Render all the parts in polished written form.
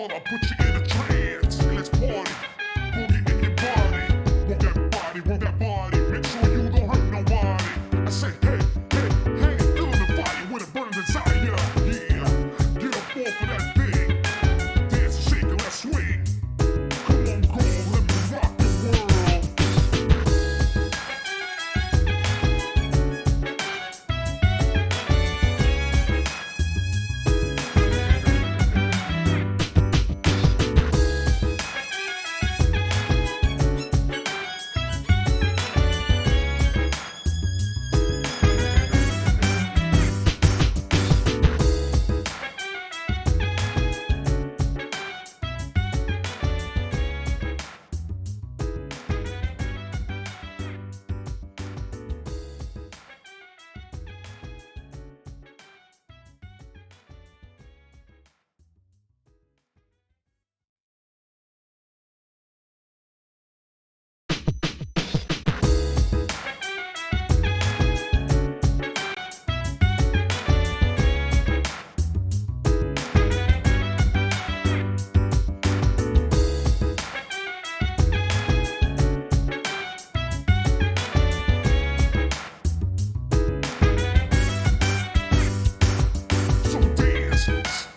wanna put you in a trance. Let's party, boogie in your body. Want that body, make sure you don't hurt nobody. I say, hey, hey, hey, feeling the fire when it burns inside ya. Yeah, get up off of that thing. Dance and shake and let's swing. Come on, girl, let me rock the world.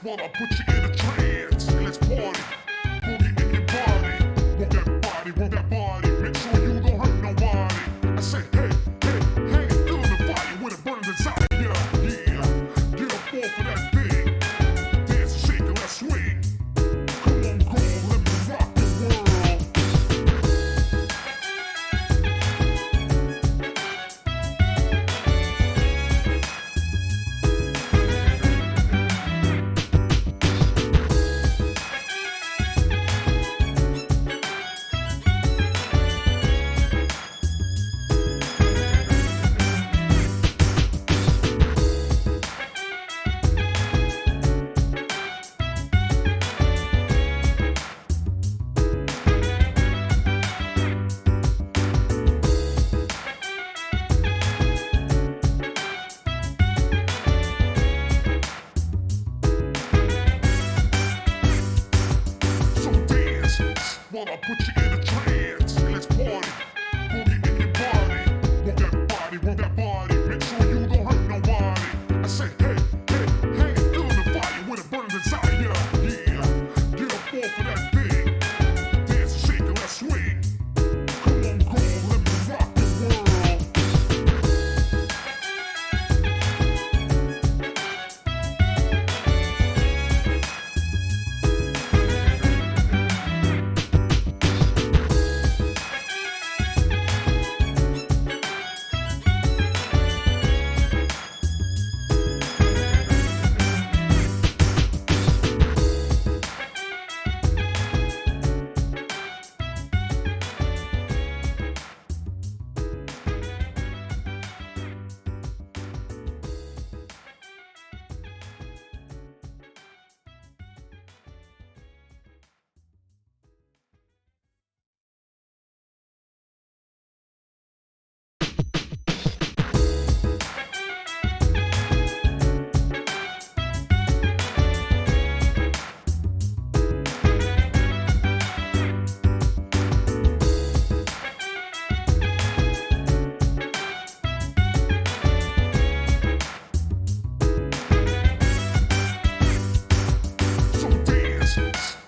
Wanna put you in a trance. Let's party, boogie in your body. Want that body, make sure you don't hurt nobody. I say, hey, hey, hey, feeling the fire when it burns inside ya. Yeah, get up off of that thing. Dance and shake and let's swing. Come on, girl, let me rock the world. Wanna put you in a trance. Let's party, boogie in your body. Want that body, make sure you don't hurt nobody. I say, hey, hey, hey, feeling the fire when it burns inside ya. Yeah, get up off of that thing. Dance and shake and let's swing. Come on, girl, let me rock the world.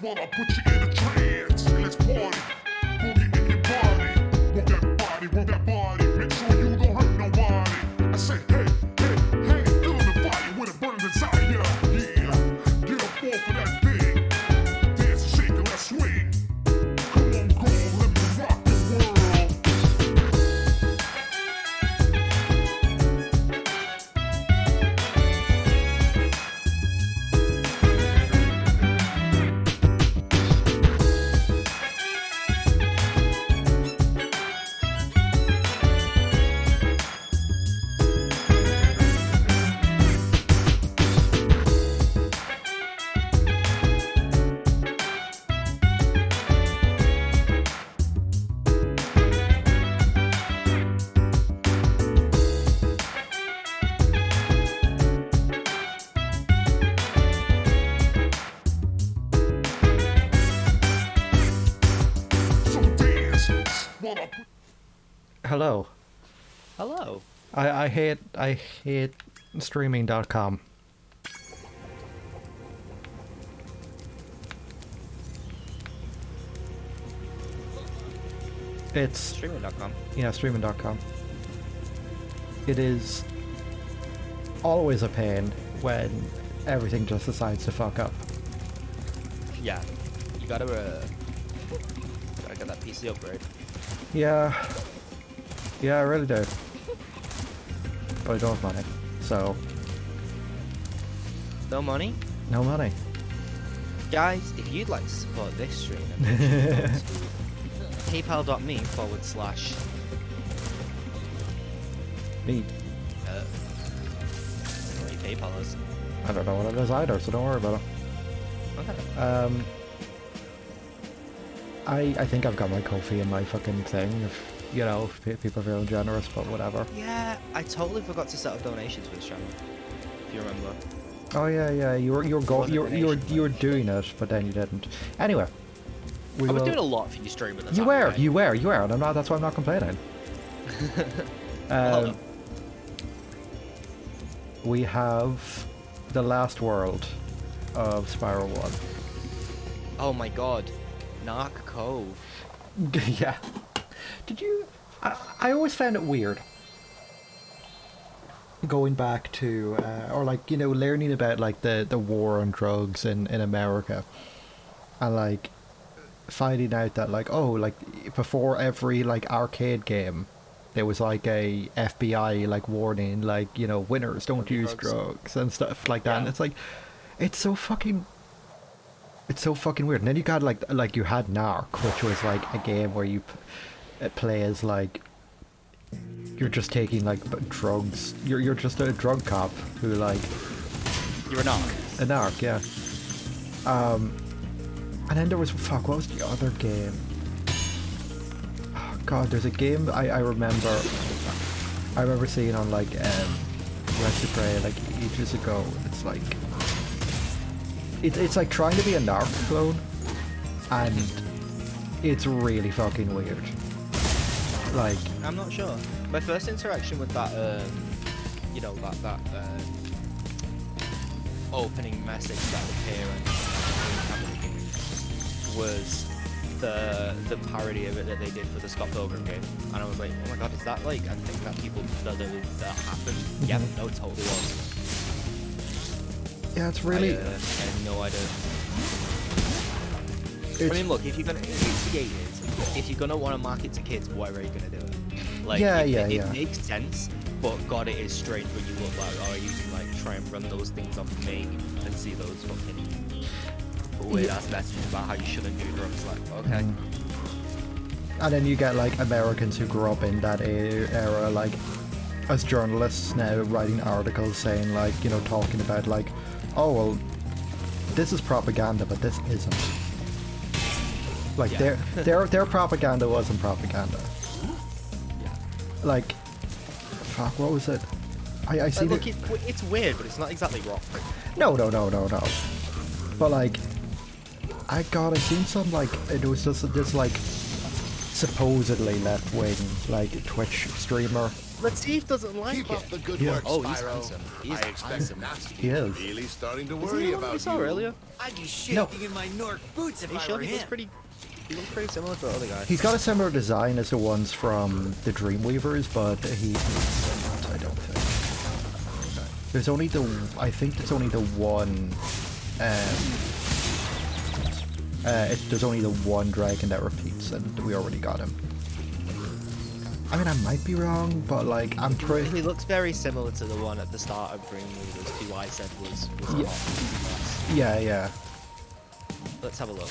Wanna put you in a trance. Let's party, boogie in your body. Want that body, make sure you don't hurt nobody. I say, hey, hey, hey, feeling the fire when it burns inside ya. Yeah, get up off of that thing. Dance and shake and let's swing. Come on, girl, let me rock the world. Hello. Hello. I hate streaming.com. It's Streaming.com. yeah, streaming.com. It is always a pain when everything just decides to fuck up. Yeah. You gotta get that PC upgrade. Yeah. Yeah, I really do. But I don't have money. So, No money? no money. Guys, if you'd like to support this stream, then make sure you go to paypal.me/. Me. I don't know what your PayPal is. I don't know what it is either, so don't worry about it. Okay. I think I've got my Ko-fi in my fucking thing, if, you know, if people are feeling generous, but whatever. Yeah, I totally forgot to set up donations for this channel. If you remember. Oh yeah, you were doing it, but then you didn't. Anyway, I was doing a lot for you streaming at the you time, were, right? you were, and I'm not. That's why I'm not complaining. Hold on. We have the last world of Spyro 1. Oh my god. Narc Cove. Yeah. Did you? I always found it weird going back to, or like, you know, learning about like the war on drugs in America, and like finding out that like, oh, like before every like arcade game there was like a FBI like warning, like, you know, winners don't use drugs and stuff like that. Yeah. And it's like, it's so fucking weird. And then you got like you had Narc, which was like a game where you play as like, you're just taking like drugs. You're just a drug cop who like, You're a narc. a narc, yeah. And then there was, fuck, what was the other game? Oh god, there's a game I remember seeing on like Let's Play like ages ago. It's like, it's like trying to be a narc clone, and it's really fucking weird. Like, I'm not sure. My first interaction with that, you know, that opening message that would appear and was the parody of it that they did for the Scott Pilgrim game, and I was like, oh my god, is that like a thing that people that happened? Yeah, no, it totally was. yeah, it's really. I had no idea. I mean, look, if you're gonna, it's the 80s. If you're gonna want to market to kids, whatever you're gonna do it. Like, it makes sense, but god, it is strange when you look like, oh, you can like try and run those things on MAME and see those fucking weird ass messages about how you shouldn't do drugs. Like, okay. And then you get like Americans who grew up in that era, like as journalists now writing articles saying like, you know, talking about like, oh well, this is propaganda, but this isn't. Like, Yeah. their propaganda wasn't propaganda. Yeah. Like, fuck, what was it? I see Look, it's weird, but it's not exactly rock. No. But like, I seen some like, it was just this like supposedly left wing like Twitch streamer. Let's see if doesn't like Keep it. up the good Yeah. work, Oh, he's Spyro. handsome. He's I expect handsome. Nasty He is. really starting to Is worry he the one we about saw you. earlier? I'd be shaking in my Nork boots if He I showed were he him. looks pretty similar to the other guy. He's got a similar design as the ones from the Dreamweavers, but he isn't, I don't think. There's only I think there's only the one, there's only the one dragon that repeats, and we already got him. I mean, I might be wrong, but like, I'm pretty... He looks very similar to the one at the start of Reignited, who I said was Yeah. hot. Yeah. Let's have a look.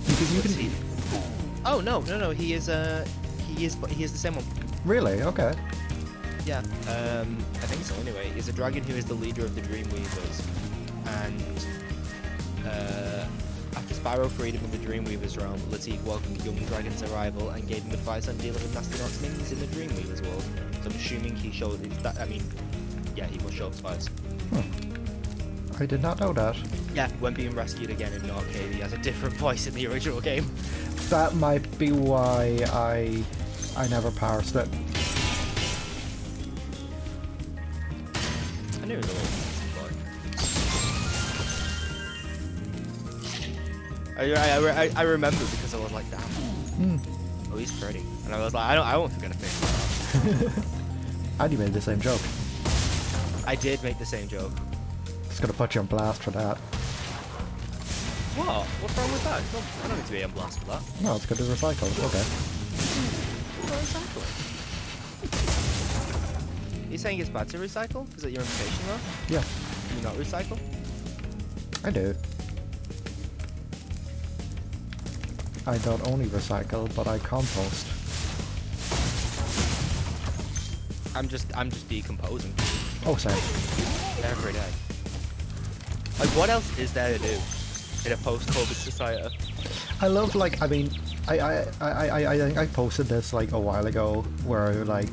Because you Let's can... see. Oh no, he is the same one. Really? Okay. Yeah, I think so anyway. He's a dragon who is the leader of the Dreamweavers, and after Spyro freed him from the Dreamweavers realm, Latique welcomed young dragon's arrival and gave him advice on dealing with Nasty minions in the Dreamweavers world. So I'm assuming he showed that. I mean, yeah, he must show up twice. I did not know that. Yeah, when being rescued again in the arcade, he has a different voice in the original game. That might be why I never parsed it. I knew it was a little boy. I remember because I was like, damn. Oh, he's pretty. And I was like, I won't forget a thing like that. And you made the same joke. I did make the same joke. Just gonna put you on blast for that. What? What's wrong with that? It's not, I don't need to be on blast for that. No, it's good to recycle. Okay. Well, exactly. You're saying it's bad to recycle? Is that your implication though? Yeah, Do you not recycle? I do. I don't only recycle, but I compost. I'm just decomposing Oh, same. every day. Like, what else is there to do in a post-COVID society? I love, like, I mean, I think I posted this like a while ago, where like,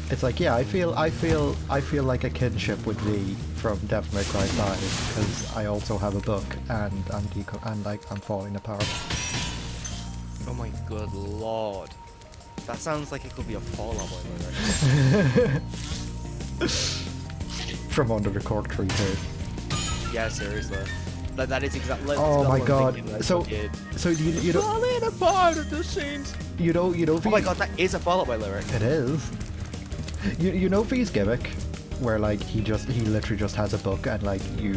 it's like, yeah, I feel like a kinship with V from Devil May Cry 5 because I also have a book and I'm falling apart. Oh my good lord. That sounds like it could be a Fallout Boy lyric. From under the cork tree too. Yeah, seriously. That is exactly. Oh my god. So you don't. Falling apart at the seams. You know. Oh my god, that is a Fallout Boy lyric. It is. You know V's gimmick, where like he literally just has a book and like you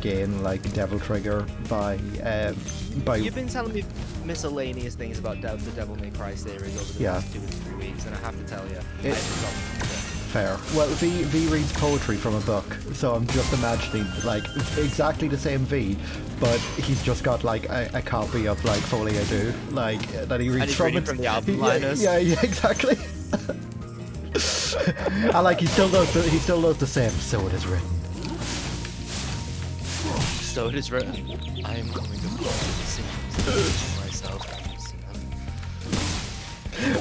gain like Devil Trigger by. You've been telling me miscellaneous things about the Devil May Cry series over the last 2 or 3 weeks, and I have to tell you, I have fair. Well, V reads poetry from a book, so I'm just imagining like exactly the same V, but he's just got like a copy of like Folie à Deux, like that he reads from. From the album liners. Yeah, exactly. I like he still knows the same. So it is written. So it is written. I am going to fall to the seams myself.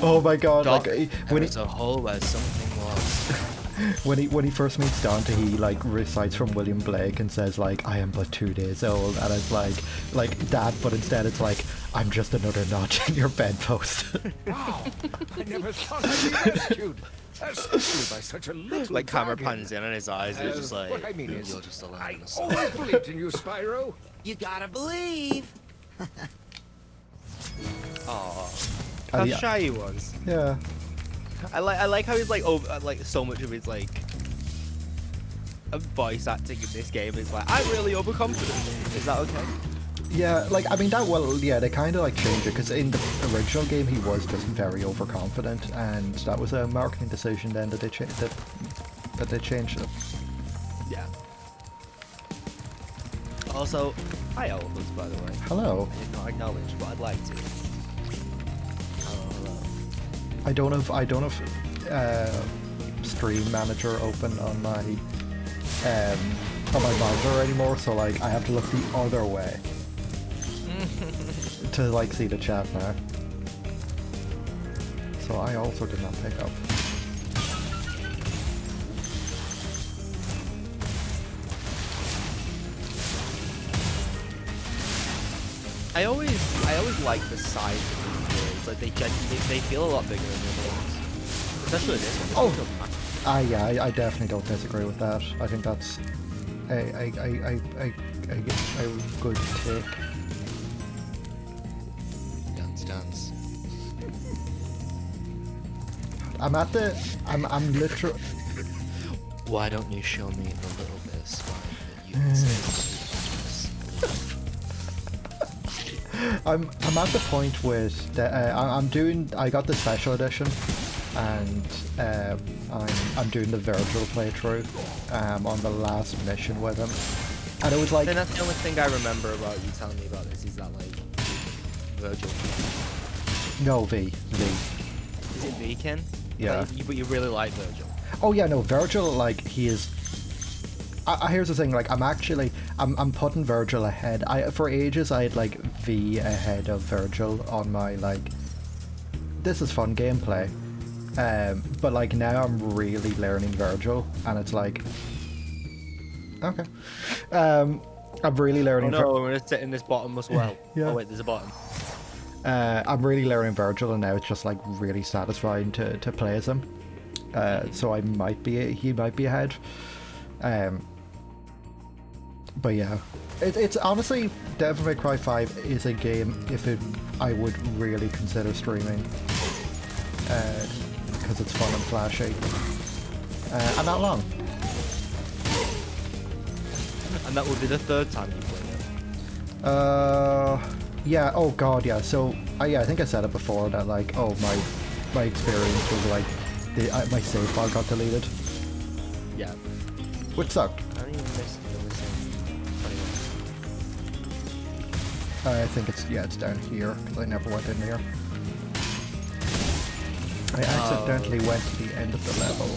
Oh my god! Like when There's a hole where something was. when he first meets Dante, he like recites from William Blake and says like, "I am but 2 days old," and it's like that, but instead it's like, "I'm just another notch in your bedpost." Wow, I never thought I'd be rescued. Especially by such a little Like camera bargain. pans in on his eyes, and it's just like, What I mean is, you're just alone I in the sun. always believed in you, Spyro. You gotta believe. Aww. Oh, How yeah. shy he was. Yeah. I like how he's like like so much of his like voice acting in this game is like, I'm really overconfident. Is that okay? Yeah, like I mean they kind of like changed it because in the original game he was just very overconfident, and that was a marketing decision then that they changed it. Yeah. Also, hi Elephants, by the way. Hello. I did not acknowledge, but I'd like to. Hello. I don't have Stream Manager open on my monitor anymore, so like I have to look the other way to like see the chat now. So I also did not pick up. I always like the size of these worlds. Like they feel a lot bigger than the other ones. Especially this one. Oh, I definitely don't disagree with that. I think that's a good take. Dance. I'm literally. Why don't you show me the little bit of slime that you can say? I'm at the point with the, I got the special edition, and I'm doing the Virgil playthrough on the last mission with him, and it was like. Then that's the only thing I remember about you telling me about this is that like Virgil. No, V. Is it Viken? Yeah. Like, but you really like Virgil. Oh yeah, no, Virgil, like he is. Here's the thing, like I'm putting Virgil ahead. For ages I had like V ahead of Virgil on my like. This is fun gameplay, but like now I'm really learning Virgil, and it's like Okay. I'm really learning. Oh no, I'm gonna sit in this bottom as well. Yeah. Oh wait, there's a bottom. I'm really learning Virgil, and now it's just like really satisfying to play as him. So he might be ahead. But yeah, it's honestly, Devil May Cry 5 is a game I would really consider streaming, because it's fun and flashy, and not long. And that will be the third time you play it. Yeah. Oh god, yeah. So yeah, I think I said it before that like, oh my experience was like my save file got deleted, Yeah. which sucked. I don't even miss the I think it's down here because I never went in here. I accidentally went to the end of the level.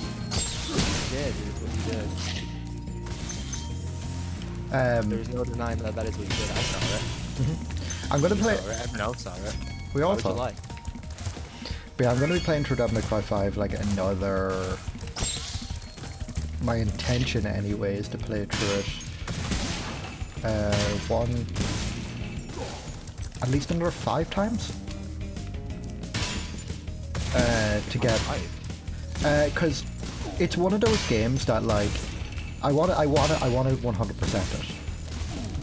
Yeah, dude, what you did. There's no denying that is what you did. I saw it. I'm gonna play. Everyone else saw it. We all What would you saw. like? But yeah, I'm gonna be playing through Devil May Cry 5 like another. My intention anyway is to play through it. At least another 5 times. To get. Because it's one of those games that like I want to 100% it,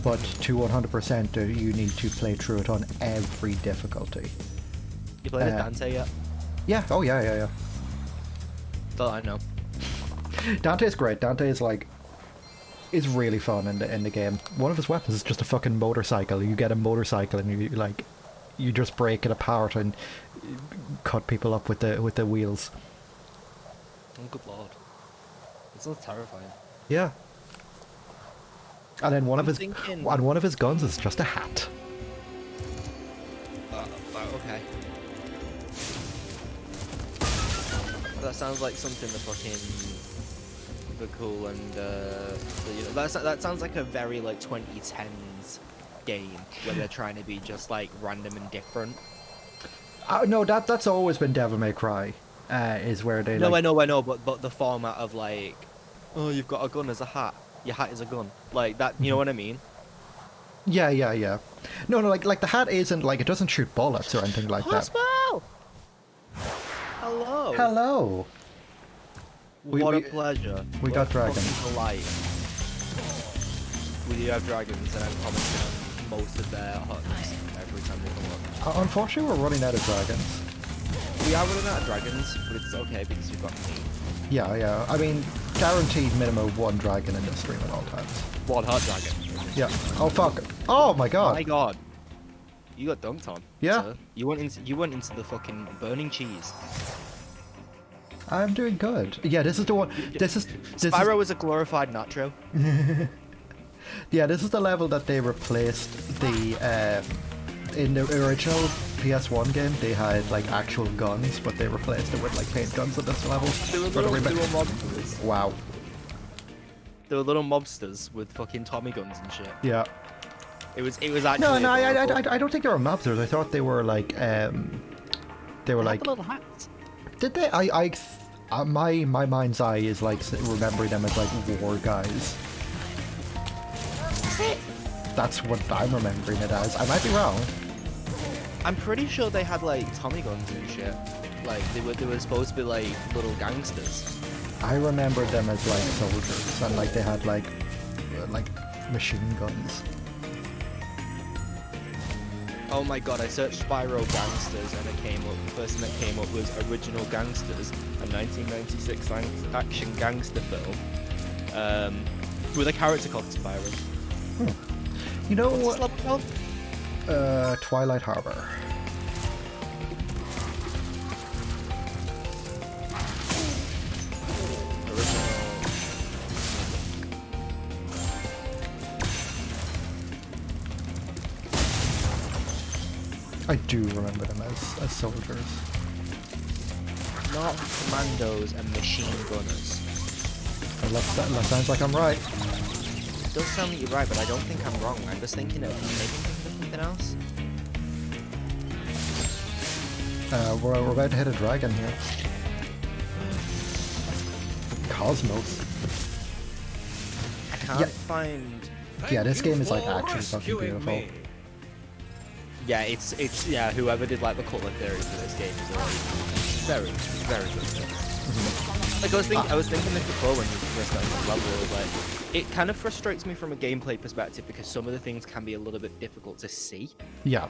but to 100% it, you need to play through it on every difficulty. You played it Dante yet? Yeah. Oh yeah. Oh, I know. Dante is great. Dante is really fun in the game. One of his weapons is just a fucking motorcycle. You get a motorcycle and you just break it apart and cut people up with the wheels. Oh, good lord. It sounds terrifying. Yeah. And then one of his guns is just a hat. Okay. That sounds like something the cool and that sounds like a very like 2010s game where they're trying to be just like random and different. No, that's always been Devil May Cry. Is where they. No, I know, but the format of like, oh, you've got a gun as a hat. Your hat is a gun. Like that. You know what I mean? Yeah. No, like the hat isn't like it doesn't shoot bullets or anything like that. Hospital! Hello. Hello. What a pleasure. We got dragons. Polite. We do have dragons, and I'm commenting on most of their huts every time they come up. Unfortunately, we're running out of dragons. We are running out of dragons, but it's okay because we've got meat. Yeah. I mean, guaranteed minimum 1 dragon in this stream at all times. One hot dragon. Yeah. Oh fuck. Oh my god. My god. You got dunked on. Yeah. Sir. You went into the fucking burning cheese. I'm doing good. Yeah, this is the one. Spyro is a glorified nacho. Yeah, this is the level that they replaced the. In the original PS1 game, they had like actual guns, but they replaced it with like paint guns at this level. They were mobsters. Wow. They were little mobsters with fucking Tommy guns and shit. Yeah. It was actually. No, I don't think they were mobsters. I thought they were like they were like. Little hats. Did they? My mind's eye is like remembering them as like war guys. That's what I'm remembering it as. I might be wrong. I'm pretty sure they had like Tommy guns and shit. Like they were supposed to be like little gangsters. I remembered them as like soldiers, and like they had like machine guns. Oh my god, I searched Spyro Gangsters and it came up, the first thing that came up was Original Gangsters, a 1996 action gangster film, with a character called Spyro. You know What's what? this level called? Twilight Harbor. I do remember them as soldiers. Not commandos and machine gunners. That sounds like I'm right. It does sound like you're right, but I don't think I'm wrong. I'm just thinking of something else. We're about to hit a dragon here. Cosmos. can't find. Yeah, this game is like actually fucking beautiful. Yeah, it's yeah. Whoever did like the color theory for this game is like very good. Like I was thinking this before when you first got into the level. I was like, it kind of frustrates me from a gameplay perspective because some of the things can be a little bit difficult to see. Yeah.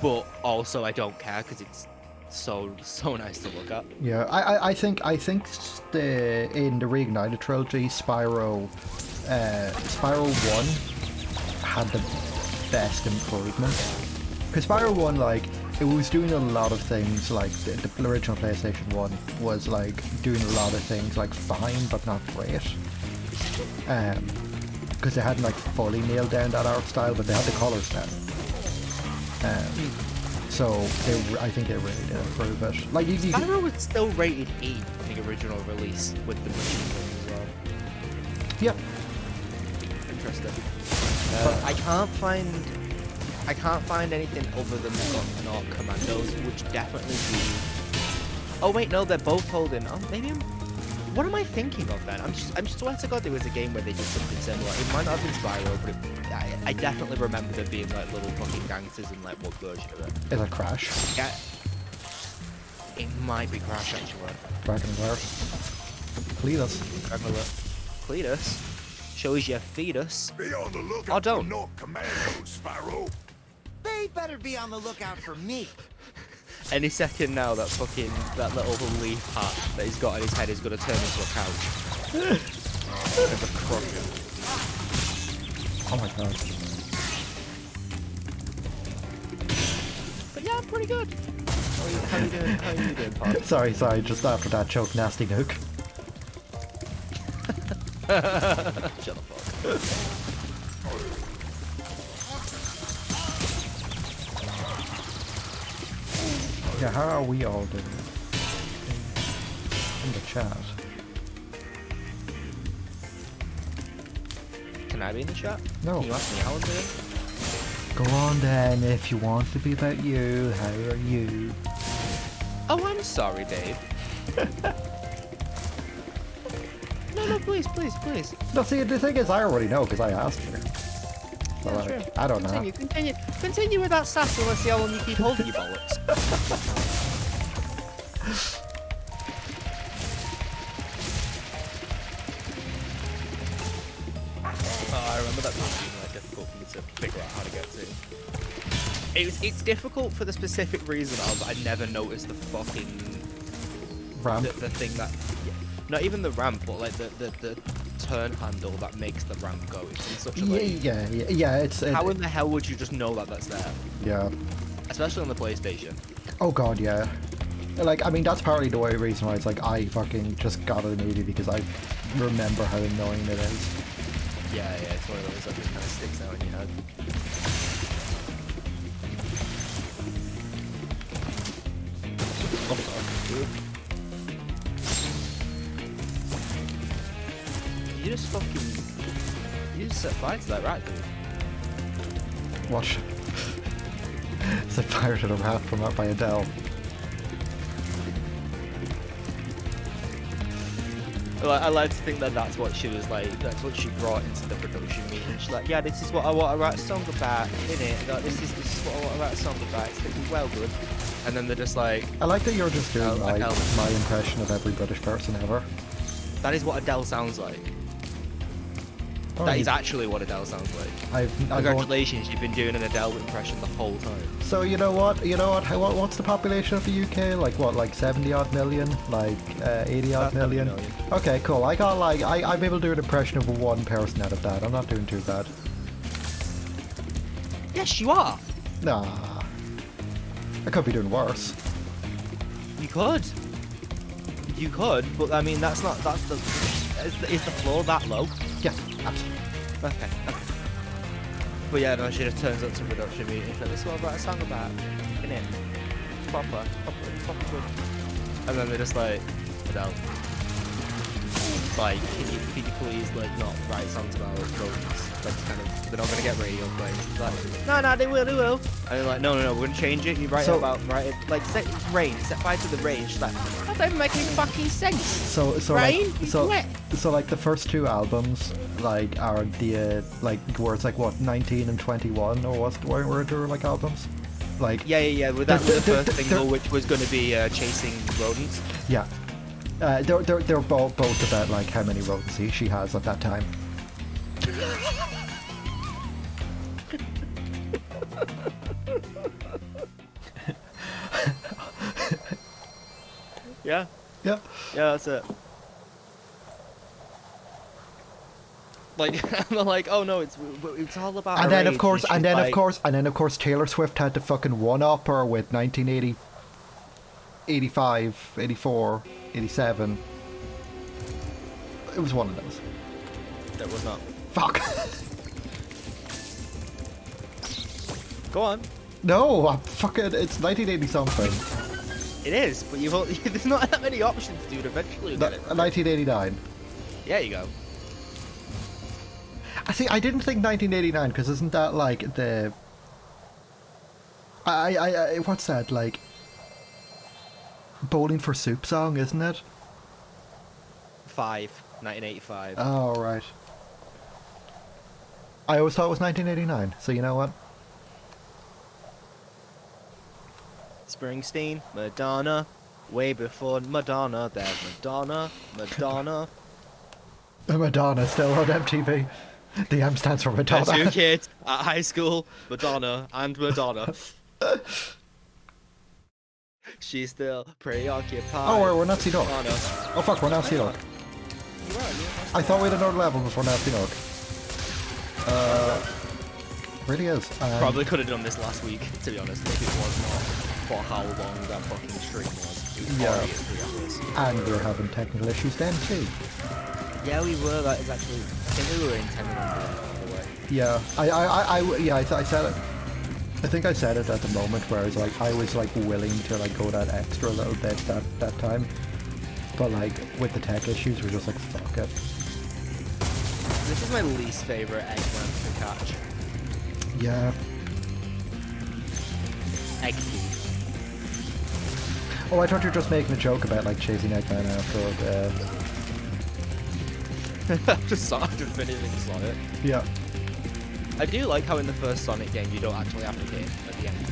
But also I don't care because it's so nice to look at. Yeah, I think in the Reignited trilogy, Spyro 1 had the best improvement. Because Spyro 1, like, it was doing a lot of things, like, the original PlayStation 1 was, like, doing a lot of things, like, fine, but not great. Because they hadn't, like, fully nailed down that art style, but they had the colours down. So, I think they really did improve it. Like, Spyro was still rated E in the original release with the machine gun as well. Yep. Interesting. I can't find anything other than the Not Commandos, which definitely be. Oh wait, no, they're both holding. Oh, maybe what am I thinking of then? I'm just swear to God there was a game where they did something similar. It might not have been Spyro, but I definitely remember there being like little fucking gangsters in like what version of it. Is it Crash? Yeah. It might be Crash actually. Dragon Alert. Cletus. Dragon Alert. Cletus? Shows you fetus. Be on the Oh, lookout don't. for no commandos, Spyro. They better be on the lookout for me. Any second now, that little leaf hat that he's got on his head is gonna turn into a couch. With a crook. Oh my god. But yeah, I'm pretty good. How are you doing, Pod? Sorry, just after that choke, nasty nuke. Shut the fuck. Yeah, how are we all doing in the chat? Can I be in the chat? No. Can you ask me how I'm doing? Go on then, if you want to be about you, how are you? Oh, I'm sorry, Dave. No, please. No, see, the thing is, I already know because I asked her. So, Yeah, like, true. I don't know. Continue with that sass and let's see how long you keep holding your bollocks. Oh, I remember that being like difficult for me to figure out how to get to. It's difficult for the specific reason of I never noticed the fucking Ramp. the thing that not even the ramp, but like the turn handle that makes the ramp go. It's in such a like, Yeah. how in the hell would you just know that that's there? Yeah. Especially on the PlayStation. Oh god, yeah. Like, I mean, that's partly the reason why it's like I fucking just got it immediately because I remember how annoying it is. Yeah, it's one of those that just kind of sticks out in your head. Oh fuck. You just set fire to that rat, dude. Watch. Set fire to the rat from up by Adele. I like to think that that's what she was like, that's what she brought into the production meeting. She's like, yeah, this is what I want to write a song about, innit? Like, this is what I want to write a song about, it's going to be well good. And then they're just like... I like that you're just doing my Adele. impression of every British person ever. That is what Adele sounds like. Oh, That is actually what Adele sounds like. Congratulations, you've been doing an Adele impression the whole time. So you know what? What's the population of the UK? Like what? Like 70 odd million? Like 80 odd million? Okay, cool. I got like I'm able to do an impression of one person out of that. I'm not doing too bad. Yes, you are. Nah, I could be doing worse. You could, but I mean that's the is the floor that low? Yeah, absolutely. Okay. But yeah, no, she just turns up to production meeting. She's like, this is what I write a song about, innit? Proper good. And then they're just like, Adele. like, can you please like not write songs about rodents? That's kind of, they're not gonna get radio play. He's like, no, they will. And they're like, no, we're gonna change it. You write it like set fire to the rain. She's like, that doesn't make any fucking sense. So rain, like, so like the first two albums like are the like where it's like what 19 and 21 or what were there like albums? Like yeah. With that the first single, which was going to be chasing rodents. Yeah, they're both about like how many rodents she has at that time. Yeah, that's it. Like, I'm like, oh no, it's all about. And then of course, Taylor Swift had to fucking one-up her with 1980, 85, 84, 87. It was one of those. That was not. Fuck. Go on. No, I'm fucking. It's 1980 something. It is, but there's not that many options, dude. Eventually, you'll get it. 1989. Yeah, you go. I see. I didn't think 1989 because isn't that like the? I what's that like? Bowling for Soup song, isn't it? 1985. Oh right. I always thought it was 1989. So you know what? Springsteen, Madonna, way before Madonna. There's Madonna. Madonna still on MTV. The M stands for Madonna. Two kids at high school, Madonna and Madonna. She's still preoccupied. Oh, we're Nazi Dog. Madonna. Oh fuck, we're Nazi Dog. You are. I thought we had another level before Nazi Dog. Really is. Probably could have done this last week, to be honest, if it was not for how long that fucking stream was. It was already at 3 hours. And we were having technical issues then too. Yeah, we were. That is actually. I think we were intending on doing it. Yeah, I said it. I think I said it at the moment where I was like willing to like go that extra little bit that time, but like with the tech issues, we're just like fuck it. This is my least favorite Eggman to catch. Yeah. Egg thief. Oh, I thought you were just making a joke about like chasing Eggman after just finishing Sonic. Yeah. I do like how in the first Sonic game you don't actually have to hit him at the end.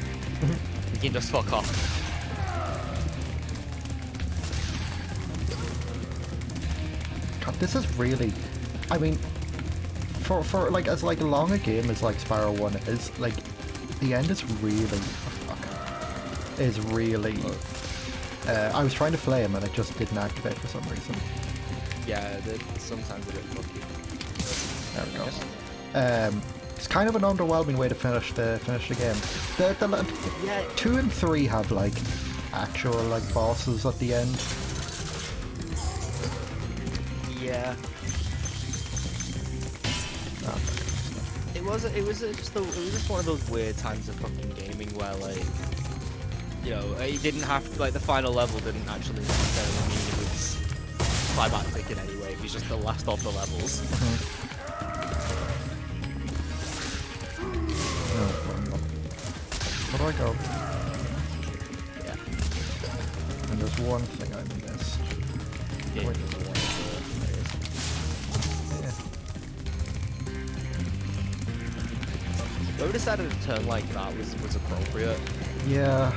You can just fuck off. God, this is really, I mean, for like as like long a game as like Spyro 1 is, like the end is really I was trying to flame and it just didn't activate for some reason. Yeah, sometimes a bit funky. There we go. It's kind of an underwhelming way to finish the game. Yeah. 2 and 3 have like actual like bosses at the end. Yeah. It was just one of those weird times of fucking gaming where like, you know, it didn't have to, like the final level didn't actually necessarily mean it was climactic in any way. It was just the last of the levels. Where do I go? Yeah. And there's one thing I missed. Yeah. Wait. Whoever decided to turn like that was appropriate. Yeah.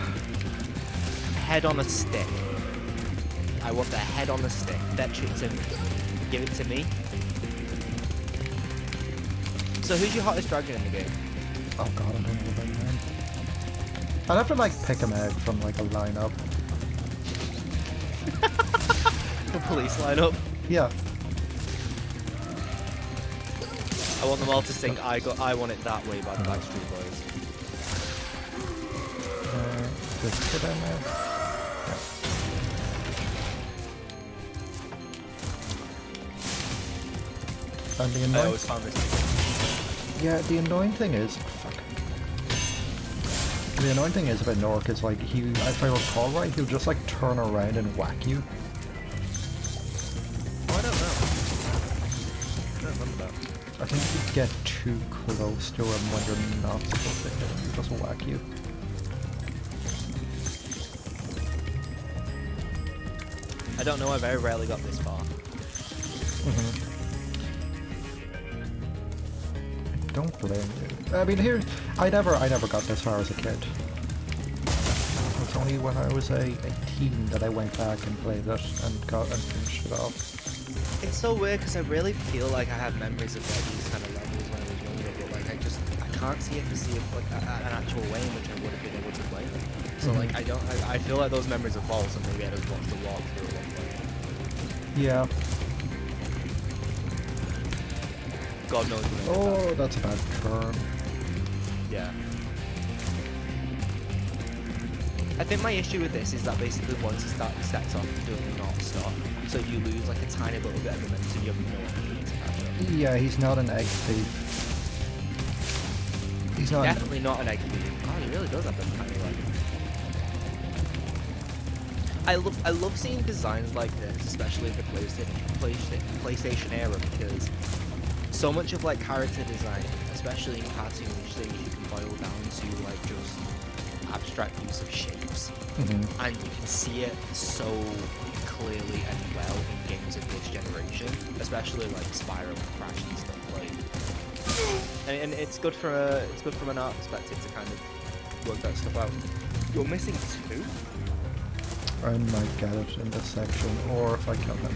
Head on a stick. I want the head on a stick. Fetch it to me. Give it to me. So who's your hottest dragon in the game? Oh god, I don't know about that. I'd have to like pick a egg from like a lineup. The police lineup. Yeah. I want them all to sing I Want It That Way by the Backstreet Boys. Just put in there. Yeah. And the I annoying always found this. Yeah, the annoying thing is fuck. The annoying thing is about Nork is like if I recall right, he'll just like turn around and whack you. Oh, I don't know. remember that. I think you get too close to him when you're not supposed to hit him. He just whack you. I don't know, I very rarely got this far. Don't blame you. I mean, here, I never got this far as a kid. It was only when I was a teen that I went back and played it and finished it off. It's so weird because I really feel like I have memories of like these kind of levels when I was younger, but like I can't see it like an actual way in which I would have been able to play them. So like I feel like those memories are false, and maybe I just watched the walkthrough at one point. Yeah. God knows when I did Oh, that. that's a bad turn. Yeah. I think my issue with this is that basically once it sets off, it does not stop. So if you lose like a tiny little bit of momentum, you have no energy to catch up. Yeah, he's not an egg thief. He's not. Definitely not an egg thief. Oh, he really does have them tiny legs. I love seeing designs like this, especially in the PlayStation era, because so much of like character design, especially in cartoonish things, you can boil down to like just abstract use of shapes, and you can see it so clearly and well in games of this generation, especially like Spyro and Crash and stuff like. And it's good from an art perspective to kind of work that stuff out. You're missing 2. I might get it in this section, or if I kill him.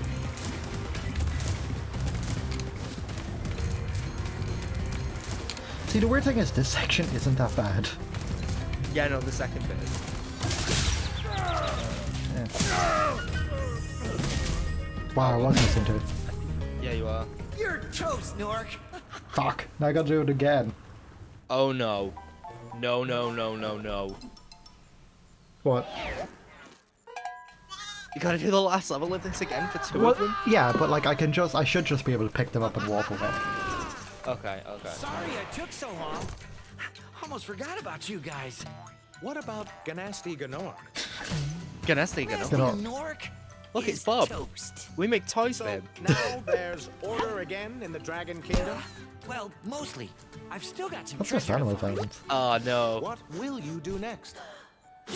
See, the weird thing is this section isn't that bad. Yeah, no, the second bit is. Yeah. Wow, I was missing too. Yeah, you are. You're toast, Nork. Fuck, now I gotta do it again. Oh no. No, no, no, no, no. What? You gotta do the last level of this again for 2 of them? Yeah, but like I should just be able to pick them up and walk away. Okay, okay. Sorry I took so long. Almost forgot about you guys. What about Ganasty Ganor? Ganasty, Master Ganor. Nork. Look, it's is Bob. Toast. We make toys for So him. now there's order again in the Dragon Kingdom? Well, mostly. I've still got some That's just treasure to animal find. violence. Oh no. What will you do next?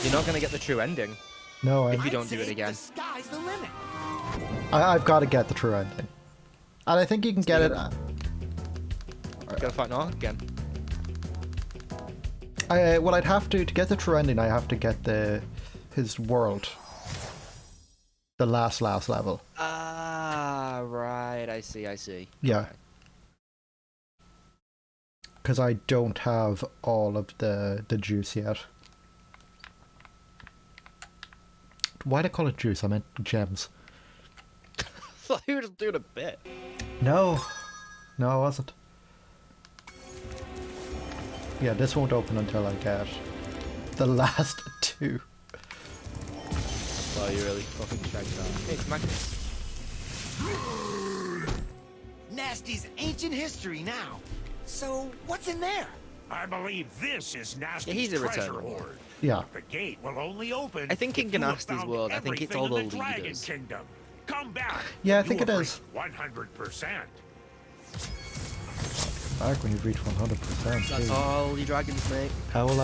You're not gonna get the true ending. No, If you I'd don't do say it again. The sky's the limit. I've got to get the true ending. And I think you can get it. Gotta fight Noah again. Well, I'd have to get the true ending. I have to get his world, the last level. Ah, right. I see. Yeah, because I don't have all of the juice yet. Why'd I call it juice? I meant gems. Thought you were just doing a bit. No, I wasn't. Yeah, this won't open until I get the last 2. Oh, you really fucking checked that. Hey, it's Magnus. Nasty's ancient history now. So, what's in there? I believe this is Nasty's Yeah, he's a treasure returnal. hoard. Yeah. The gate will only open. I think in if you have Ganasty's found world, I think it's all everything the in Dragon leaders. Kingdom. Come back. Yeah, I when think you it have is. reached 100%. Back when you reach 100%. That's too. all you dragons, mate. How will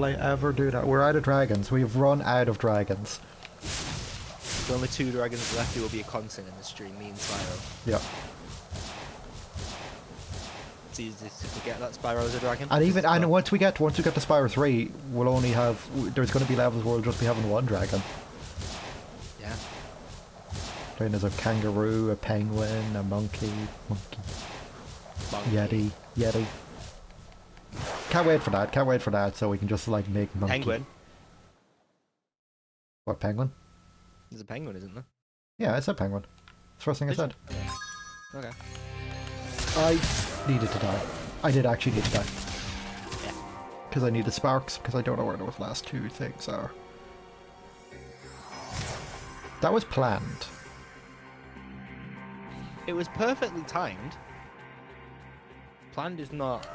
I ever do that? We're out of dragons. We've run out of dragons. The only 2 dragons left who will be a constant in the stream, me and Spyro. Yeah. It's easy to forget that Spyro's a dragon. And once we get to Spyro 3, we'll only have there's going to be levels where we'll just be having 1 dragon. Yeah. Then there's a kangaroo, a penguin, a monkey. Yeti. Can't wait for that. So we can just like make monkey. Penguin. What, penguin? There's a penguin, isn't there? Yeah, I said penguin. That's the first thing I said. Okay. I needed to die. I did actually need to die. Yeah. Because I needed sparks, because I don't know where those last 2 things are. That was planned. It was perfectly timed. Planned is not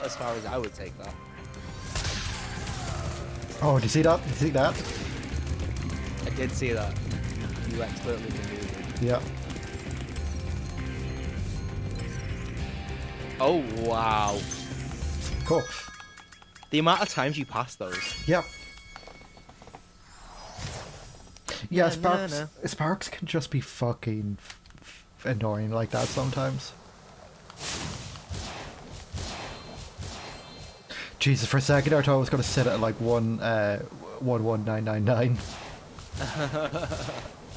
as far as I would take that. Oh, do you see that? I did see that. You expertly maneuvered. Yeah. Oh, wow. Cool. The amount of times you pass those. Yeah. Yeah, Na, na, na. Sparks can just be fucking annoying like that sometimes. Jesus, for a second I thought I was going to sit at like 11999. I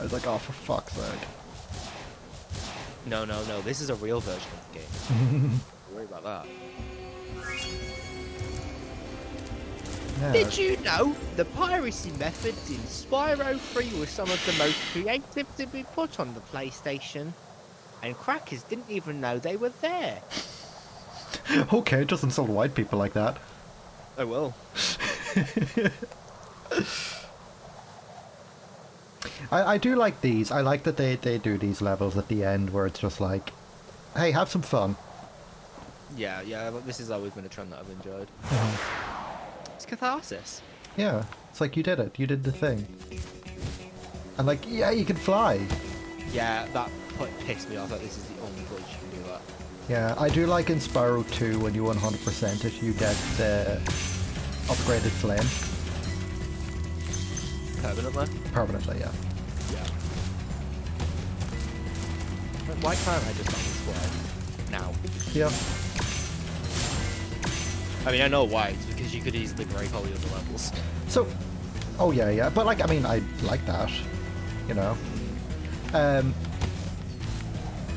was like, oh, for fuck's sake. No. This is a real version of the game. Don't worry about that. Yeah. Did you know the piracy methods in Spyro 3 were some of the most creative to be put on the PlayStation? And crackers didn't even know they were there. Okay, just insult white people like that. I will. I do like these. I like that they do these levels at the end where it's just like, hey, have some fun. Yeah, this has always been a trend that I've enjoyed. It's catharsis. Yeah, it's like you did it. You did the thing. And like, yeah, you can fly. Yeah, that pissed me off that this is the only glitch you can do that. Yeah, I do like in Spyro 2 when you 100% it, you get the upgraded flame. Permanently? Permanently, yeah. Yeah. Why can't I just unsquare now? Yeah. I mean, I know why. It's because you could easily break all the other levels. So, oh yeah, but like, I mean, I like that, you know.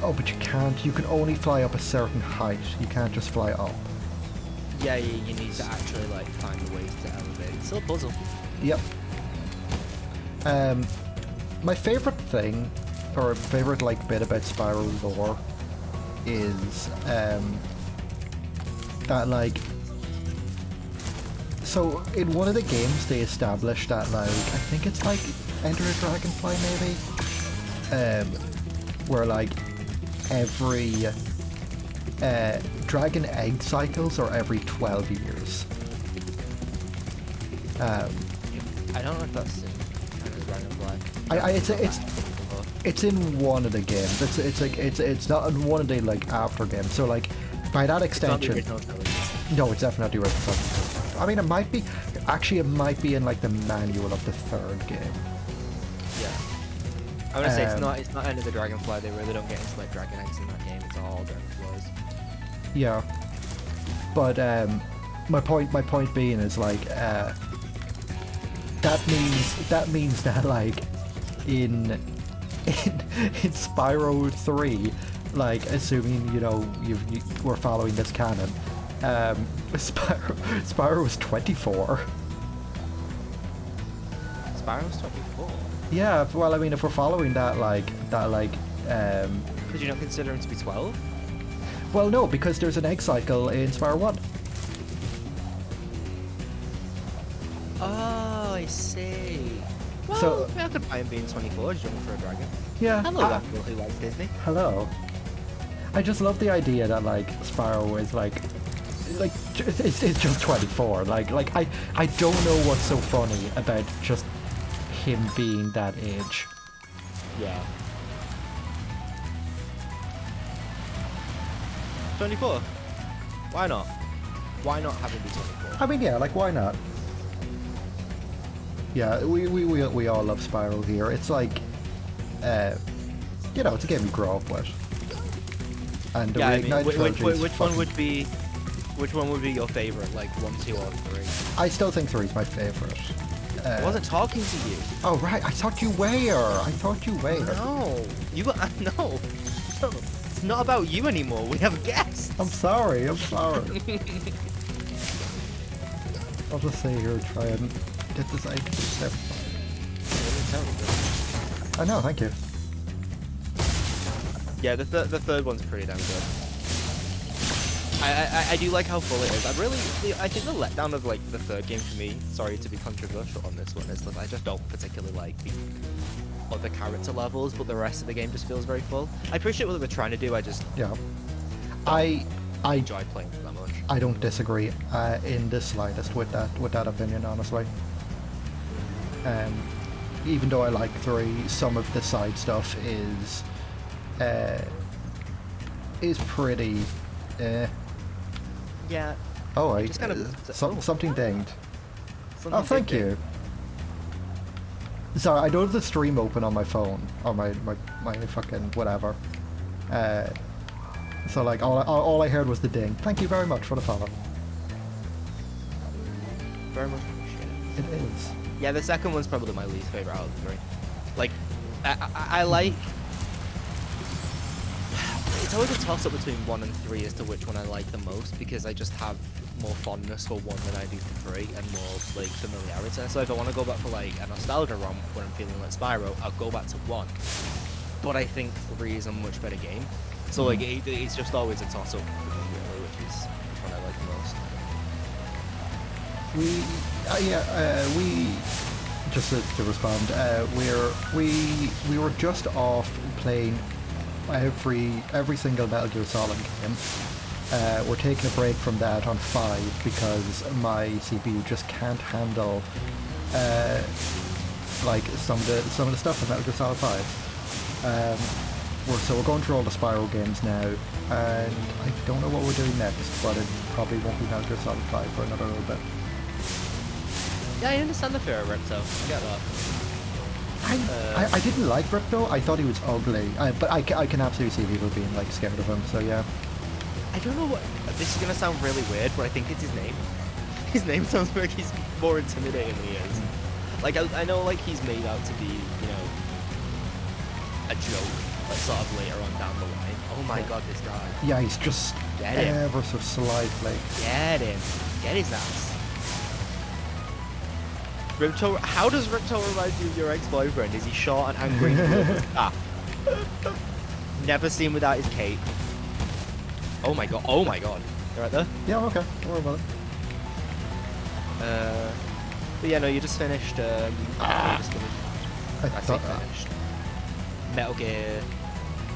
Oh, but you can't. You can only fly up a certain height. You can't just fly up. Yeah, you need to actually like find ways to elevate. It's still a puzzle. Yep. My favorite thing, or favorite like bit about Spyro lore, is that like. So in one of the games they established that like I think it's like Enter a Dragonfly maybe, where like every dragon egg cycles are every 12 years. I don't know if that's in Dragonfly. It's in one of the games. It's not in one of the like after games. So like by that extension. No, it's definitely the original. I mean, it might be. Actually, it might be in like the manual of the third game. Yeah. I would say it's not Enter the Dragonfly. They really don't get into like dragon eggs in that game. It's all dragonflies. Yeah. But my point being is like that means that like in Spyro 3, like assuming you know you were following this canon, Spyro was 24. Spyro's 24. Yeah, well, I mean, if we're following that, Did you not consider him to be 12? well, no, because there's an egg cycle in Spyro 1. Oh, I see. Well, So- I could buy him being 24, jumping for a dragon. Yeah. Hello, that girl who likes Disney. Hello. I just love the idea that like Spyro is like it's just 24. Like I don't know what's so funny about just him being that age. Yeah. 24. Why not? Why not have him be 24? I mean, yeah, like why not? Yeah, we all love Spyro here. It's like, you know, it's a game we grow up with. And the Yeah, I mean, Reignited trilogy is which one fucking- which one would be your favorite? Like 1, 2, or 3? I still think 3 is my favorite. I wasn't talking to you. Oh right, I thought you were. No, you were. No, it's not about you anymore. We have guests. I'm sorry. I'll just stay here and try and get this egg. I know, thank you. Yeah, the third one's pretty damn good. I do like how full it is. I think the letdown of like the third game for me, sorry to be controversial on this one, is that I just don't particularly like the other character levels, but the rest of the game just feels very full. I appreciate what they were trying to do. I just Yeah. I enjoy playing it that much. I don't disagree in the slightest with that opinion, honestly. Even though I like 3, some of the side stuff is pretty Eh. Yeah. Oh, Just kind of something dinged. something Oh, thank did you. Sorry, I don't have the stream open on my phone or my fucking whatever. So like all I heard was the ding. Thank you very much for the follow. Very much appreciated. It is. Yeah, the second one's probably my least favorite out of the three. Like, I like. It's always a toss-up between 1 and 3 as to which one I like the most, because I just have more fondness for 1 than I do for 3, and more like familiarity. So if I want to go back for like a nostalgia romp when I'm feeling like Spyro, I'll go back to 1. But I think 3 is a much better game. So like it's just always a toss-up for me, really, which is what I like the most. We just to respond. We were just off playing every single Metal Gear Solid game. We're taking a break from that on 5 because my CPU just can't handle like some of the stuff in Metal Gear Solid 5. We're going through all the Spyro games now, and I don't know what we're doing next, but it probably won't be Metal Gear Solid 5 for another little bit. Yeah, I understand the fear of Ripto. I get that. I didn't like Ripto. I thought he was ugly, but I can absolutely see people being like scared of him. So yeah. I don't know what. This is gonna sound really weird, but I think it's his name. His name sounds like he's more intimidating than he is. Like I know, like he's made out to be, you know, a joke, like sort of later on down the line. Oh my god, this guy. Yeah, he's just ever so slightly. Get him. Get his ass. Ripto, how does Ripto remind you of your ex-boyfriend? Is he short and angry? Never seen without his cape. Oh my god, oh my god. You right there? Yeah, I'm okay. Don't worry about it. But yeah, no, you just finished, you just finished. I say thought- finished. Metal Gear,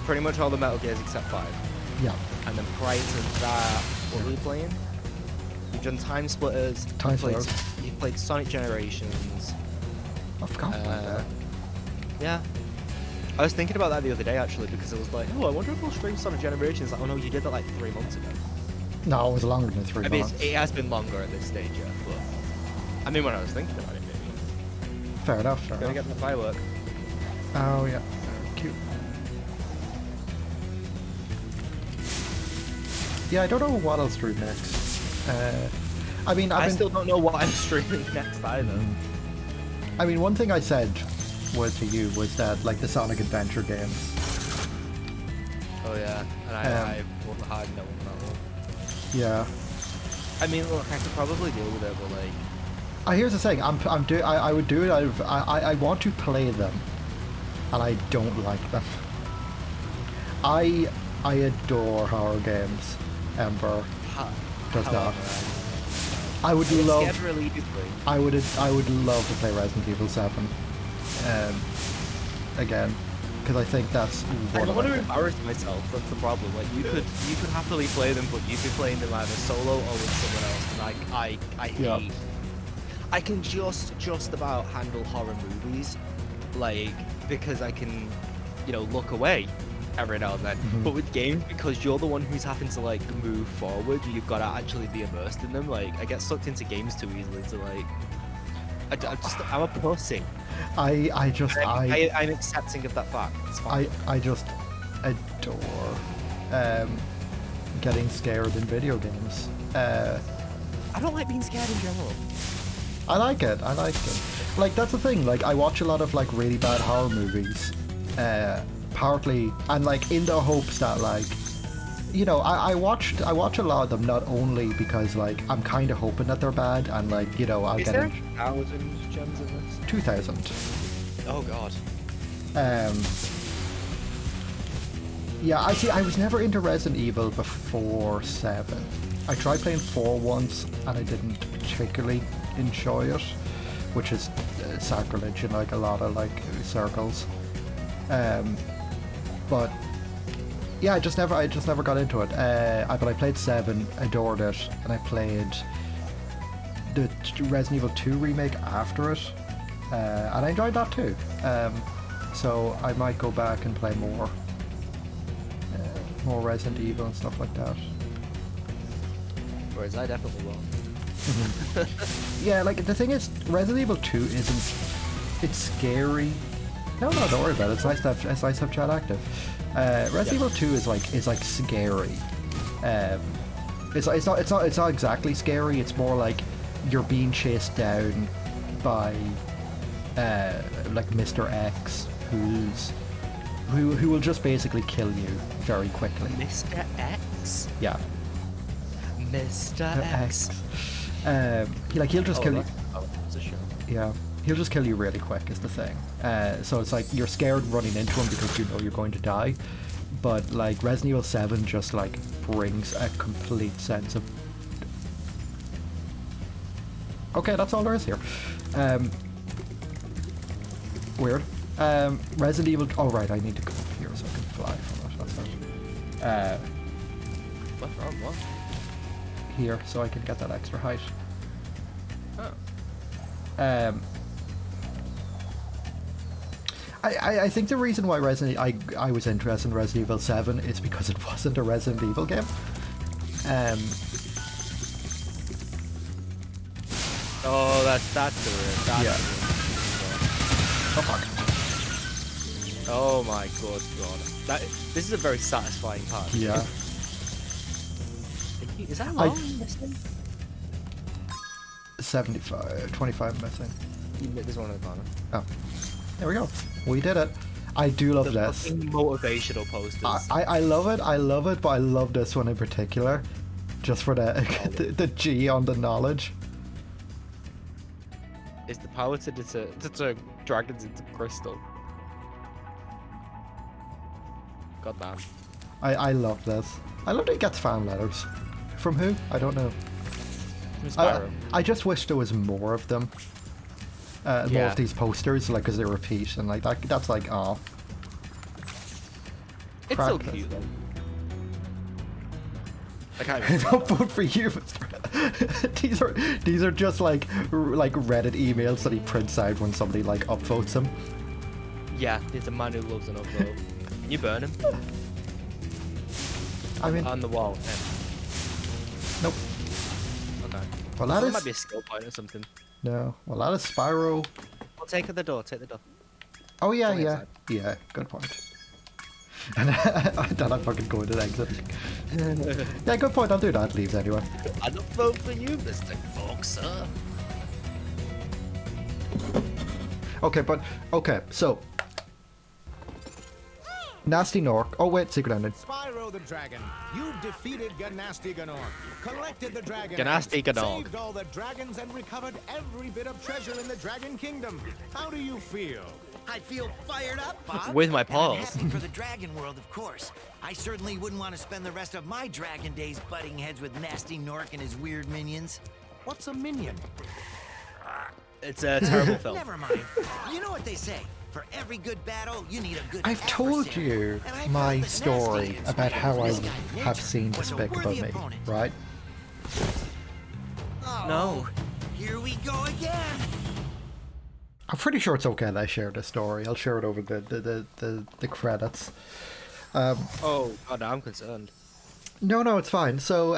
pretty much all the Metal Gears except 5. Yeah. And then prior to that, what were you playing? You've done Time Splitters. You played Sonic Generations. I forgot about that. Yeah. I was thinking about that the other day actually, because it was like, oh, I wonder if we'll stream Sonic Generations. Like, oh no, you did that like 3 months ago. No, it was longer than 3 I mean, months. it has been longer at this stage, yeah. But I mean, when I was thinking about it, maybe. Fair enough. Fair Gonna enough. get the firework. Oh yeah. Cute. Yeah, I don't know what I'll stream next. I mean, I still don't know what I'm streaming next either. I mean, one thing I said to you was that like the Sonic Adventure games. Oh yeah, and I won't hide no on that one. Yeah. I mean, look, I could probably deal with it, but like. Here's the thing. I would do it. I want to play them, and I don't like them. I adore horror games. Ember does not. I would love. Really deeply. I would love to play Resident Evil 7 again, because I think that's. I don't want to embarrass myself. That's the problem. Like you could happily play them, but you'd be playing them either solo or with someone else. And I hate. Yeah. I can just about handle horror movies, like because I can, you know, look away every now and then. But with games, because you're the one who's having to like move forward, you've got to actually be immersed in them. Like I get sucked into games too easily to like. I'm a pussy. I'm accepting of that fact. It's fine. I just adore getting scared in video games. I don't like being scared in general. I like it. Like that's the thing. Like I watch a lot of like really bad horror movies, partly and like in the hopes that like, you know, I watch a lot of them not only because like I'm kind of hoping that they're bad and like, you know, I'll get there 1,000 gems in this? 2,000. Oh god. Yeah, I was never into Resident Evil before 7. I tried playing 4 once and I didn't particularly enjoy it, which is sacrilege in like a lot of like circles. But yeah, I just never got into it. But I played 7, adored it, and I played the Resident Evil 2 remake after it, and I enjoyed that too. So I might go back and play more Resident Evil and stuff like that. Whereas I definitely won't. Yeah, like the thing is, Resident Evil 2 isn't. It's scary. No, don't worry about it. It's nice to have chat active. Resident Evil 2 is like scary. It's not exactly scary. It's more like you're being chased down by like Mr. X, who will just basically kill you very quickly. Mr. X? Yeah. Mr. X. He'll just kill you. Oh, it's a show. Yeah, he'll just kill you really quick is the thing. So it's like you're scared running into him because you know you're going to die. But like Resident Evil 7 just like brings a complete sense of. Okay, that's all there is here. Weird. Resident Evil. Oh right, I need to go up here so I can fly from it. That's it. What? Here, so I can get that extra height. Oh. I think the reason why I was interested in Resident Evil 7 is because it wasn't a Resident Evil game. Oh, that's the room. Yeah. Oh fuck. Oh my good god. This is a very satisfying part. Yeah. Is that long missing? 75, 25 missing. There's one in the corner. Oh. There we go. We did it. I do love this. Fucking motivational posters. I love it, but I love this one in particular. Just for the G on the knowledge. It's the power to turn dragons into crystal. God damn. I love this. I love that he gets fan letters. From who? I don't know. From Spyro. I just wish there was more of them. More of these posters, like, because they repeat, and like that's like, oh. It's so cute though. I can't I even don't vote for you, Mr. These are just like Reddit emails that he prints out when somebody like upvotes him. Yeah, he's a man who loves an upvote. Can you burn him? I mean, on the wall. Yeah. Nope. Okay. Well, that might be a skill point or something. No. Well, that is Spyro. I'll take the door. Take the door. Oh yeah, Something yeah, inside. yeah. Good point. And then I fucking go into exit. Yeah, good point. I'll do that. Leaves anyway. I don't vote for you, Mr. Boxer. Okay, so Nasty Nork. Oh wait, secret ending. Spyro the dragon, you defeated Ganasty Ganork, collected the dragon, Ganasty eggs, Ganork. saved all the dragons, and recovered every bit of treasure in the Dragon Kingdom. How do you feel? I feel fired up, Bob. With my And I'm paws. happy for the dragon world, of course. I certainly wouldn't want to spend the rest of my dragon days butting heads with Nasty Nork and his weird minions. What's a minion? It's a terrible film. Never mind. You know what they say. For every good battle, you need a good I've told adversary. you And I my felt that story Nasty about how I this guy have Ninja seen was a Despicable worthy Me, opponent. right? Oh, No. Here we go again. I'm pretty sure it's okay that I share this story. I'll share it over the credits. Oh god, I'm concerned. No, it's fine. So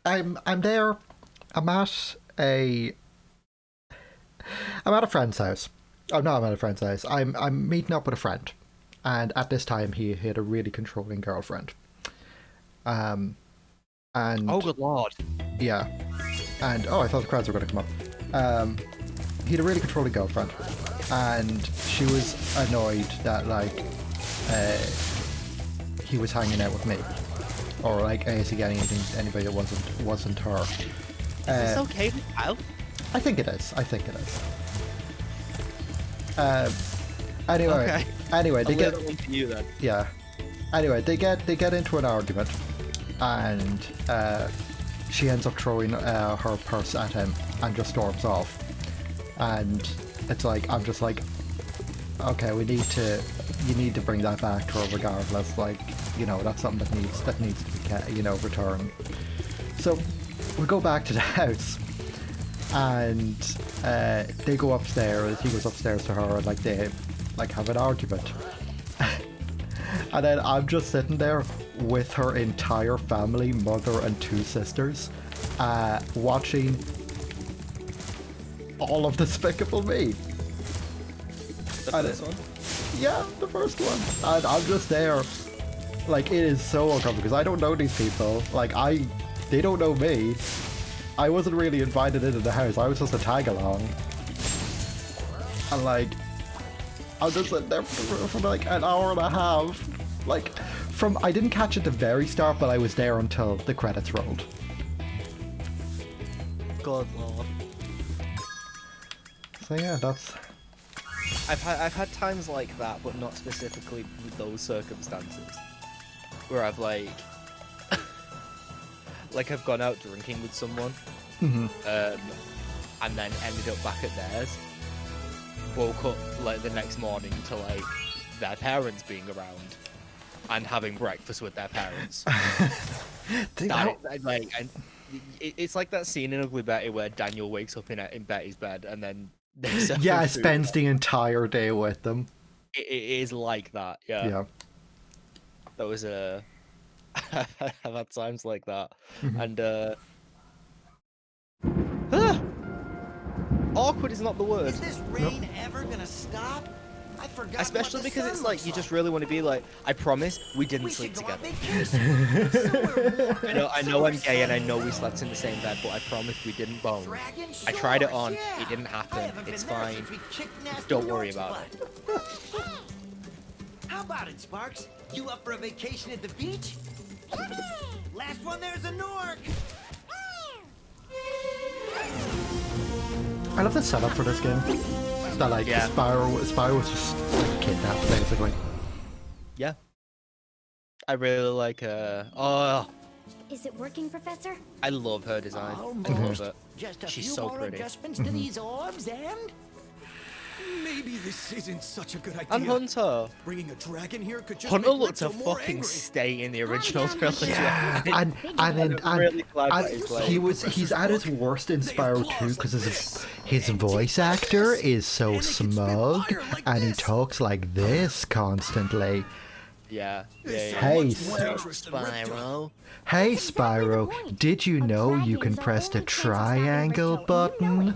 I'm there. I'm at a friend's house. Oh no, I'm at a friend's house. I'm meeting up with a friend, and at this time he had a really controlling girlfriend. And Oh good lord. yeah, and I thought the crowds were going to come up. He had a really controlling girlfriend, and she was annoyed that like he was hanging out with me, or like is he getting anybody that wasn't her. Is this okay with Kyle? I think it is. Anyway, Okay. they get one for you then. yeah. Anyway, they get into an argument, and she ends up throwing her purse at him and just storms off. And it's like I'm just like, okay, you need to bring that back to her regardless. Like, you know, that's something that needs to be returned. So we go back to the house, and they go upstairs. He goes upstairs to her, and like they like have an argument. And then I'm just sitting there with her entire family, mother and 2 sisters, watching all of Despicable Me. The first one? Yeah, the first one. And I'm just there. Like, it is so uncomfortable because I don't know these people. Like, they don't know me. I wasn't really invited into the house. I was just a tag along. And like, I was just there for like an hour and a half. Like, I didn't catch it the very start, but I was there until the credits rolled. God lord. So yeah, that's... I've had times like that, but not specifically with those circumstances. Where I've like I've gone out drinking with someone, and then ended up back at theirs. Woke up like the next morning to like their parents being around and having breakfast with their parents. It's like that scene in Ugly Betty where Daniel wakes up in Betty's bed and then yeah, spends the entire day with them. It is like that, yeah. Yeah. That was I've had times like that, and awkward is not the word. Is this rain ever gonna stop? I forgot. Especially because it's like you just really want to be like, I promise we didn't sleep together. I know I'm gay and I know we slept in the same bed, but I promise we didn't bone. I tried it on, it didn't happen. It's fine. Don't worry about it. How about it, Sparks? You up for a vacation at the beach? Last one there's a Nork. I love the setup for this game. That like Spyro was just like kidnapped basically. Yeah. I really like Is it working, Professor? I love her design. I love it. Just a She's few so more pretty. adjustments to these orbs and Maybe this isn't such a good idea. And Hunter. Bringing a dragon here could just Hunter make looked to Rizzo more fucking angry. stay in the original trilogy. Yeah, and really glad that he's like- he's at his worst in Spyro 2 because his voice actor is so smug and he talks like this constantly. Yeah. Hey, Spyro. Hey Spyro, did you know you can press the triangle button?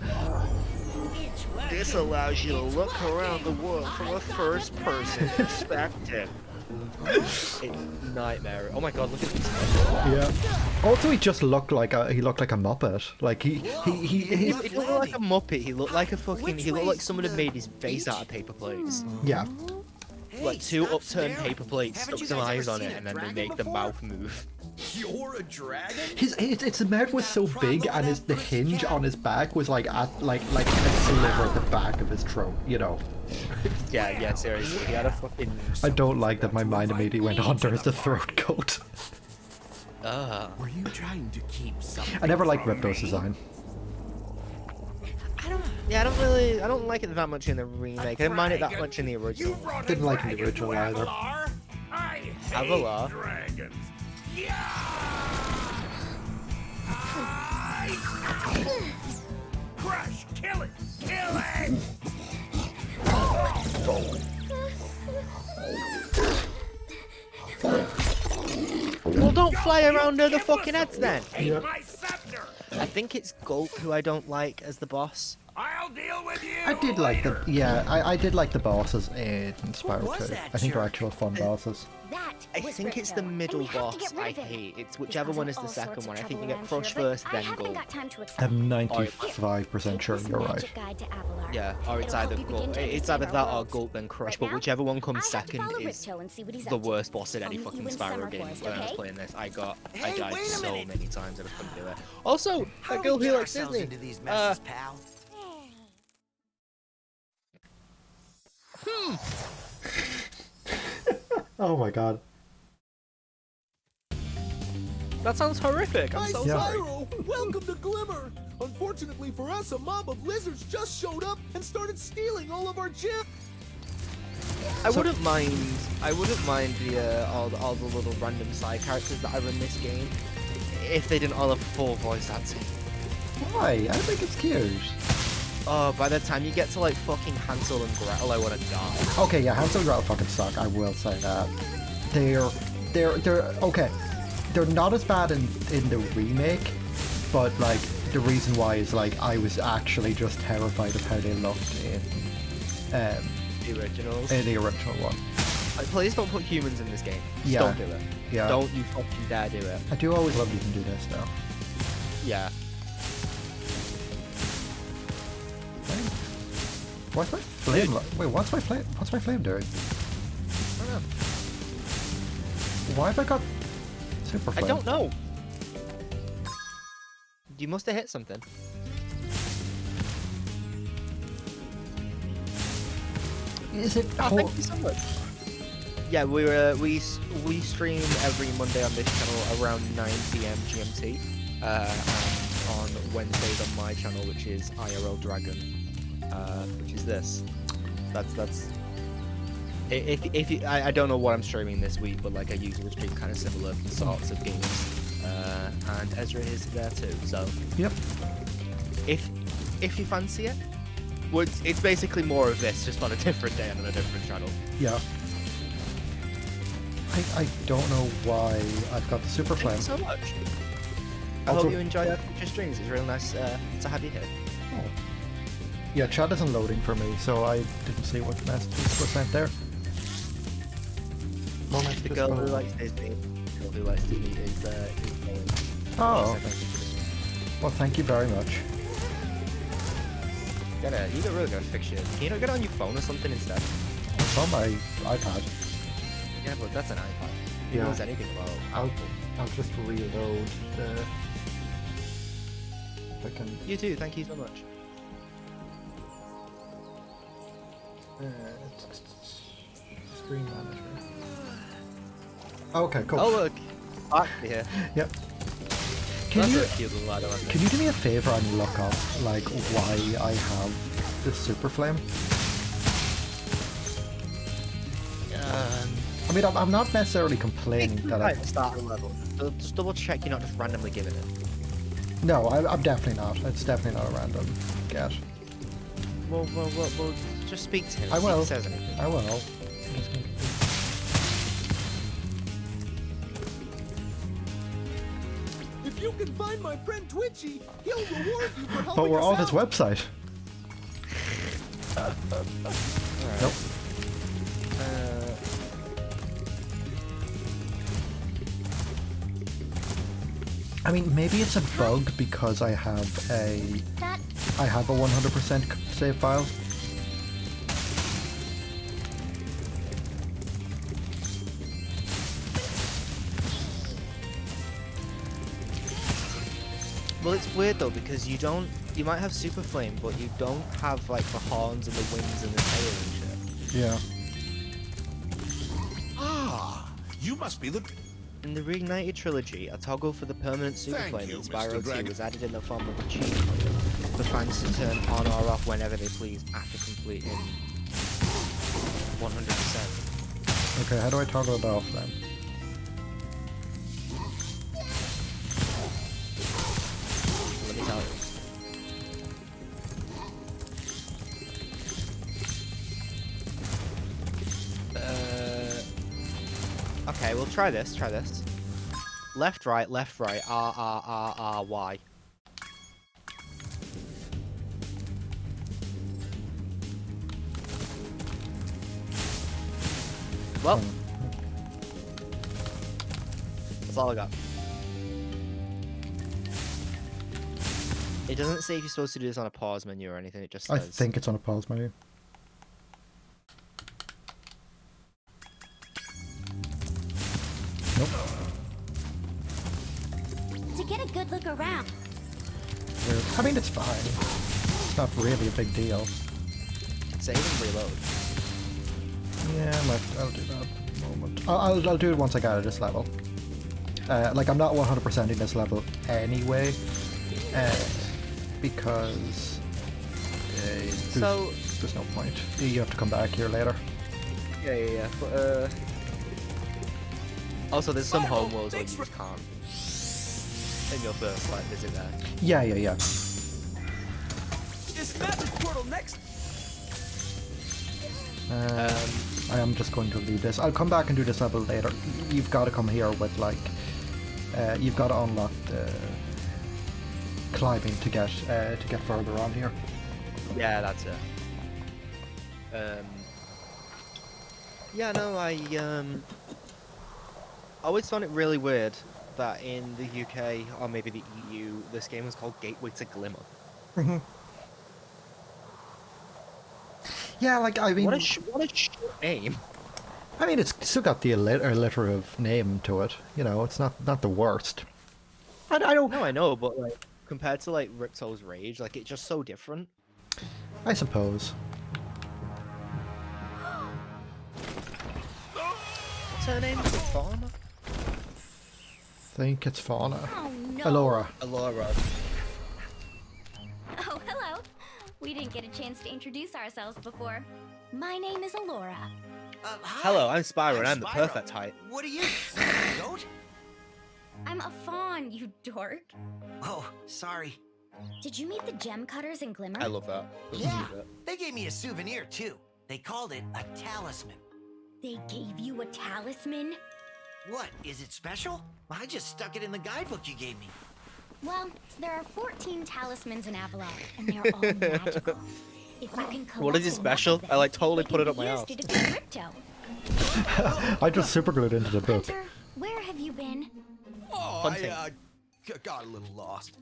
This allows you to look around the world from a first-person perspective. It's nightmare. Oh my god, look at this. Yeah. Also, he just looked like a Muppet. Like he looked like a Muppet. He looked like someone had made his face out of paper plates. yeah. Like 2 upturned paper plates, stuck some eyes on it, and then they make the mouth move. You're a dragon? His mouth was so big, and the hinge on his back was like a sliver at the back of his throat. You know. Yeah, seriously. He had a fucking. I don't like that my mind immediately went Hunter as the throat coat. Were you trying to keep something? I never liked Ripto's design. I don't like it that much in the remake. I didn't mind it that much in the original. Didn't like the original either. Avalar. Dragons. Crush! Kill it! Kill it! Well, don't fly around near the fucking heads then. Eat my scepter! I think it's Gulp who I don't like as the boss. I'll deal with you! I did like the I did like the bosses in Spyro 2. I think they're actual fun bosses. I think it's the middle boss I hate. It's whichever one is the second one. I think you get Crush first, then Gulp. I'm 95% sure you're right. Yeah, or it's either Gulp. It's either that or Gulp then Crush, but whichever one comes second is the worst boss in any fucking Spyro game. When I was playing this, I died so many times and I couldn't do it. Also, that girl who likes Disney. Into these messes, pal? Oh my god. That sounds horrific. I'm so sorry. Spyro, welcome to Glimmer. Unfortunately for us, a mob of lizards just showed up and started stealing all of our gems. I wouldn't mind the all the little random side characters that are in this game if they didn't all have full voice acting. Why? I think it's cute. Oh, by the time you get to like fucking Hansel and Gretel, I want to die. Okay, yeah, Hansel and Gretel fucking suck. I will say that. They're they're okay. They're not as bad in the remake, but like the reason why is like I was actually just terrified of how they looked in The originals. in the original one. Like, please don't put humans in this game. Just Yeah. don't do it. Yeah. Don't you fucking dare do it. I do always love you can do this though. Yeah. What's my flame? Wait, what's my flame? What's my flame doing? I don't know. Why have I got super flame? I don't know. You must have hit something. Is it? Oh, thank you so much. Yeah, we stream every Monday on this channel around 9 PM GMT, and on Wednesdays on my channel, which is IRL Dragon, which is this. That's. If you, I don't know what I'm streaming this week, but like I usually stream kind of similar sorts of games, and Ezra is there too. So Yep. if you fancy it, well, it's basically more of this, just on a different day and on a different channel. Yeah. I don't know why I've got the super flame. Thank you so much. I Also- hope you enjoy our future streams. It's really nice to have you here. Oh. Yeah, chat isn't loading for me, so I didn't see what messages were sent there. Moment The just girl gonna- who likes Disney, the girl who likes Disney is going. Oh, well, thank you very much. You really gotta fix it. Can you not get it on your phone or something instead? It's on my iPad. Yeah, but that's an iPad. Who Yeah. knows anything about Apple? I'll just reload the. If I can. You too. Thank you so much. Screen manager. Okay, cool. Oh look, Mark here. Yep. Can That's you a cute little lad, isn't it? can you do me a favor and look up like why I have this super flame? I mean, I'm not necessarily complaining that I. Start level. So just double check you're not just randomly giving it. No, I'm definitely not. It's definitely not a random get. Well, just speak to him. I see if will. he says anything. I will. I'm just gonna- If you can find my friend Twitchy, he'll reward you for helping But we're us on his out. website. Nope. I mean, maybe it's a bug because I have a That 100% save file. Well, it's weird though because you might have super flame, but you don't have like the horns and the wings and the tail and shit. Yeah. Ah, you must be the. In the Reignited trilogy, a toggle for the permanent super Thank flame you, in Mr. Spyro 2 Dragon. was added in the form of a cheat for fans to turn on or off whenever they please after completing 100%. Okay, how do I toggle it off then? Let me tell you. Okay, we'll try this. Try this. Left, right, R, R, R, R, Y. Well, that's all I got. It doesn't say if you're supposed to do this on a pause menu or anything, it just I says... think it's on a pause menu. Nope. to get a good look around. Weird. I mean, it's fine. It's not really a big deal. Save and reload. Yeah, I'll do that in a moment. I'll do it once I get to this level. Like, I'm not 100%ing this level anyway, because there's no point. You have to come back here later. Yeah. But, also, there's some home worlds where you just can't. In your first like visit there. Yeah. Is magic portal next? I am just going to leave this. I'll come back and do this level later. You've got to come here with like, you've got to unlock the climbing to get further on here. Yeah, that's it. Yeah, no, I always found it really weird that in the UK or maybe the EU, this game was called Gateway to Glimmer. Mm-hmm. Yeah, like I mean, What a short name. I mean, it's still got the alliterative name to it. You know, it's not the worst. I don't. No, I know, but like compared to like Ripto's Rage, like it's just so different. I suppose. What's her name? Is it Fauna? Think it's Fauna. Oh no. Alora. Alora. Oh, hello. We didn't get a chance to introduce ourselves before. My name is Alora. Hi. Hello, I'm Spyro, and I'm the Spyro. perfect height. What are you? Goat? I'm a fawn, you dork. Oh, sorry. Did you meet the gem cutters in Glimmer? I love that. Yeah, they gave me a souvenir too. They called it a talisman. They gave you a talisman? What, is it special? I just stuck it in the guidebook you gave me. Well, there are 14 talismans in Avalar, and they're all magical. If you can collect What is it enough special? of them, I like totally they put can it up be my used ass. to defeat Ripto. I just super glued into the book. Hunter, where have you been? Oh, Hunting. got a little lost.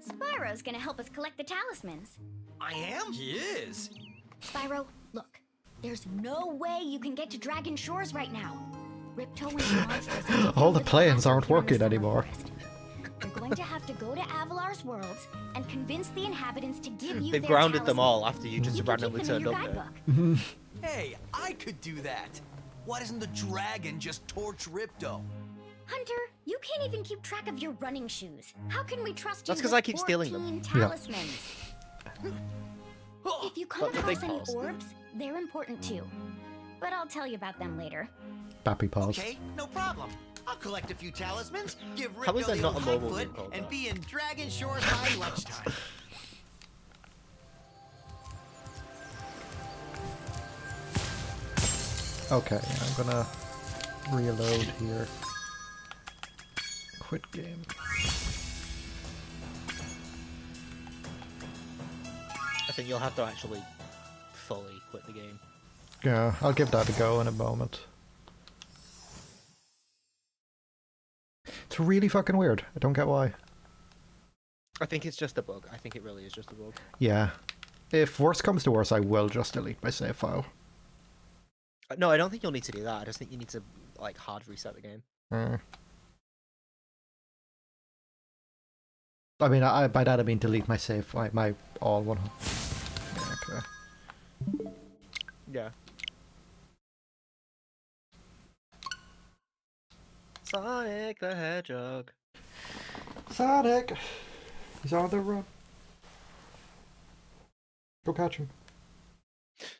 Spyro's gonna help us collect the talismans. I am? He is. Spyro, look. There's no way you can get to Dragon Shores right now. Ripto and the monsters are taking All the over planes castle aren't here in the working Summer anymore. Forest. You're going to have to go to Avalar's worlds and convince the inhabitants to give you They've their grounded them talisman. all after you just You can randomly keep them in turned your up there. guidebook. Hey, I could do that. Why doesn't the dragon just torch Ripto? Hunter, you can't even keep track of your running shoes. How can we trust That's you 'cause with I keep stealing them. 14 talismans? If you come But the big across any paws. orbs, they're important too. But I'll tell you about them later. Bappy paws. Okay, no problem. I'll collect a few talismans, give How Ripto is there the not old a mobile Hotfoot, game called and that? be in Dragon Shores by lunchtime. Okay, I'm gonna reload here. Quit game. I think you'll have to actually fully quit the game. Yeah, I'll give that a go in a moment. It's really fucking weird. I don't get why. I think it's just a bug. I think it really is just a bug. Yeah. If worse comes to worse, I will just delete my save file. No, I don't think you'll need to do that. I just think you need to like hard reset the game. I mean, by that I mean delete my save, my all one. Yeah, okay. Yeah. Sonic the Hedgehog. Sonic! He's on the run. Go catch him.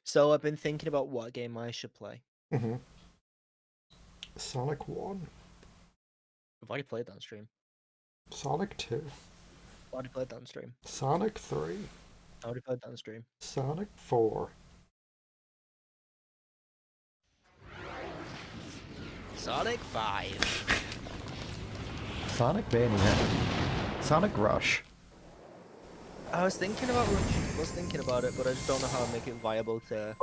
So I've been thinking about what game I should play. Mm-hmm. Sonic 1. I've already played that on stream. Sonic 2. I've already played that on stream. Sonic 3. I already played that on stream. Sonic 4. Sonic 5. Sonic Mania. Sonic Rush. I was thinking about it, but I just don't know how to make it viable to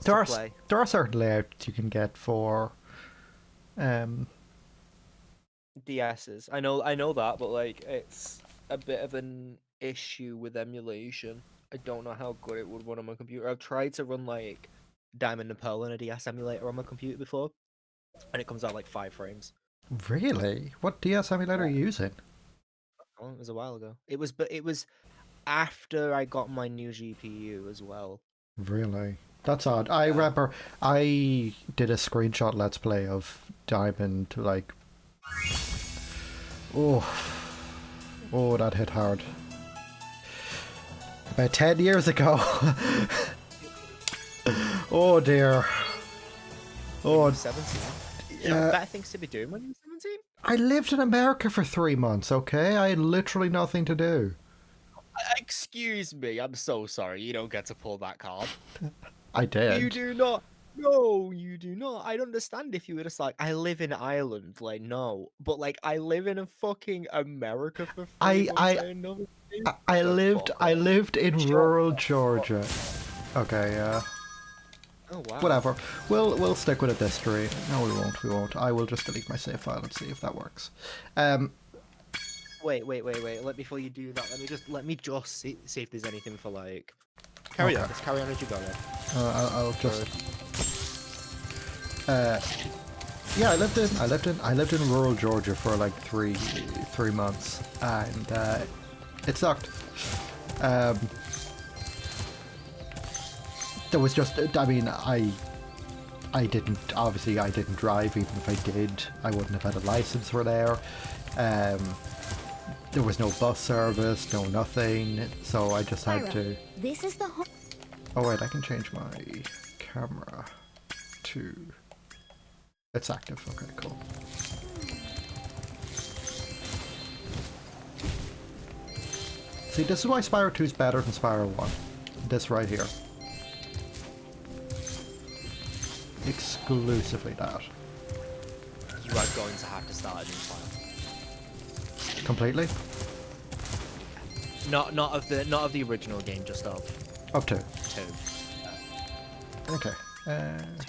play. There are certain layouts you can get for DSs. I know that, but like it's a bit of an issue with emulation. I don't know how good it would run on my computer. I've tried to run like Diamond and Pearl in a DS emulator on my computer before, and it comes out like 5 frames. Really? What DS emulator are you using? Oh, it was a while ago. It was after I got my new GPU as well. Really? That's odd. I remember I did a screenshot let's play of Diamond, like... Oh, that hit hard. About 10 years ago. Oh dear. Oh, 17. yeah. Better things to be doing when you're 17. I lived in America for 3 months, okay? I had literally nothing to do. Excuse me, I'm so sorry. You don't get to pull that card. I did. You do not. No, you do not. I'd understand if you were just like, I live in Ireland. Like, no. But, like, I live in a fucking America for 3 months. I know. I lived in Shut rural the Georgia. Okay, yeah. Oh, wow. Whatever. We'll stick with it this stream. No, we won't. I will just delete my save file and see if that works. Wait. Before you do that, let me just see if there's anything for, like... Carry on. Just carry on as you go, then. I'll just... yeah, I lived in rural Georgia for like three months, and it sucked. There was just, I mean, I didn't drive. Even if I did, I wouldn't have had a license for there. There was no bus service, no nothing, so I just had to... This is the home. Oh wait, I can change my camera to... It's active, okay, cool. See, this is why Spyro 2 is better than Spyro 1. This right here. Exclusively that. You are going to have to start a new file. Completely? Not of the original game, just of Up to. 2. Okay. To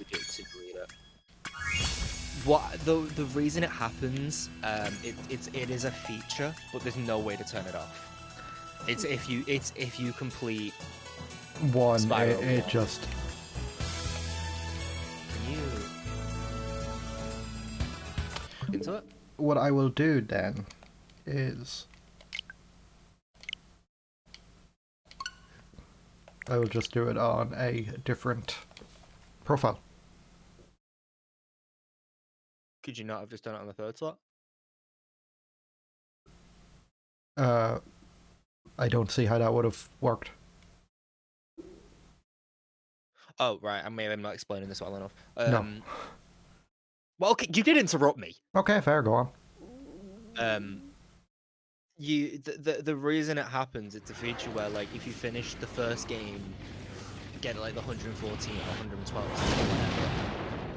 delete it. What the reason it happens? It is a feature, but there's no way to turn it off. It's if you complete One, Spyro it 1. just... Can you look into it? What I will do then is... I will just do it on a different profile. Could you not have just done it on the third slot? I don't see how that would have worked. Oh, right. I'm not explaining this well enough. No. Well, okay, you did interrupt me. Okay, fair, go on. The reason it happens, it's a feature where, like, if you finish the first game, get like the 114 or 112 or whatever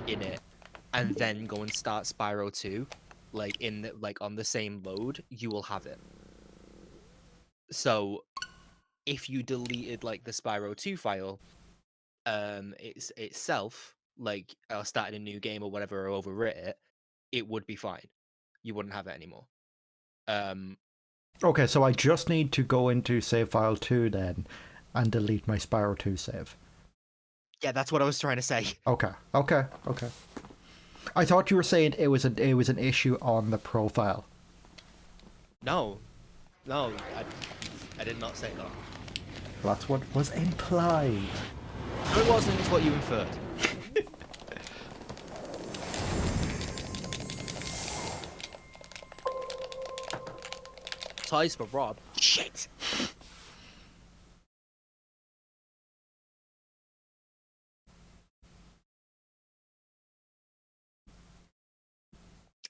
in it, and then go and start Spyro 2, like on the same load, you will have it. So if you deleted like the Spyro 2 file, itself, like, or started a new game or whatever, or overwrit it, it would be fine. You wouldn't have it anymore. Okay, so I just need to go into save file 2 then, and delete my Spyro 2 save. Yeah, that's what I was trying to say. Okay. I thought you were saying it was an issue on the profile. No, I did not say that. That's what was implied. No, it wasn't. It's what you inferred. Ties for Rob. Shit.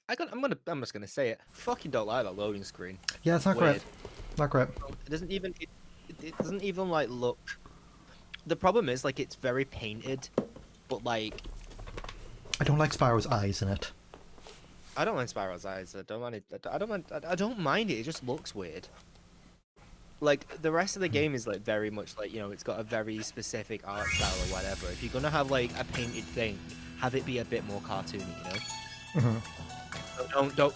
I'm just gonna say it. Fucking don't like that loading screen. Yeah, it's not Weird. great. Not great. It doesn't even like look. The problem is, like, it's very painted, but like I don't like Spyro's eyes in it. I don't mind Spyro's eyes. I don't mind it. I don't mind it. It just looks weird. Like, the rest of the game is like very much like, you know, it's got a very specific art style or whatever. If you're gonna have like a painted thing, have it be a bit more cartoony, you know? Mm-hmm. Don't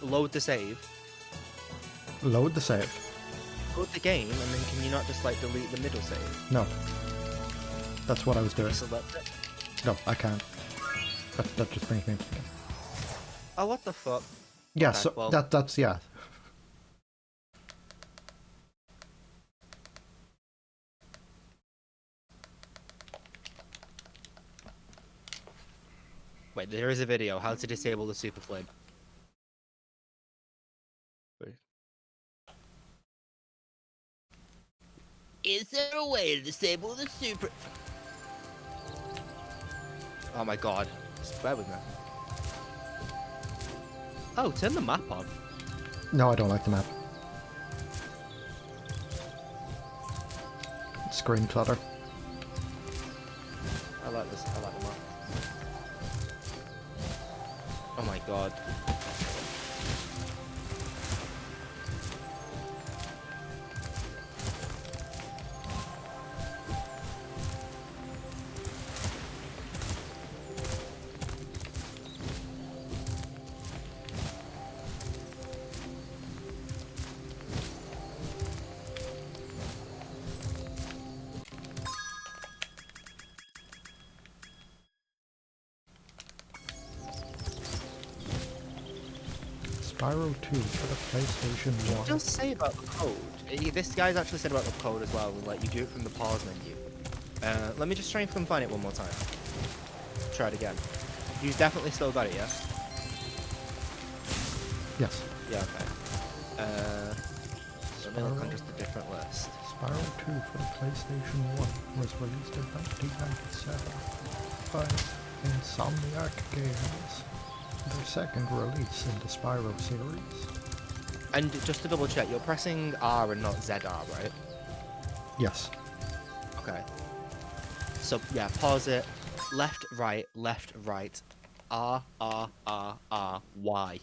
load the save. Load the save. Load the game, and then can you not just like delete the middle save? No. That's what I was doing. Select it. No, I can't. That just brings me. Oh, what the fuck? Yeah, Okay, so well- that's yeah. Wait, there is a video. How to disable the super flame. Wait. Is there a way to disable the super... Oh my god. Just bear with me. Oh, turn the map on. No, I don't like the map. Screen clutter. this. I like them all. Oh my god. Spyro 2 for the PlayStation 1. It does say about the code. This guy's actually said about the code as well. Like, you do it from the pause menu. Let me just try and find it one more time. Try it again. You've definitely still got it, yeah? Yes. Yeah, okay. So let me look on just a different list. Spyro 2 for the PlayStation 1 was released in 1997 by Insomniac Games. Their second release in the Spyro series. And just to double check, you're pressing R and not ZR, right? Yes. Okay. So yeah, pause it. Left, right, R, R, R, R, Y.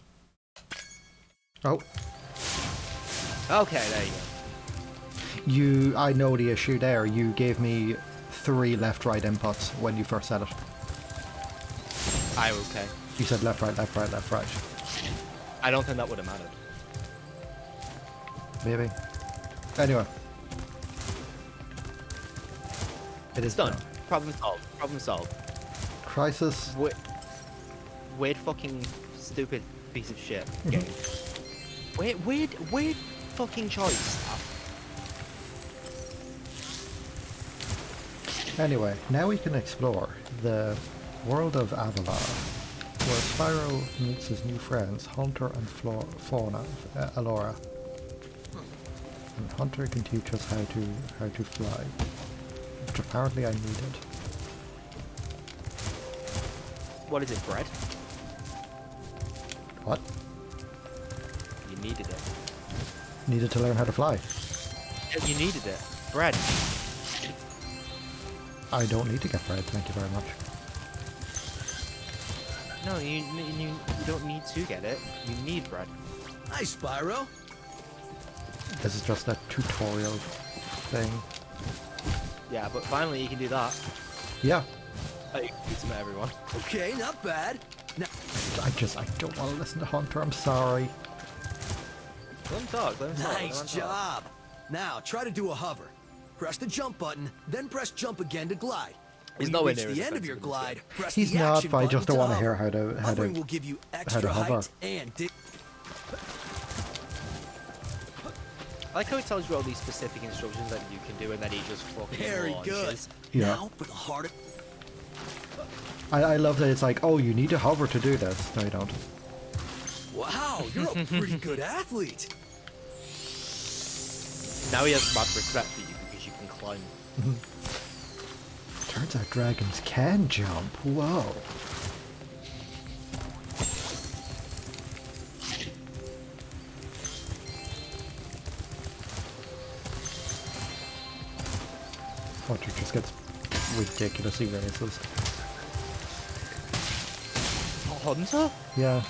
Oh. Okay, there you go. I know the issue there. You gave me 3 left-right inputs when you first said it. Okay. You said left, right, left, right, left, right. I don't think that would have mattered. Maybe. Anyway. It is Done. done. Problem solved. Problem solved. Crisis. Weird fucking stupid piece of shit game. Weird fucking choice. Anyway, now we can explore the world of Avalar, where Spyro meets his new friends, Hunter and Fauna, Alora. And Hunter can teach us how to fly, which apparently I needed. What is it, bread? What? You needed it. Needed to learn how to fly. Yeah, you needed it. Bread. I don't need to get bread, thank you very much. No, you don't need to get it. You need bread. Hi, Spyro. This is just a tutorial thing. Yeah, but finally you can do that. Yeah. Oh, you can do some everyone. Okay, not bad. Now, I don't want to listen to Hunter, I'm sorry. Let him talk. Let him talk. nice job. Now, try to do a hover. Press the jump button, then press jump again to glide. He's When nowhere you reach near the as end of your offensive as glide, press He's the not, action but I button just don't to want to hear hover. Hovering will how give you to extra hover. height and I like how it tells you all these specific instructions that you can do, and then he just fucking very launches. good. Yeah. Now for the harder. I love that it's like, oh, you need to hover to do this. No, you don't. Wow, you're a pretty good athlete. Now he has mad respect for you because you can climb. Turns out dragons can jump. Whoa. Hunter just gets ridiculously racist. Hunter? Yeah.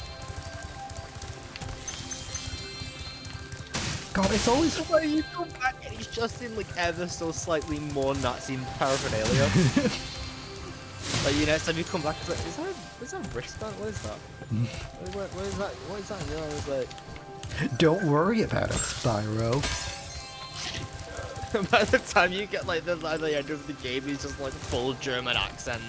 God, it's always... When you come back and he's just in like ever so slightly more Nazi paraphernalia. Like, you know, next time you come back, it's like, is that a wristband? What is that? What is that? What is that? And I was like... Don't worry about it, Spyro. By the time you get like the end of the game, he's just like full German accent.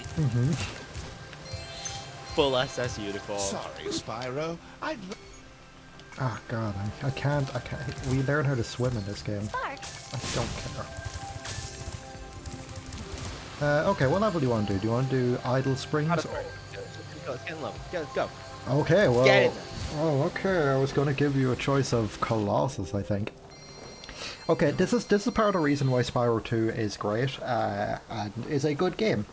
Full SS uniform. Sorry, Spyro. Oh god, I can't. We learn how to swim in this game. Sparks. I don't care. Okay, what level do you want to do? Do you want to do Idle Springs? Let's get in level. Go. Okay, well... Get in there. Oh, okay, I was going to give you a choice of Colossus, I think. Okay, this is part of the reason why Spyro 2 is great, and is a good game.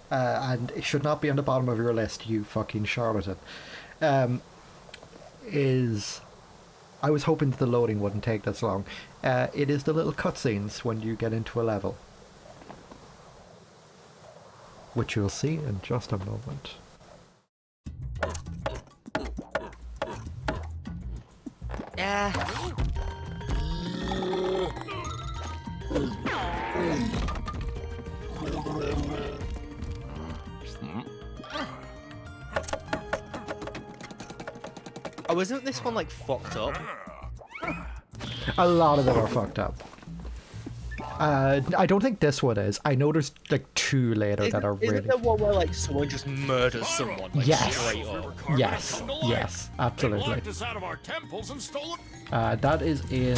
And it should not be on the bottom of your list, you fucking charlatan. I was hoping that the loading wouldn't take this long. It is the little cutscenes when you get into a level. which you'll see in just a moment. Yeah. Oh, isn't this one like fucked up? A lot of them are fucked up. I don't think this one is. I know there's like 2 later that are really. Isn't there one where like someone just murders someone? Like, Yes. Straight up? Yes, absolutely. Locked us out of our temples and stolen. That is in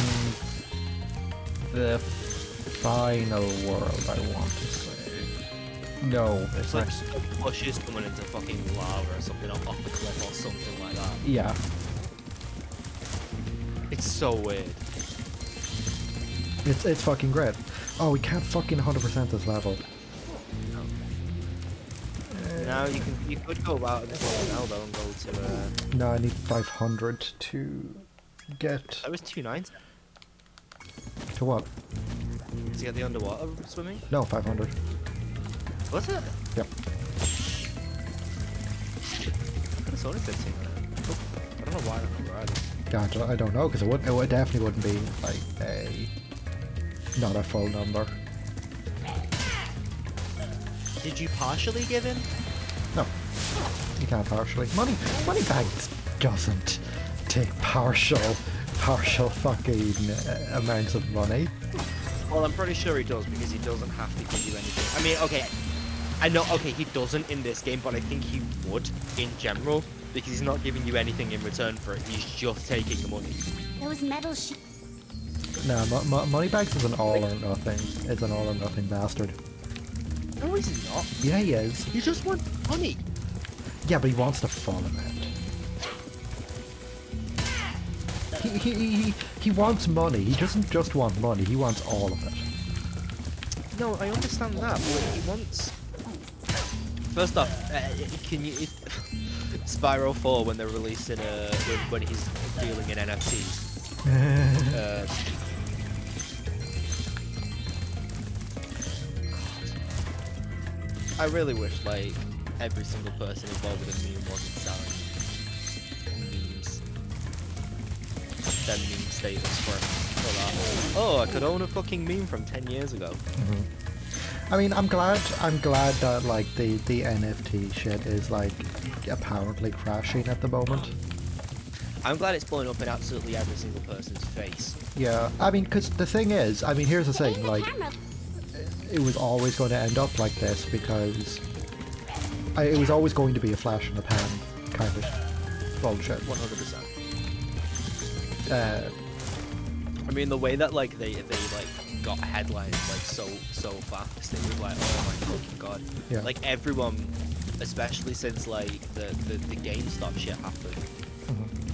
the final world, I want to say. No, it's It's like not. pushes someone into fucking lava or something off the cliff or something like that. Yeah. It's so weird. It's fucking great. Oh, we can't fucking 100% this level. Now you could go out this level now though and go to No, I need 500 to get that was 290. to what? To get the underwater swimming? No, 500. Was it? Yep. It's only 15 minutes. I don't know why I'm not riding. Gotcha. I don't know because it definitely wouldn't be like not a full number. Did you partially give in? No, you can't partially. Moneybags doesn't take partial fucking amounts of money. Well, I'm pretty sure he does because he doesn't have to give you anything. I mean, okay, I know, okay, he doesn't in this game, but I think he would in general because he's not giving you anything in return for it. He's just taking the money. Those metal sheets. No, Moneybags is an all or nothing. It's an all or nothing bastard. No, he's not. Yeah, he is. He just wants money. Yeah, but he wants the full amount. He wants money. He doesn't just want money. He wants all of it. No, I understand that, but he wants. First off, can you Spyro 4 when they're releasing when he's dealing in NFTs? I really wish like every single person involved with a meme wasn't selling memes. Then meme status for that. Oh, I could own a fucking meme from 10 years ago. I mean, I'm glad that like the NFT shit is like apparently crashing at the moment. I'm glad it's blowing up in absolutely every single person's face. Yeah, I mean, because the thing is, I mean, here's the thing, like, it was always going to end up like this because it was always going to be a flash in the pan kind of bullshit. 100%. I mean, the way that like they like got headlines like so fast, it was like, oh my fucking god. Yeah. Like everyone, especially since like the GameStop shit happened,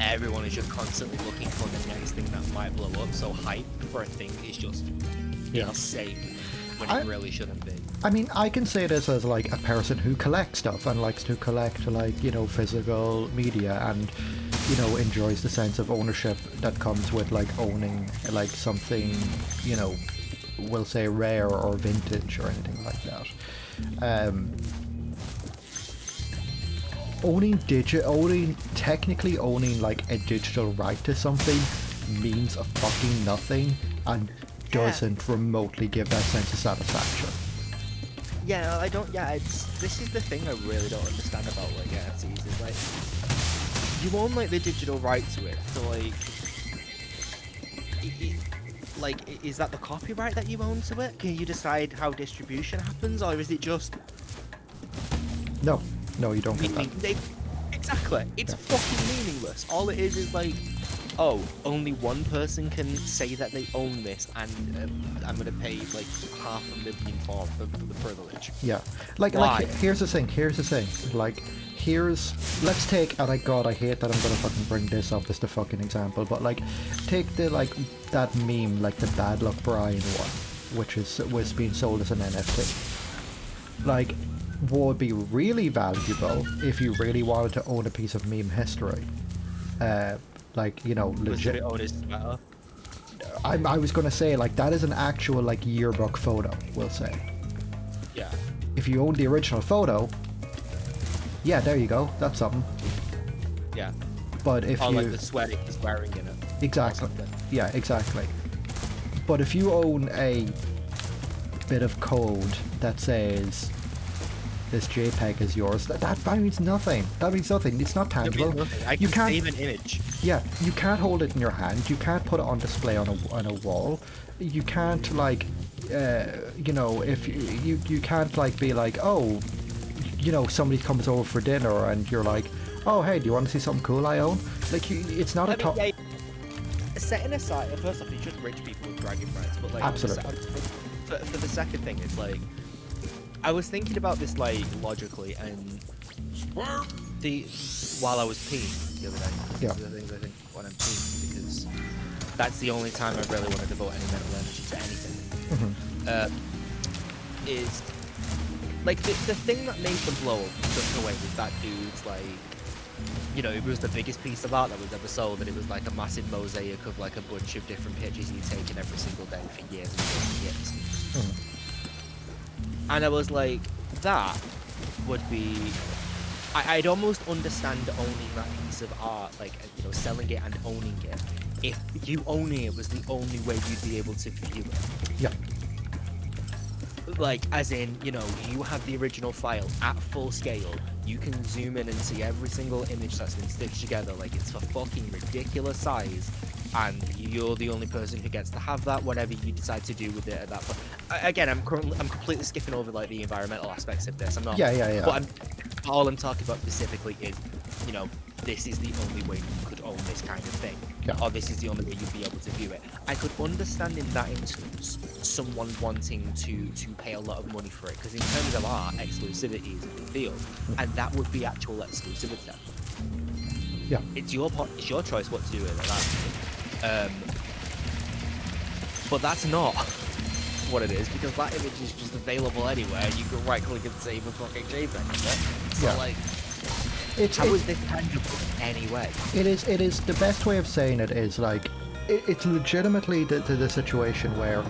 everyone is just constantly looking for the next thing that might blow up. So hype for a thing is just insane when it really shouldn't be. I mean, I can say this as like a person who collects stuff and likes to collect like, you know, physical media and, you know, enjoys the sense of ownership that comes with like owning like something, you know, we'll say rare or vintage or anything like that. Technically owning like a digital right to something means a fucking nothing and doesn't remotely give that sense of satisfaction. Yeah, I don't. Yeah, this is the thing I really don't understand about like NFTs. Is like you own like the digital right to it, so like, is that the copyright that you own to it? Can you decide how distribution happens, or is it just? No, you don't get that. Exactly. It's fucking meaningless. All it is like, oh, only one person can say that they own this, and I'm gonna pay like $500,000 for the privilege. Yeah, like here's the thing. Like, let's take, and I hate that I'm gonna fucking bring this up as the fucking example, but like, take the like that meme, like the Bad Luck Brian one, which was being sold as an NFT. Like, would be really valuable if you really wanted to own a piece of meme history. Like, you know, legit. I was gonna say, like, that is an actual like yearbook photo, we'll say. Yeah. if you own the original photo, yeah, there you go. That's something. Yeah. But if or you like the sweating he's wearing in it. exactly, yeah, exactly. But if you own a bit of code that says this JPEG is yours, that means nothing. That means nothing. It's not tangible. I You can can't save an image. Yeah, you can't hold it in your hand. You can't put it on display on a wall. You can't like, you know, if you can't like be like, oh, you know, somebody comes over for dinner and you're like, oh, hey, do you want to see something cool I own? Like, it's not a top. Yeah, setting aside, first off, it's just rich people with dragon rights, but like, Absolutely. For the second thing, it's like, I was thinking about this like logically, and while I was peeing the other day, Yeah. these are the things I think when I'm peeing, because that's the only time I really want to devote any mental energy to anything. Is like the thing that made them blow up in such a way was that dude's like, you know, it was the biggest piece of art that was ever sold, and it was like a massive mosaic of like a bunch of different pictures he'd taken every single day for years and years and years. And I was like, that would be, I'd almost understand owning that piece of art, like, you know, selling it and owning it, if you owning it was the only way you'd be able to view it. Yeah. Like, as in, you know, you have the original file at full scale, you can zoom in and see every single image that's been stitched together, like it's a fucking ridiculous size, and you're the only person who gets to have that, whatever you decide to do with it at that point. Again, I'm completely skipping over like the environmental aspects of this. I'm not. Yeah. But all I'm talking about specifically is, you know, this is the only way you could own this kind of thing, or this is the only way you'd be able to view it. I could understand in that instance someone wanting to pay a lot of money for it, because in terms of art, exclusivity is a big deal, and that would be actual exclusivity. Yeah. It's your choice what to do with it. But that's not what it is, because that image is just available anywhere. You can right click and save a fucking JPEG of it. So like, how is this tangible anyway? It is the best way of saying it is like, it's legitimately the situation where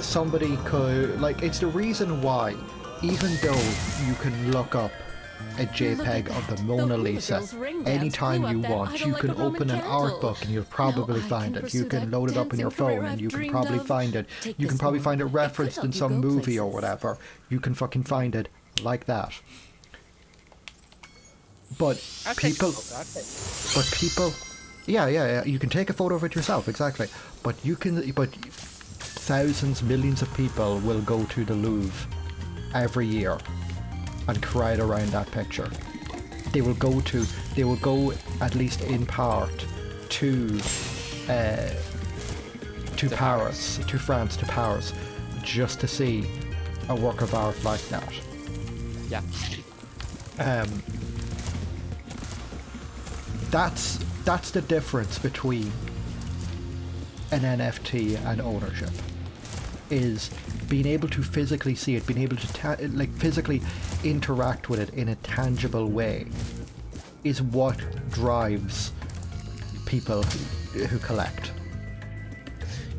somebody could, like, it's the reason why, even though you can look up a JPEG of the Mona Lisa anytime you want, you can open an art book and you'll probably find it. You can load it up on your phone and you can probably find it. You can probably find it referenced in some movie or whatever. You can fucking find it like that. But people, yeah, you can take a photo of it yourself, exactly. But thousands, millions of people will go to the Louvre every year and crowd around that picture. They will go at least in part to Paris, to France, to Paris, just to see a work of art like that. Yeah. That's the difference between an NFT and ownership, is being able to physically see it, being able to physically interact with it in a tangible way, is what drives people who collect.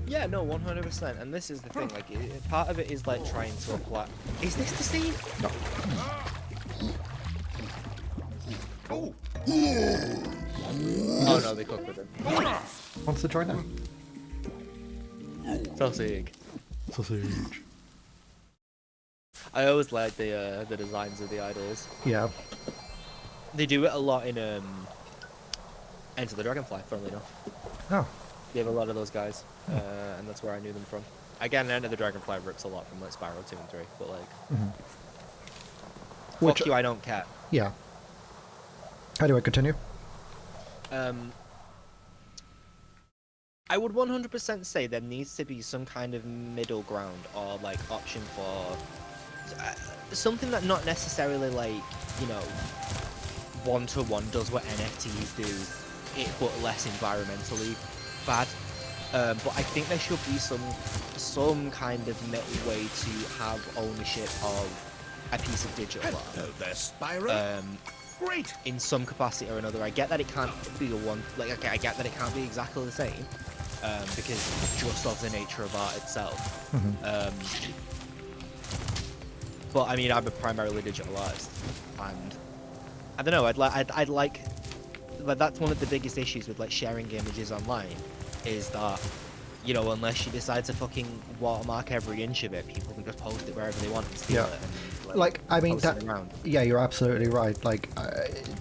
Yeah, no, 100%. And this is the thing, like, part of it is like trying to apply. Is this the scene? No. Oh no, they cook with him. Wants to join now? Sausage. I always like the designs of the idols. Yeah. They do it a lot in Enter the Dragonfly, funnily enough. Oh. They have a lot of those guys, and that's where I knew them from. Again, Enter the Dragonfly rips a lot from like Spyro 2 and 3, but like, fuck you, I don't care. Yeah. How do I continue? I would 100% say there needs to be some kind of middle ground or like option for something that not necessarily like, you know, one-to-one does what NFTs do, but less environmentally bad. But I think there should be some kind of middle way to have ownership of a piece of digital art. Hello there, Spyro. Great. In some capacity or another. I get that it can't be I get that it can't be exactly the same, because just of the nature of art itself. But I mean, I'm a primarily digital artist, and I don't know. I'd like, but that's one of the biggest issues with like sharing images online, is that, you know, unless you decide to fucking watermark every inch of it, people can just post it wherever they want and steal it. And, like I mean post that. it around. Yeah, you're absolutely right. Like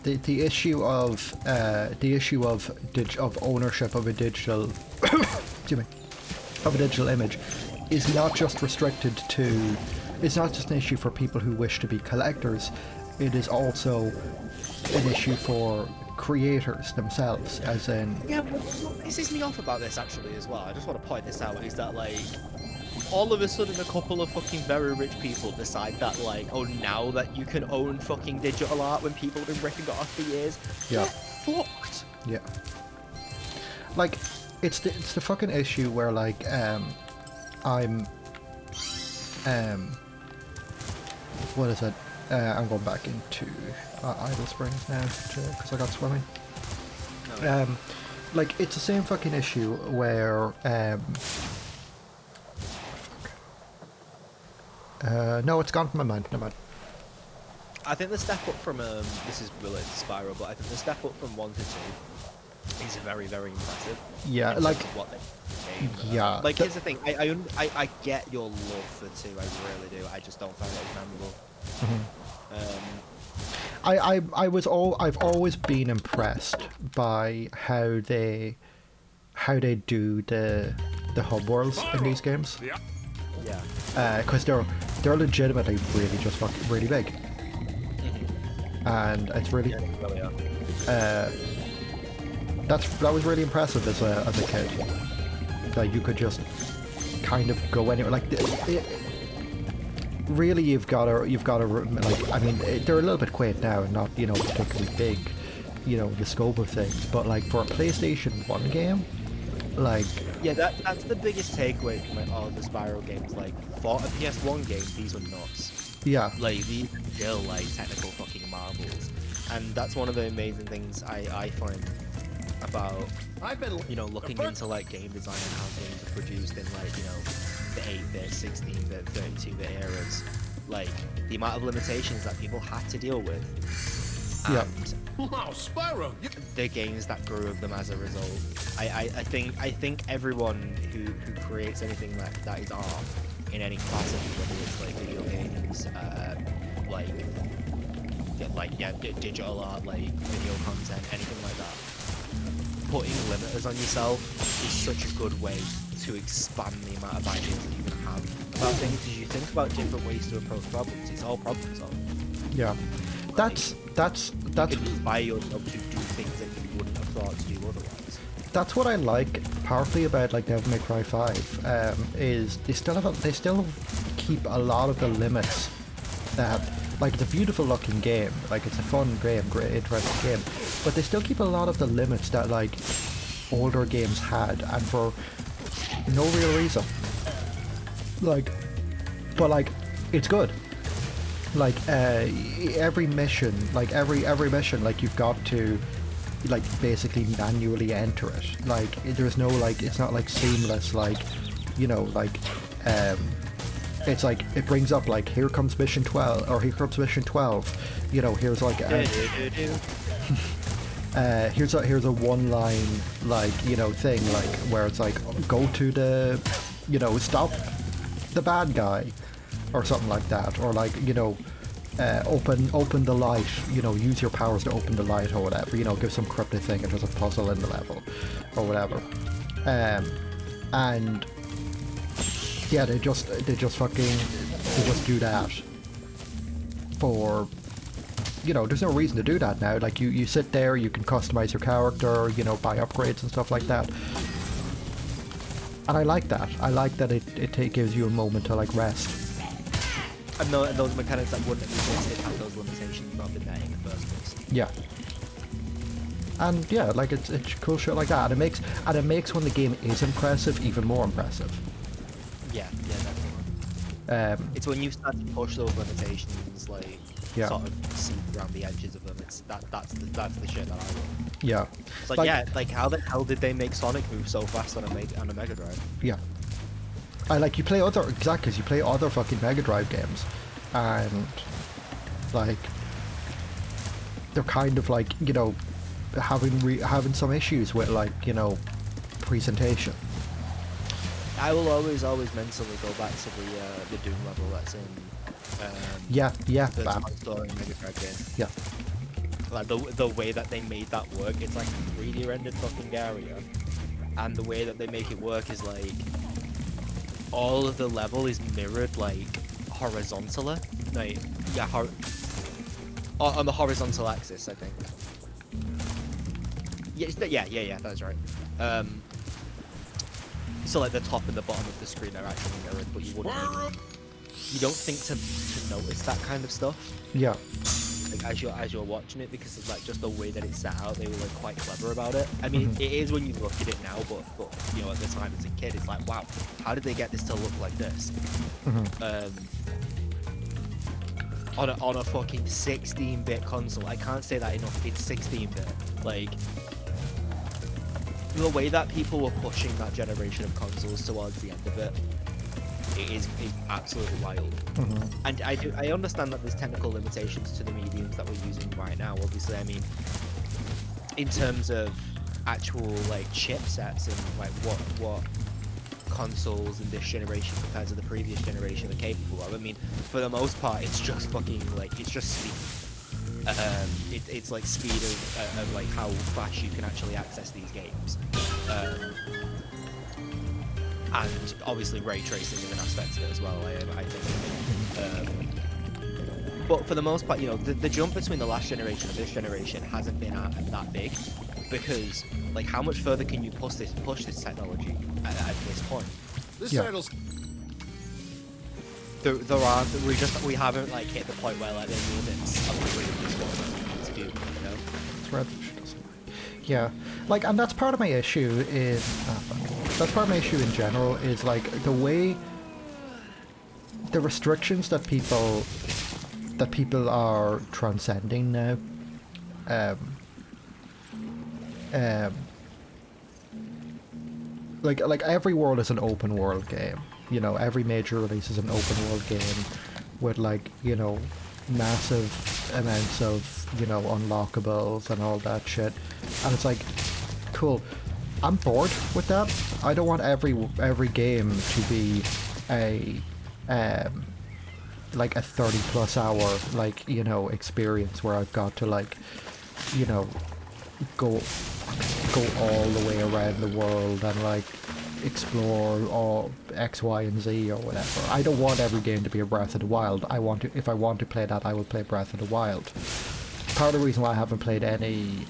the issue of of ownership of a digital, excuse me, of a digital image, is not just restricted to. It's not just an issue for people who wish to be collectors. It is also an issue for creators themselves, as in... Yeah, what pisses me off about this actually as well, I just want to point this out, is that like, all of a sudden a couple of fucking very rich people decide that like, oh, now that you can own fucking digital art when people have been ripping it off for years, Yeah. they're fucked. Yeah. Like, it's the fucking issue where like, what is it? I'm going back into Idle Springs now because I got swimming. Like, it's the same fucking issue where no, it's gone from my mind. Never mind. I think the step up from this is related to Spyro, but I think the step up from 1 to 2 is very, very impressive. Yeah, in like terms of what they made. yeah. Like, here's the thing, I get your love for 2, I really do. I just don't find it as memorable. I've always been impressed by how they do the hub worlds in these games. Yeah. Because they're legitimately really just fucking really big, and it's really Yeah, they really are. that was really impressive as a kid. That you could just kind of go anywhere. Like really, you've got to like. I mean, they're a little bit quaint now and not, you know, particularly big, you know, the scope of things. But like for a PlayStation 1 game, like Yeah, that's the biggest takeaway from like, all the Spyro games. Like, for a PS1 game, these were nuts. yeah, Like, these are still like technical fucking marvels, and that's one of the amazing things I find about, you know, looking into like game design and how games are produced in like, you know, the 8-bit, 16-bit, 32-bit eras. Like, the amount of limitations that people had to deal with. Yeah. And Wow, Spyro! the games that grew of them as a result. I think everyone who creates anything that is art in any capacity, whether it's like video games, digital art, like video content, anything like that, putting limiters on yourself is such a good way to expand the amount of ideas that you can have about things. As you think about different ways to approach problems, it's all problem solving. yeah. That's It inspire yourself to do things that you wouldn't have thought to do otherwise. that's what I like partly about like Devil May Cry 5, is they still keep a lot of the limits that, like, it's a beautiful looking game, like it's a fun game, great interesting game, but they still keep a lot of the limits that like older games had, and for no real reason. Like, but like it's good. Like every mission, like every mission, like you've got to like basically manually enter it. Like there's no like, it's not like seamless, like, you know, like it's like it brings up like, here comes mission 12 or here comes mission 12. You know, here's like here's a one line, like, you know, thing, like where it's like, go to the, you know, stop the bad guy or something like that, or like, you know, open the light, you know, use your powers to open the light or whatever, you know, give some cryptic thing if there's a puzzle in the level or whatever. And yeah, they just do that for, you know, there's no reason to do that now. Like you sit there, you can customize your character, you know, buy upgrades and stuff like that. And I like that. I like that it gives you a moment to like rest. And those mechanics that wouldn't have existed had those limitations not been there in the first place. Yeah. And yeah, like it's cool shit like that. And it makes when the game is impressive even more impressive. Yeah, definitely. It's when you start to push those limitations, like, Yeah. sort of see around the edges of them. It's that's the shit that I love. Yeah. It's like, yeah, like how the hell did they make Sonic move so fast on a Mega Drive? Yeah. I like, you play other fucking Mega Drive games, and like they're kind of like, you know, having some issues with, like, you know, presentation. I will always mentally go back to the Doom level that's in Yeah, the bam. Toy Story Mega Drive game. Yeah. Like the way that they made that work, it's like a 3D rendered fucking area, and the way that they make it work is like all of the level is mirrored like horizontally, like yeah, on the horizontal axis, I think. Yeah, that's right. So like the top and the bottom of the screen are actually mirrored, but you don't think to notice that kind of stuff. Yeah. Like as you're watching it, because of like just the way that it's set out, they were like quite clever about it. I mean, it is when you look at it now, but you know, at the time as a kid, it's like, wow, how did they get this to look like this? On a fucking 16-bit console. I can't say that enough. It's 16-bit. Like the way that people were pushing that generation of consoles towards the end of it, it is absolutely wild. And I understand that there's technical limitations to the mediums that we're using right now. Obviously, I mean, in terms of actual like chipsets and like what consoles in this generation compared to the previous generation are capable of. I mean, for the most part, it's just fucking like it's just speed. It's like speed of like how fast you can actually access these games. And obviously ray tracing is an aspect of it as well, I think. But for the most part, you know, the jump between the last generation and this generation hasn't been that big, because like how much further can you push this technology at this point? This Yeah. title's We haven't like hit the point where like there's limits of what to do, you know? It's red. Yeah, like, and that's part of my issue in that's part of my issue in general, is like the way the restrictions that people are transcending now. Like every world is an open world game. You know, every major release is an open world game with, like, you know, massive amounts of, you know, unlockables and all that shit. And it's like, cool. I'm bored with that. I don't want every game to be a like a 30+ hour, like, you know, experience where I've got to, like, you know, go all the way around the world and like explore all X, Y, and Z or whatever. I don't want every game to be a Breath of the Wild. If I want to play that, I will play Breath of the Wild. Part of the reason why I haven't played any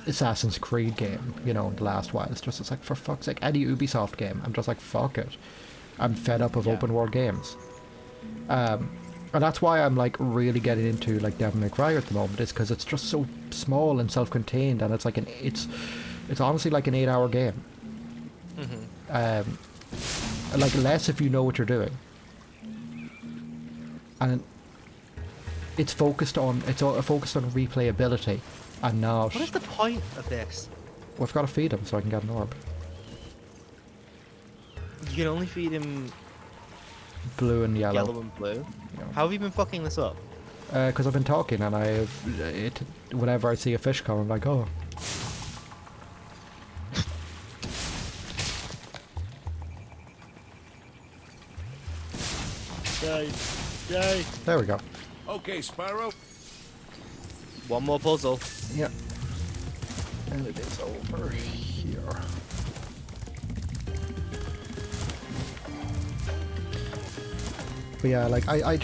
Assassin's Creed game, you know, in the last while, it's like, for fuck's sake, any Ubisoft game, I'm just like, fuck it. I'm fed up of open world games. And that's why I'm like really getting into like Devil May Cry at the moment, is because it's just so small and self-contained, and it's like it's honestly like an 8-hour game. Like less if you know what you're doing, and it's focused on replayability and not. What is the point of this? Well, I've got to feed him so I can get an orb. You can only feed him Blue and yellow. yellow and blue. Yeah. How have you been fucking this up? Because I've been talking, and whenever I see a fish come, I'm like, oh. Yay. Yay. There we go. Okay, Spyro. One more puzzle. Yeah. And it is over here. But yeah, like, I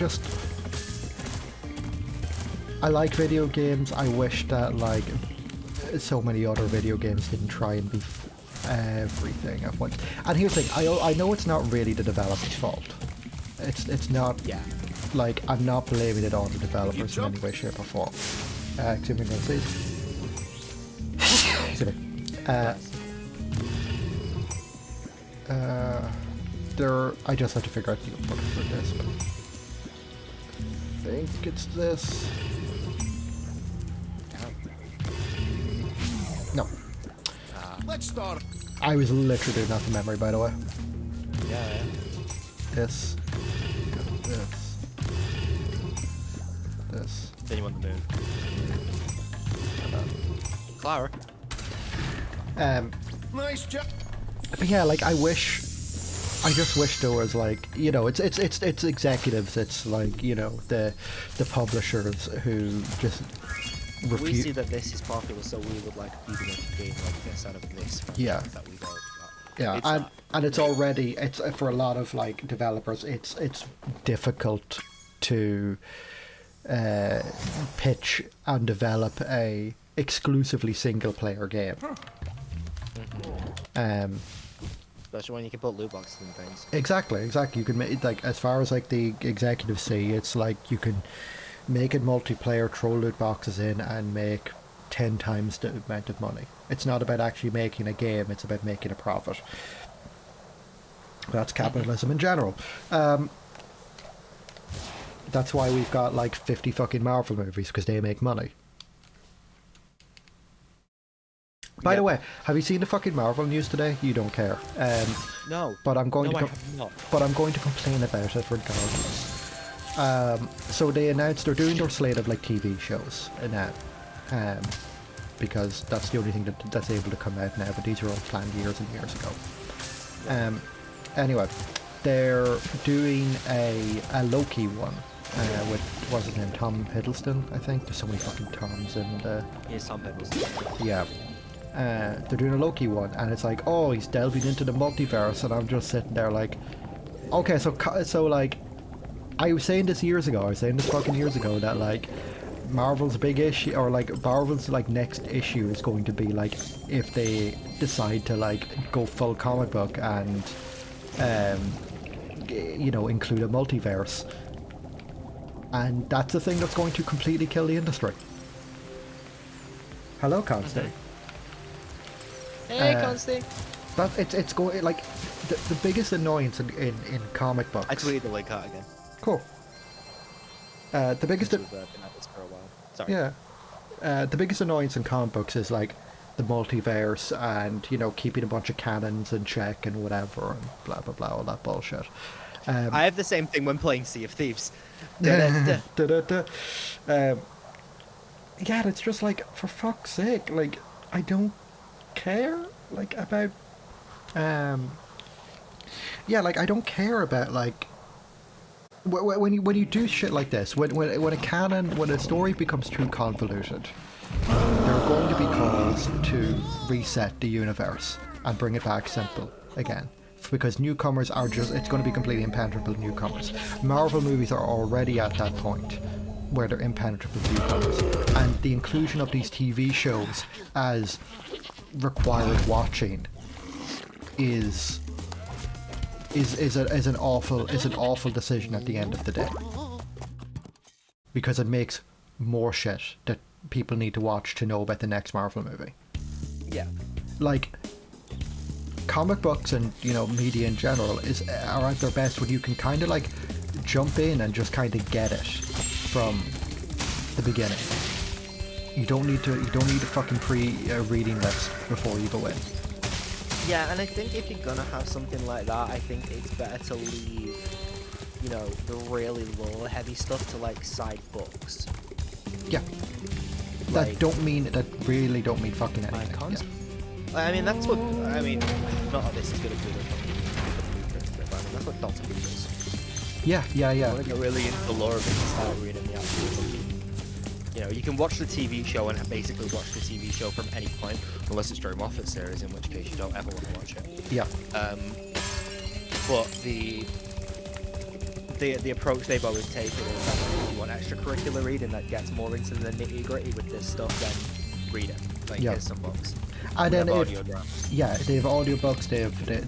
like video games. I wish that, like, so many other video games didn't try and be everything at once. And here's the thing, I know it's not really the developer's fault. It's not, like, I'm not blaming it on the developers in any way, shape or form. Excuse me, please. Excuse me. I just have to figure out the input for this, but I think it's this. No. Let's start. I was literally doing that from memory, by the way. Yeah. This. Then you want the moon. Clara. Nice job. But yeah, like I just wish there was like, you know, it's executives, it's like, you know, the publishers who just We see that this is popular, so we would like even make a game like this out of this. Yeah. That we got. Yeah, and it's already, it's for a lot of like developers, it's difficult to pitch and develop a exclusively single player game. Especially when you can put loot boxes and things. Exactly. You can make, like, as far as like the executives see, it's like you can make it multiplayer, throw loot boxes in, and make 10 times the amount of money. It's not about actually making a game, it's about making a profit. That's capitalism in general. That's why we've got like 50 fucking Marvel movies, because they make money. By the way, have you seen the fucking Marvel news today? You don't care. No. But I'm going No, to I have not. but I'm going to complain about it regardless. So they announced they're doing their slate of like TV shows now, because that's the only thing that's able to come out now. But these are all planned years and years ago. Anyway, they're doing a Loki one with, what's his name, Tom Hiddleston, I think. There's so many fucking Toms and Here's Tom Hiddleston. yeah. They're doing a Loki one, and it's like, oh, he's delving into the multiverse, and I'm just sitting there like, okay, so like, I was saying this fucking years ago, that like, Marvel's big issue, or like, Marvel's like next issue is going to be like, if they decide to like go full comic book and, you know, include a multiverse. And that's the thing that's going to completely kill the industry. Hello, Constantine. Hey, Constantine. That it's going like the biggest annoyance in comic books. I tweeted the link out again. Cool. The biggest. We've been at this for a while. Sorry. Yeah. The biggest annoyance in comic books is like the multiverse and, you know, keeping a bunch of canons in check and whatever and blah blah blah, all that bullshit. I have the same thing when playing Sea of Thieves. Yeah, it's just like, for fuck's sake, like, I don't care, like, about, I don't care about, like, when you do shit like this, when a story becomes too convoluted, there are going to be calls to reset the universe and bring it back simple again. Because newcomers are it's going to be completely impenetrable to newcomers. Marvel movies are already at that point where they're impenetrable to newcomers. And the inclusion of these TV shows as required watching is an awful decision at the end of the day. Because it makes more shit that people need to watch to know about the next Marvel movie. Yeah. Like, comic books and, you know, media in general are at their best when you can kind of like jump in and just kind of get it from the beginning. You don't need a fucking reading list before you go in. Yeah, and I think if you're gonna have something like that, I think it's better to leave, you know, the really lore heavy stuff to like side books. Yeah. Like, that really don't mean fucking anything. I mean, that's what, not that this is gonna do it, but I mean, that's what Doctor Who does. Yeah. I want to get really into the lore of it and start reading the actual book. You know, you can watch the TV show and basically watch the TV show from any point, unless it's Joe Moffat series, in which case you don't ever want to watch it. Yeah. But the approach they've always taken is that if you want extracurricular reading that gets more into the nitty gritty with this stuff, then read it. Like, here's some books. And then audio dramas. Yeah, they have audiobooks, they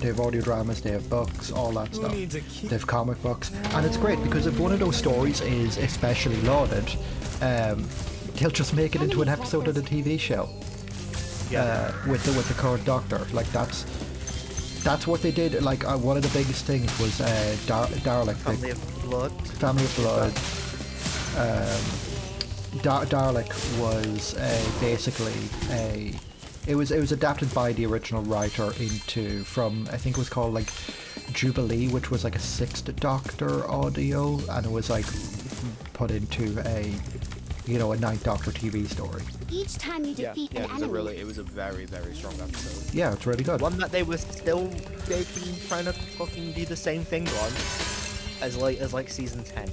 have audio dramas, they have books, all that stuff. They have comic books, and it's great because if one of those stories is especially lauded, they'll just make it into an episode of the TV show. With the current Doctor, like that's what they did. Like one of the biggest things was Dalek. Family of Blood. Family of Blood. Dalek was basically it was adapted by the original writer from I think it was called like Jubilee, which was like a Sixth Doctor audio, and it was like put into a you know, a Ninth Doctor TV story. Each time you defeat an enemy, it was a very, very strong episode. Yeah, it's really good. One that they can trying to fucking do the same thing on as late as like season 10.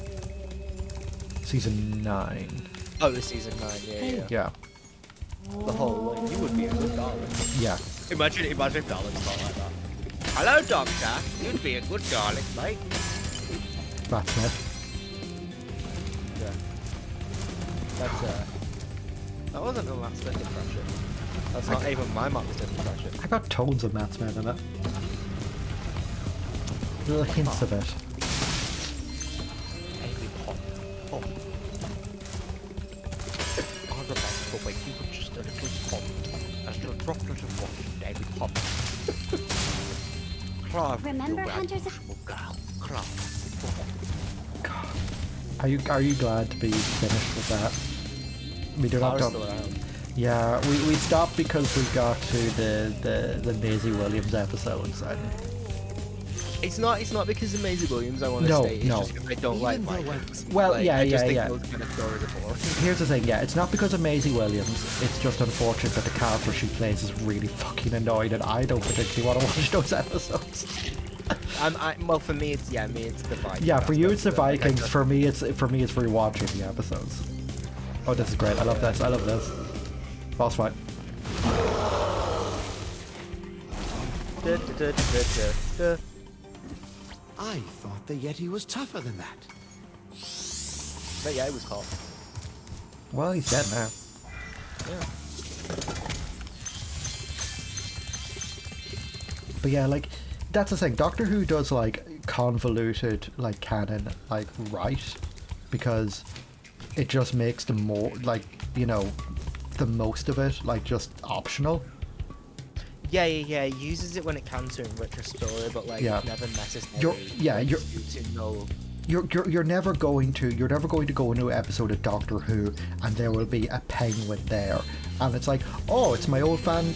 Season 9. Oh, it was season 9, yeah. Yeah. The whole, like, you would be a good darling. Yeah. Imagine if darlings thought like that. Hello, Doctor. You'd be a good darling, mate. Matt Smith. Yeah. That's, that wasn't a Matt Smith impression. That's not even my Matt Smith impression. I got tones of Matt Smith in it. Little hints of it. Every pop. Oh. I remember when you were just a little pop. A little droplet of water, David Pop. remember Hunters of... Are you glad to be finished with that? We do not still around. Yeah, we stopped because we got to the Maisie Williams episodes and It's not because of Maisie Williams I want to say, it's just because I don't like Vikings. Well, like, yeah. Those kind of stories are boring. Here's the thing, yeah, it's not because of Maisie Williams, it's just unfortunate that the character she plays is really fucking annoying and I don't particularly want to watch those episodes. Well, for me it's the Vikings. Yeah, for you it's the aspect, Vikings, for me it's rewatching the episodes. Oh, this is great, I love this. Boss fight. I thought the Yeti was tougher than that. But yeah, it was called. Well, he's dead now. Yeah. But yeah, like, that's the thing. Doctor Who does, like, convoluted, like, canon, like, right. Because it just makes the more, like, you know, the most of it, like, just optional. Yeah, he uses it when it can to enrich a story, but like Yeah. it's never necessary. You're never going to go into an episode of Doctor Who and there will be a penguin there and it's like, oh, it's my old friend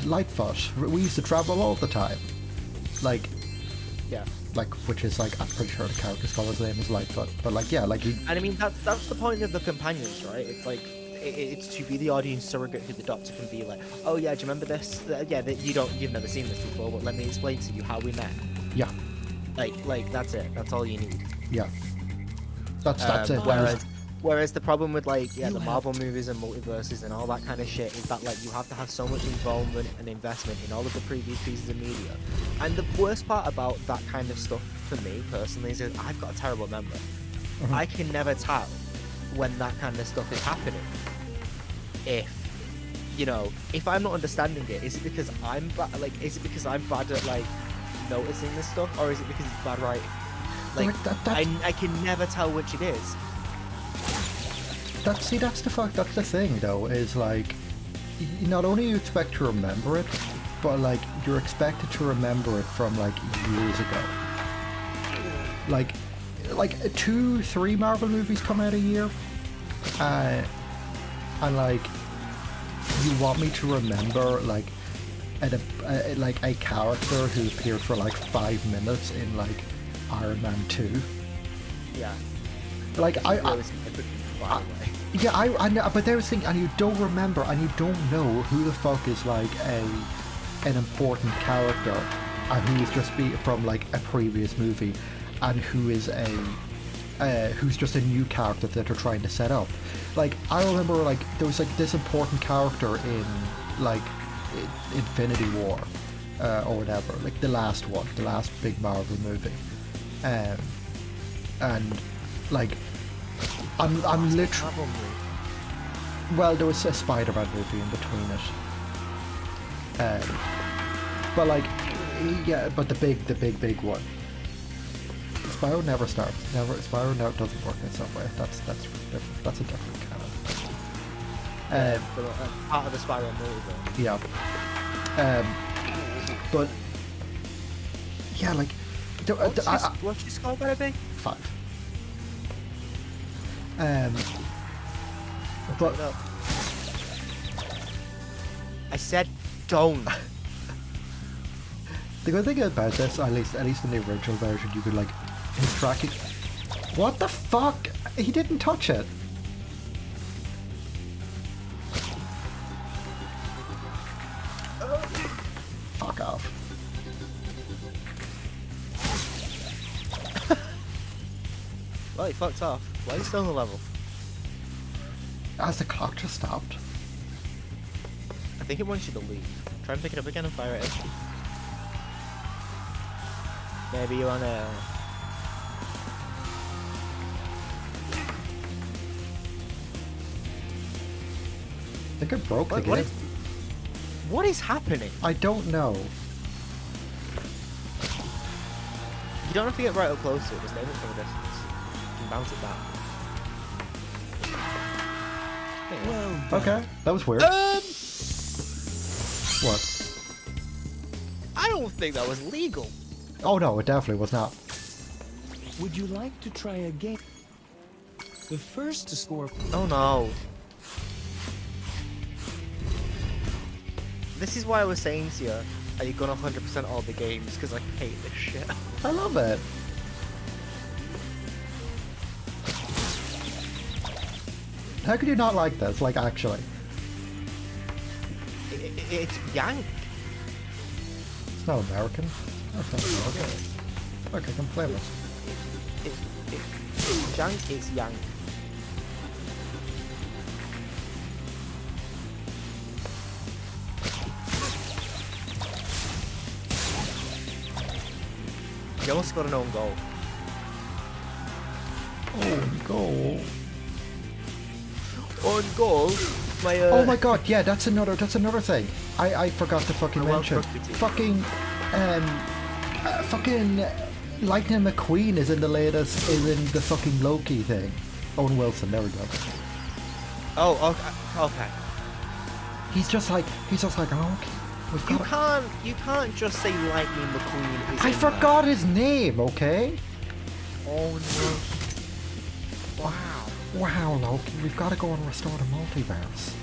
Lightfoot, we used to travel all the time, like, Yeah. like, which is like, I'm pretty sure the character's called his name is Lightfoot, but like, yeah, like, And I mean that's the point of the companions, right? It's like it's to be the audience surrogate who the Doctor can be like, oh yeah, do you remember this? You've never seen this before, but let me explain to you how we met. yeah, Like that's it. That's all you need. yeah, that's it. Whereas the problem with like the Marvel movies and multiverses and all that kind of shit is that like you have to have so much involvement and investment in all of the previous pieces of media. And the worst part about that kind of stuff for me personally is I've got a terrible memory. I can never tell when that kind of stuff is happening. If I'm not understanding it, is it because I'm bad at like noticing this stuff, or is it because it's bad writing? Like I can never tell which it is. That's the thing though, is like, not only you expect to remember it, but like you're expected to remember it from like years ago. Like 2-3 Marvel movies come out a year, and like you want me to remember like a character who appeared for like 5 minutes in like Iron Man 2. Yeah. Like I know, but there's thing, and you don't remember, and you don't know who the fuck is like an important character, and who is just from like a previous movie, and who is who's just a new character that they're trying to set up. Like I remember, like there was like this important character in like Infinity War, or whatever, like the last big Marvel movie, and like I'm literally. Well, there was a Spider-Man movie in between it. But like, yeah, but the big one. Spyro never starts. Spyro now doesn't work in some way. That's different. That's a different canon. Part of the Spyro movie. Yeah. But yeah, like, What's your score gonna be? 5. But I said don't. the good thing about this, at least in the original version, you could like his tracking. What the fuck? He didn't touch it. Well, he fucked off. Why is he still on the level? As the clock just stopped. I think it wants you to leave. Try and pick it up again and fire it in. Maybe you wanna... I think it broke the game. What is happening? I don't know. You don't have to get right up close to it, just aim it from a distance. You can bounce it back. Well done. Okay, that was weird. What? I don't think that was legal. Oh no, it definitely was not. Would you like to try again? The first to score. Oh no. This is why I was saying to you, are you gonna 100% all the games? Because I hate this shit. I love it. How could you not like this? Like, actually. It's yank. It's not American. That's not American. Okay, I'm flavors. It's jank, it's yank. You almost got an own goal. Oh, goal. On goal? Oh my god, yeah, that's another thing. I forgot to fucking mention. Fucking Lightning McQueen is in the the fucking Loki thing. Owen Wilson, there we go. Oh, okay. He's just like, oh, okay. You can't just say Lightning McQueen is I in forgot his name, okay? there. Oh no. Wow. Wow, Loki, we've got to go and restore the multiverse.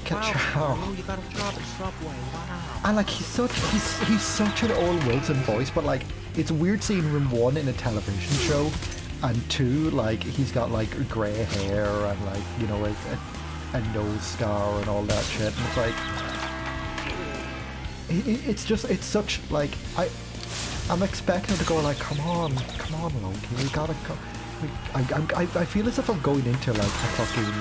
Wow. Oh, you got a job at Subway. Wow. And like he's such an Owen Wilson voice, but like it's weird seeing him 1 in a television show, and 2 like he's got like grey hair and like you know a nose scar and all that shit, and it's like it's such like I'm expecting to go like come on Loki, we gotta go. I feel as if I'm going into like a fucking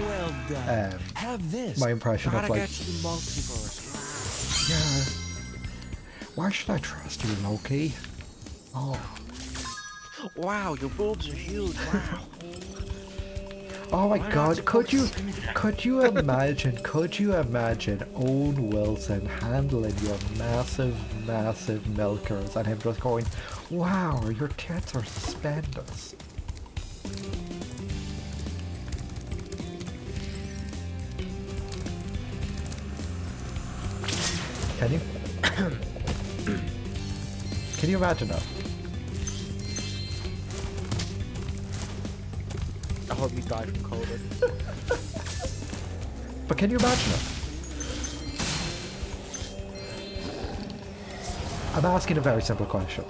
Well done. Have this. my impression of like Get to the multiverse. yeah. Why should I trust you, Loki? Oh. Wow, your boobs are huge. Wow. Oh my Why not god, to could you focus imagine Owen Wilson handling your massive milkers and him just going, wow, your tits are suspenders. Can you? Can you imagine that? I hope you die from COVID. But can you imagine it? I'm asking a very simple question.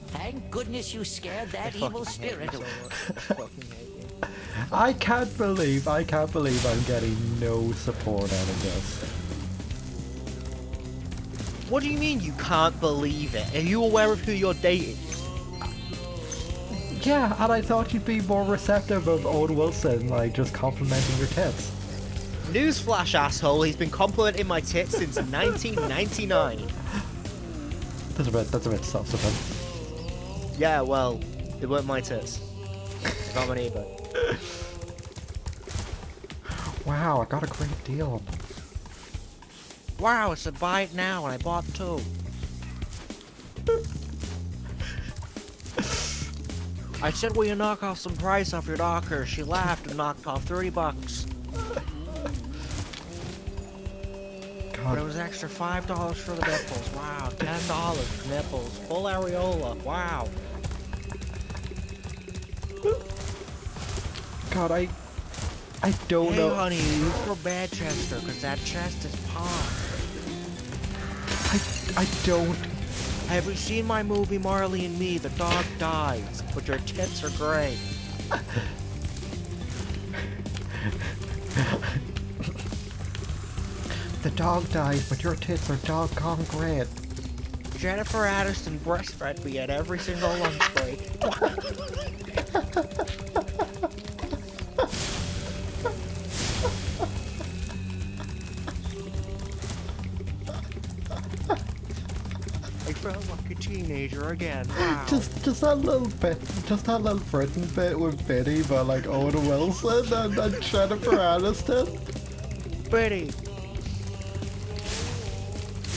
Thank goodness you scared that I evil fucking hate spirit you so away. much. I fucking hate you. I can't believe I'm getting no support out of this. What do you mean you can't believe it? Are you aware of who you're dating? Yeah, and I thought you'd be more receptive of Owen Wilson, like, just complimenting your tits. Newsflash, asshole, he's been complimenting my tits since 1999. That's a bit self-sufficient. Yeah, well, they weren't my tits. I got them on eBay. Wow, I got a great deal on them. Wow, it's a buy it now, and I bought 2. I said, will you knock off some price off your Docker? She laughed and knocked off $30. But it was an extra $5 for the nipples. Wow, $10 for nipples. Full areola. Wow. God, I don't Hey, know. honey, you for Manchester, because that chest is pop. I don't. Have you seen my movie Marley and Me? The dog dies, but your tits are great. The dog died, but your tits are doggone great. Jennifer Aniston breastfed me at every single lunch break. I felt like a teenager again. Wow. Just that little bit, just that little Britain bit with Biddy, but like Owen Wilson and Jennifer Aniston. Betty.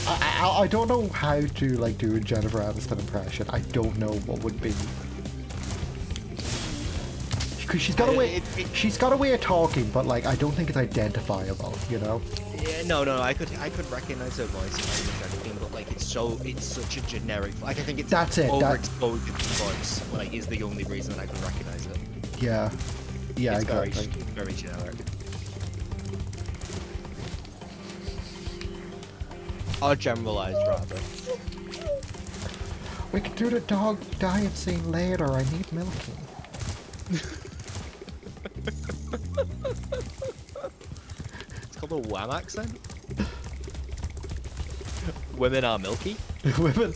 I don't know how to like do a Jennifer Aniston impression. I don't know what would be. Because she's got a way of talking, but like I don't think it's identifiable, you know. Yeah, no, I could recognize her voice and everything, but like it's such a generic. Like I think it's overexposure voice. Like is the only reason I can recognize it. Yeah, yeah, it's exactly. very generic. Or generalized rather. We can do the dog diet scene later. I need milky. It's called a Wham accent. Women are milky. Women.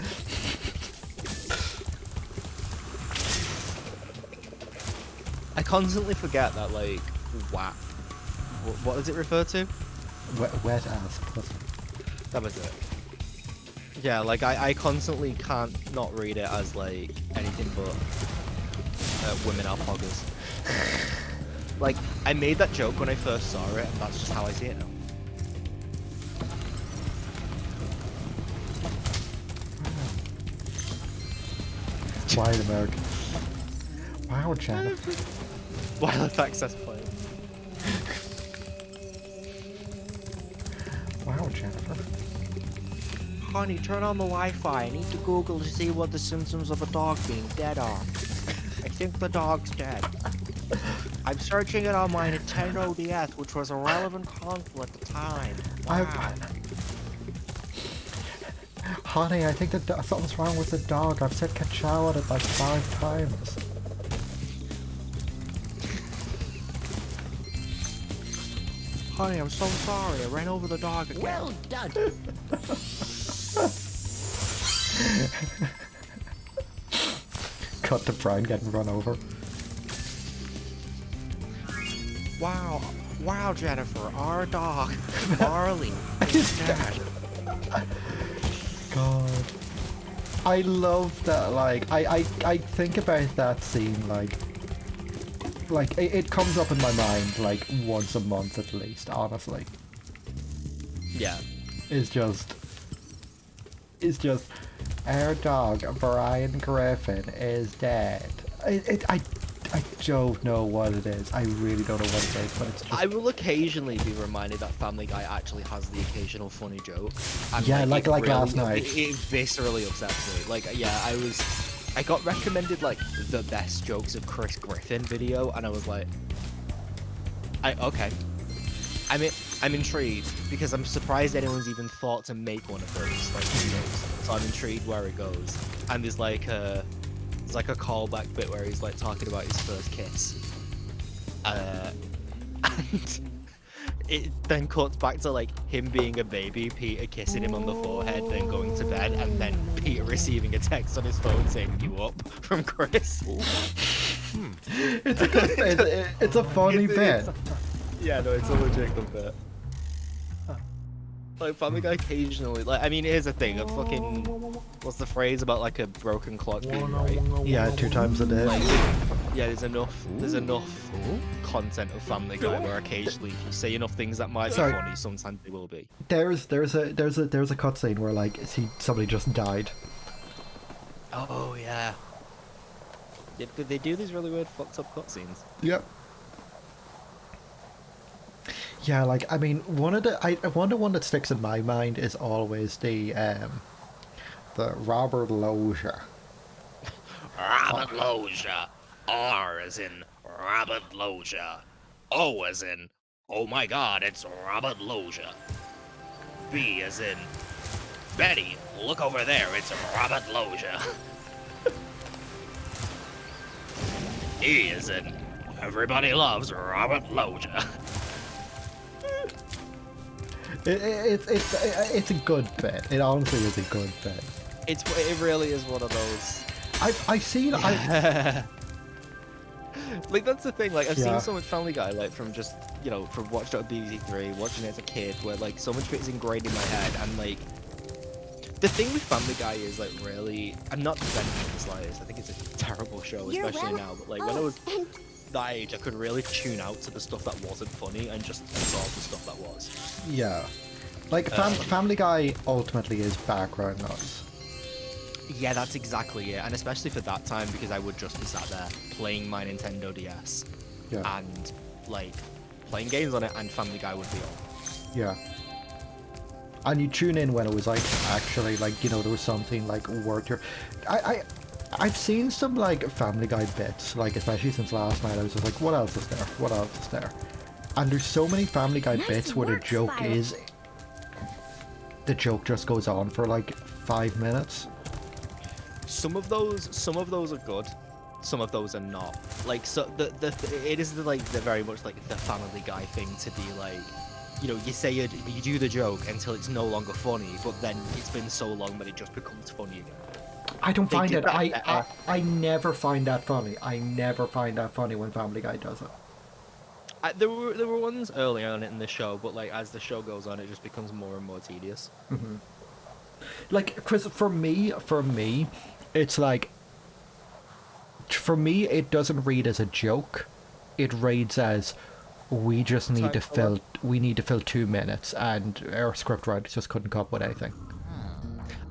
I constantly forget that like WAP. What does it refer to? Wet ass pussy. That was it. Yeah, like I constantly can't not read it as like anything but women are poggers. Like I made that joke when I first saw it, and that's just how I see it now. White American. Wow, Jennifer. Wireless access point. Wow, Jennifer. Honey, turn on the Wi-Fi. I need to Google to see what the symptoms of a dog being dead are. I think the dog's dead. I'm searching it on my Nintendo DS, which was a relevant console at the time. Wow. Honey, I think that something's wrong with the dog. I've said ka-chow at it like 5 times. Honey, I'm so sorry. I ran over the dog again. Well done. Cut to Brian getting run over. Wow, Jennifer, our dog, Marley, is dead. God. I love that, like, I think about that scene, like it comes up in my mind, like, once a month at least, honestly. Yeah. It's just, our dog, Brian Griffin, is dead. I don't know what it is. I really don't know what it is, but it's just... I will occasionally be reminded that Family Guy actually has the occasional funny joke. And yeah, like really, last night. It viscerally upsets me. Like, yeah, I got recommended, like, the best jokes of Chris Griffin video, and I was like... okay. I'm intrigued, because I'm surprised anyone's even thought to make one of those, like, videos. So I'm intrigued where it goes. And there's like a callback bit where he's like talking about his first kiss. And it then cuts back to like him being a baby, Peter kissing him on the forehead, then going to bed, and then Peter receiving a text on his phone saying "you up" from Chris. It's a good bit. It's a funny bit. Yeah, no, it's a legit good bit. Like, Family Guy occasionally, like, I mean, here's the thing, a fucking, what's the phrase about, like, a broken clock being right? Yeah, 2 times a day. Like, yeah, there's enough content of Family Guy where occasionally, if you say enough things that might be funny, sometimes they will be. There's a cutscene where, like, somebody just died. Oh, yeah. They do these really weird fucked up cutscenes. Yep. Yeah, like, I mean, one of the one that sticks in my mind is always the Robert Loggia. Robert Loggia. R as in Robert Loggia. O as in, oh my god, it's Robert Loggia. B as in, Betty, look over there, it's Robert Loggia. E as in, everybody loves Robert Loggia. It's a good bit. It honestly is a good bit. It really is one of those. I've seen Like that's the thing. Like I've Yeah. seen so much Family Guy, like from just from watching it on BBC3, watching it as a kid, where like so much of it is ingrained in my head, and like the thing with Family Guy is like really, I'm not defending it the slightest. I think it's a terrible show, You're especially well- now. But like when I was that age, I could really tune out to the stuff that wasn't funny and just absorb the stuff that was. Yeah. Like, Family Guy ultimately is background noise. Yeah, that's exactly it, and especially for that time because I would just be sat there playing my Nintendo DS Yeah. and like playing games on it, and Family Guy would be on. Yeah. And you tune in when it was like actually like, you know, there was something like worth your... I've seen some like Family Guy bits, like especially since last night. I was just like, what else is there? What else is there? And there's so many Family Guy Nice bits where the work, joke Spyro. is... The joke just goes on for like 5 minutes. Some of those are good. Some of those are not. Like so, it is like the very much like the Family Guy thing to be like, you say you do the joke until it's no longer funny, but then it's been so long that it just becomes funny again. I don't They find did it. that better. I never find that funny. I never find that funny when Family Guy does it. There were ones early on in the show, but like as the show goes on, it just becomes more and more tedious. Like, Chris, for me, it's like, for me, it doesn't read as a joke. It reads as, we just need to fill 2 minutes, and our scriptwriters just couldn't come up with anything.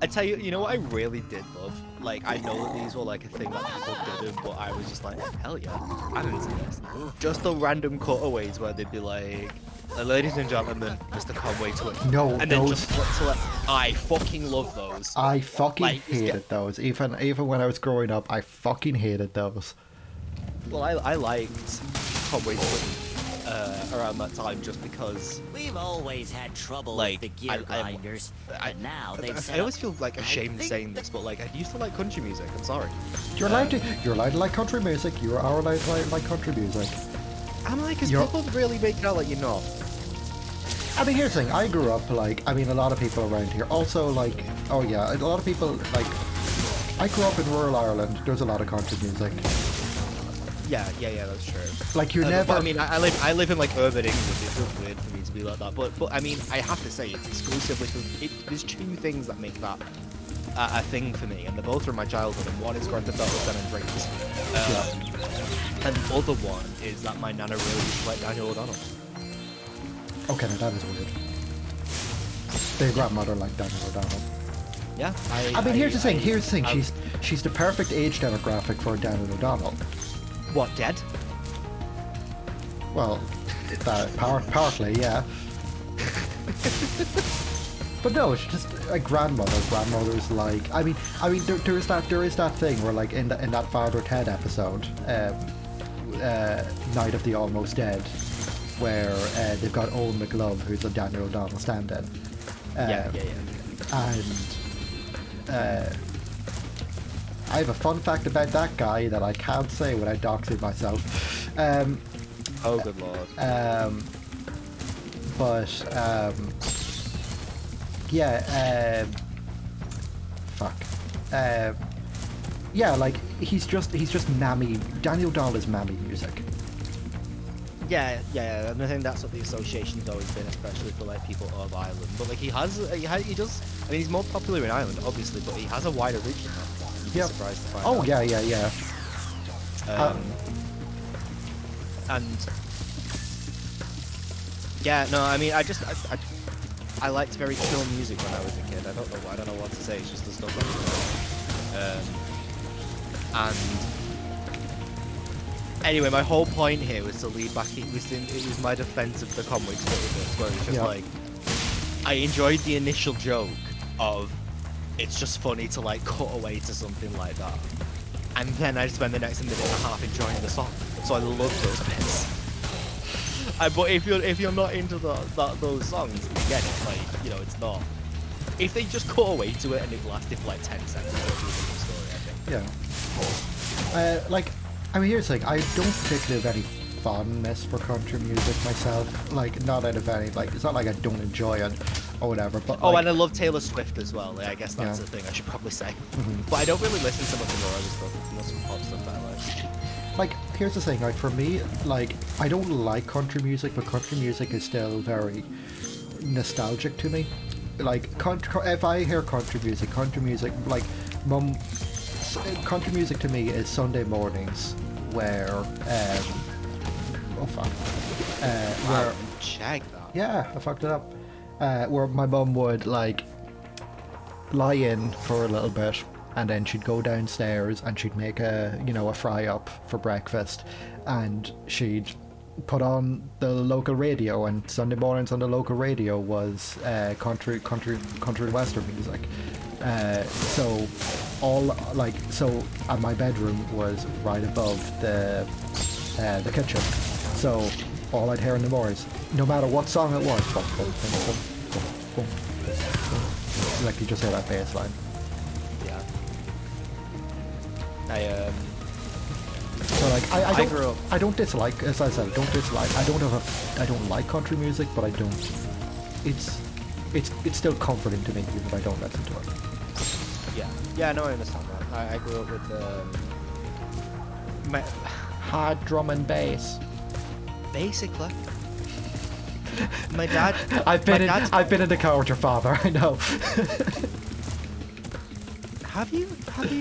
I tell you, you know what I really did love? Like, I know that these were like a thing that people didn't, but I was just like, hell yeah, I'm into this. Just the random cutaways where they'd be like, ladies and gentlemen, Mr. Conway Twin. No, and then those- just cut to like, I fucking love those. I fucking Like, hated those. Even when I was growing up, I fucking hated those. Well, I liked Conway Twin around that time just because We've always had trouble Like, with the gear grinders, but now they've set I always up- feel like ashamed think- saying this, but like I used to like country music. I'm sorry. You're allowed to like country music. You are allowed to like country music. I'm like, is You're- people really make it out like you're not? I mean, here's the thing. I grew up like, I mean, a lot of people around here also like, oh yeah, a lot of people like. I grew up in rural Ireland. There's a lot of country music. Yeah, that's true. Like you But, never. I mean, I live in like urban England. It feels weird for me to be like that, but I mean, I have to say it's exclusively for there's two things that make that a thing for me, and they're both from my childhood. And one is Grand Theft Auto 7 and Drinks, and the other one is that my nana really used to like Daniel O'Donnell. Okay, now that is weird. Their grandmother like Daniel O'Donnell. Yeah, I mean, here's the thing. I- She's the perfect age demographic for Daniel O'Donnell. What, dead? Well, that partly, yeah. But no, she's just a grandmother. Grandmother's like, I mean, there is that thing where like in that Father Ted episode, Night of the Almost Dead, where they've got Owen McLove, who's a Daniel O'Donnell stand-in. Yeah. And I have a fun fact about that guy that I can't say without doxing myself. Oh, good lord. Yeah, like he's just mammy. Daniel O'Donnell is mammy music. Yeah, and I think that's what the association's always been, especially for like people of Ireland. But like he does. I mean, he's more popular in Ireland, obviously, but he has a wider reach than that. You'd be Yep. surprised to find Oh out. yeah. And yeah, no, I mean, I liked very chill music when I was a kid. I don't know what to say. It's just the stuff that and anyway, my whole point here was to lead back. It was my defense of the Conway Twitter bits, where it's just Yeah. like I enjoyed the initial joke of it's just funny to like cut away to something like that, and then I spend the next minute and a half enjoying the song. So I love those bits. But if you're not into those songs, get it. Like, it's not. If they just cut away to it and it lasted for like 10 seconds, it would be a different story, I think. Yeah. Like, I mean, here's the thing. I don't particularly have any fondness for country music myself. Like, not out of any. Like, it's not like I don't enjoy it. or whatever. But Oh, like, and I love Taylor Swift as well. I guess that's Yeah. the thing I should probably say. But I don't really listen to much of her other stuff. Most of the pop stuff that I like. here's the thing, like for me, like I don't like country music, but country music is still very nostalgic to me. Like if I hear country music, like country music to me is Sunday mornings where oh fuck where Check that. yeah, I fucked it up. Where my mum would like lie in for a little bit, and then she'd go downstairs and she'd make a fry up for breakfast, and she'd put on the local radio, and Sunday mornings on the local radio was country and western music. So and my bedroom was right above the kitchen. So all I'd hear in the mornings, no matter what song it was, bum, bum, bum, bum, bum, bum, bum, like you just hear that bass line. Yeah. So like I I grew up. I don't dislike, as I said, I don't like country music, but I don't. It's still comforting to me even if I don't listen to it. Yeah, no, I understand that. I grew up with my Hard drum and bass. basically. My dad. I've been in the car with your father. I know. Have you?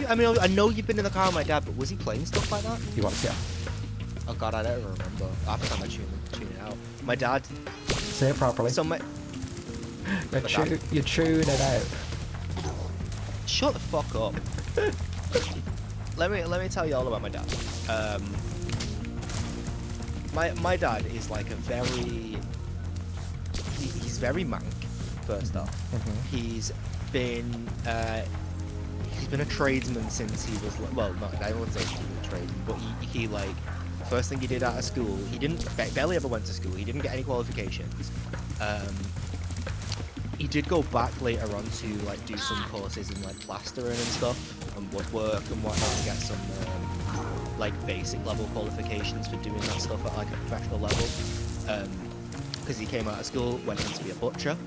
I mean, I know you've been in the car with my dad, but was he playing stuff like that? He was, yeah. Oh god, I don't remember. Half the time I tune it out. My dad. Say it properly. So my. You tune it out. Shut the fuck up. let me tell you all about my dad. My dad is like a very. He's very mank. First off, he's been a tradesman since he was I won't say he was a tradesman, but he like first thing he did out of school, he didn't barely ever went to school. He didn't get any qualifications. He did go back later on to like do some courses in like plastering and stuff and woodwork and whatnot to get some like basic level qualifications for doing that stuff at like a professional level. Because he came out of school, went on to be a butcher,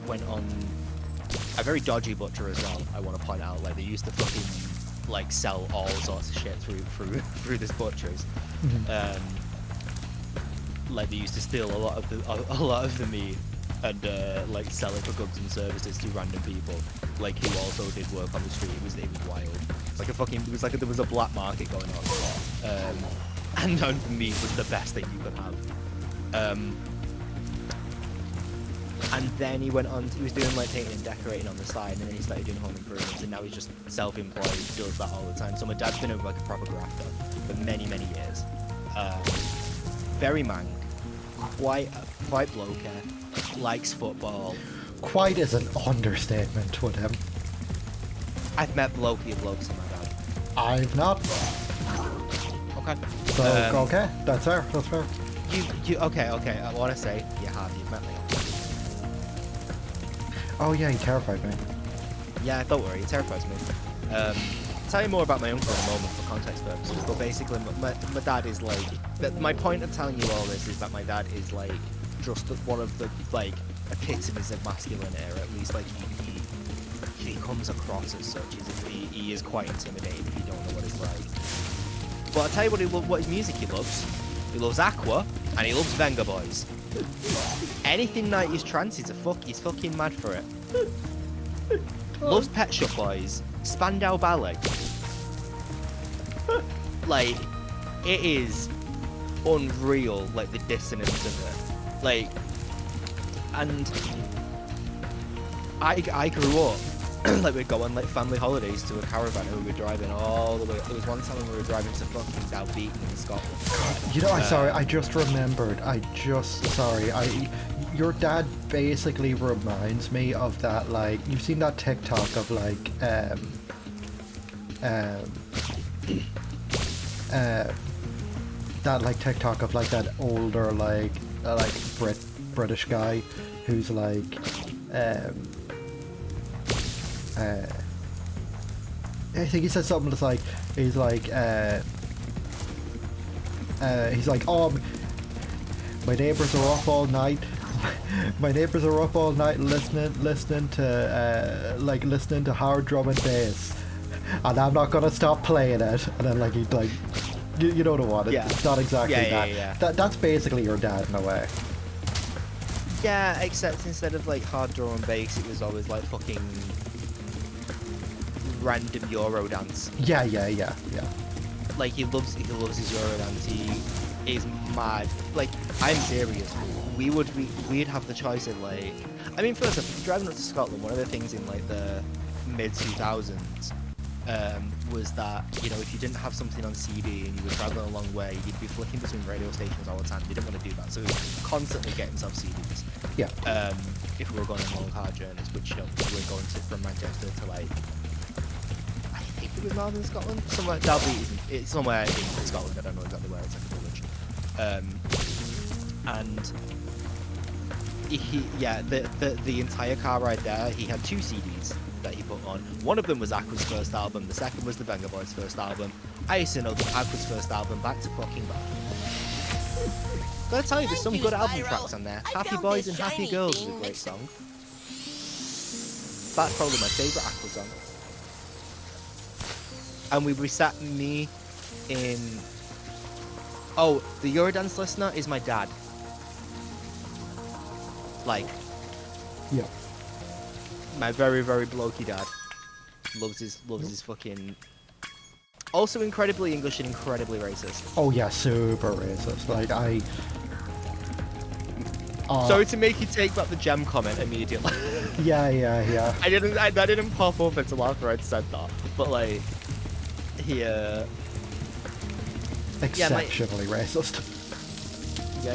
went on a very dodgy butcher as well. I want to point out, like they used to fucking like sell all sorts of shit through this butcher's. Like they used to steal a lot of the meat and like sell it for goods and services to random people. Like he also did work on the street. It was wild. It's like there was a black market going on. And meat was the best thing you could have. And then he went on. He was doing like painting and decorating on the side, and then he started doing home improvements, and now he's just self-employed, does that all the time. So my dad's been like a proper grafter for many years. Very mank, quite blokey, likes football. Quite is an understatement with him. I've met blokey blokes in my dad. I've not. Okay. So okay, that's fair. Okay. I want to say you have. You've met me. Oh yeah, he terrified me. Yeah, don't worry, it terrifies me. I'll tell you more about my uncle in a moment for context purposes, but basically my dad is like, my point of telling you all this is that my dad is like just one of the like epitomes of masculine era, at least like he comes across as such. He is quite intimidating if you don't know what he's like. But I'll tell you what his music he loves. He loves Aqua and he loves Venga Boys. Anything 90s trance, he's fucking mad for it. Loves Pet Shop Boys, Spandau Ballet. Like, it is unreal, like the dissonance of it. Like, and I grew up like we'd go on like family holidays to a caravan and we were driving all the way. There was one time when we were driving to fucking Dalbeaton in Scotland. You know, I just remembered. Your dad basically reminds me of that, like, you've seen that TikTok of like that like TikTok of like that older like British guy who's like I think he said something that's like he's like oh, my neighbours are up all night My neighbors are up all night listening to hard drum and bass, and I'm not gonna stop playing it. And then like he'd like, you know the one. Yeah. It's not exactly that. Yeah. That's basically your dad in a way. Yeah, except instead of like hard drum and bass, it was always like fucking random Euro dance. Yeah. Like he loves his Euro dance. He is mad. Like I'm serious. We'd have the choice of like, I mean, first off, if you're driving up to Scotland, one of the things in like the mid 2000s was that, you know, if you didn't have something on CD and you were traveling a long way, you'd be flicking between radio stations all the time. You didn't want to do that, so we were constantly getting self CDs. Yeah. If we were going on long car journeys, which, you know, we were going from Manchester to like, I think it was Northern Scotland, somewhere. It's somewhere in Scotland. I don't know exactly where. It's like a village. And the entire car ride there, he had 2 CDs that he put on. One of them was Aqua's first album, the second was the Venga Boys' first album. I used to know Aqua's first album back to fucking back. Gotta tell you, there's some good album tracks on there. Happy Boys and Happy Girls is a great song. That's probably my favourite Aqua song. And we sat me in... Oh, the Eurodance listener is my dad. Like... Yeah. My very, very blokey dad. Loves his fucking... Also incredibly English and incredibly racist. Oh yeah, super racist. Like Sorry to make you take back the gem comment immediately. Yeah. That didn't pop up until after I'd said that. But like, he exceptionally racist. Yeah,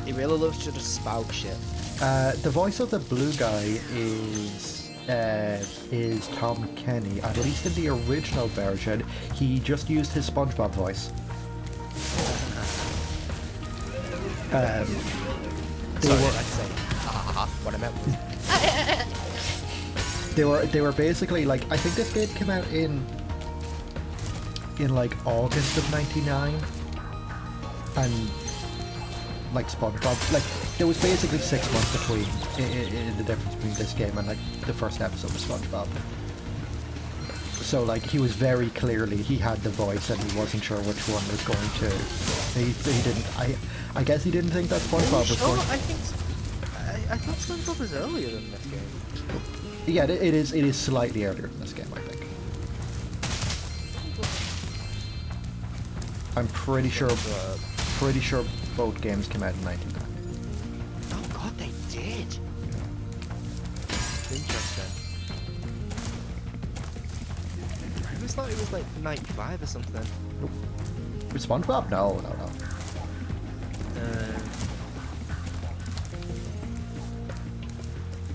he really loves to just spout shit. The voice of the blue guy is Tom Kenny. At least in the original version, he just used his SpongeBob voice. What I meant was... They were basically like, I think this game came out in like August of '99, and like SpongeBob, like there was basically 6 months between in the difference between this game and like the first episode of SpongeBob. So like he was very clearly, he had the voice and he wasn't sure which one was going to. He didn't. I guess he didn't think that SpongeBob was going. I thought SpongeBob was earlier than this game. Yeah, it is slightly earlier than this game, I think. I'm pretty sure both games came out in 1999. Oh god, they did. Interesting. I always thought it was like 95 or something. With SpongeBob? No.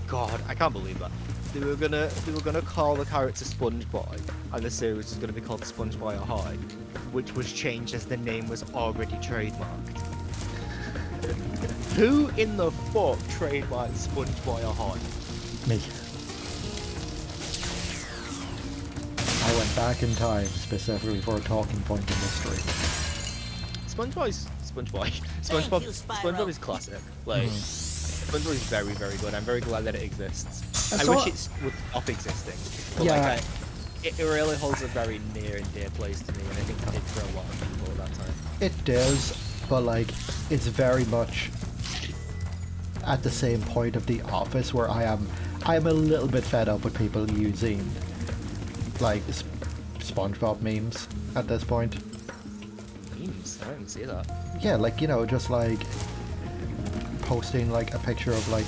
God, I can't believe that. They were gonna call the character SpongeBob, and the series was gonna be called SpongeBob Ahoy, which was changed as the name was already trademarked. Who in the fuck trademarked SpongeBob Ahoy? Me. I went back in time specifically for a talking point in history. SpongeBob is classic. Like, SpongeBob is very, very good. I'm very glad that it exists. I wish it would stop existing. But yeah. Like, it really holds a very near and dear place to me, and I think it did for a lot of people at that time. It does, but like, it's very much at the same point of The Office where I'm a little bit fed up with people using like SpongeBob memes at this point. Memes? I didn't see that. Yeah, like, you know, just like posting like a picture of like,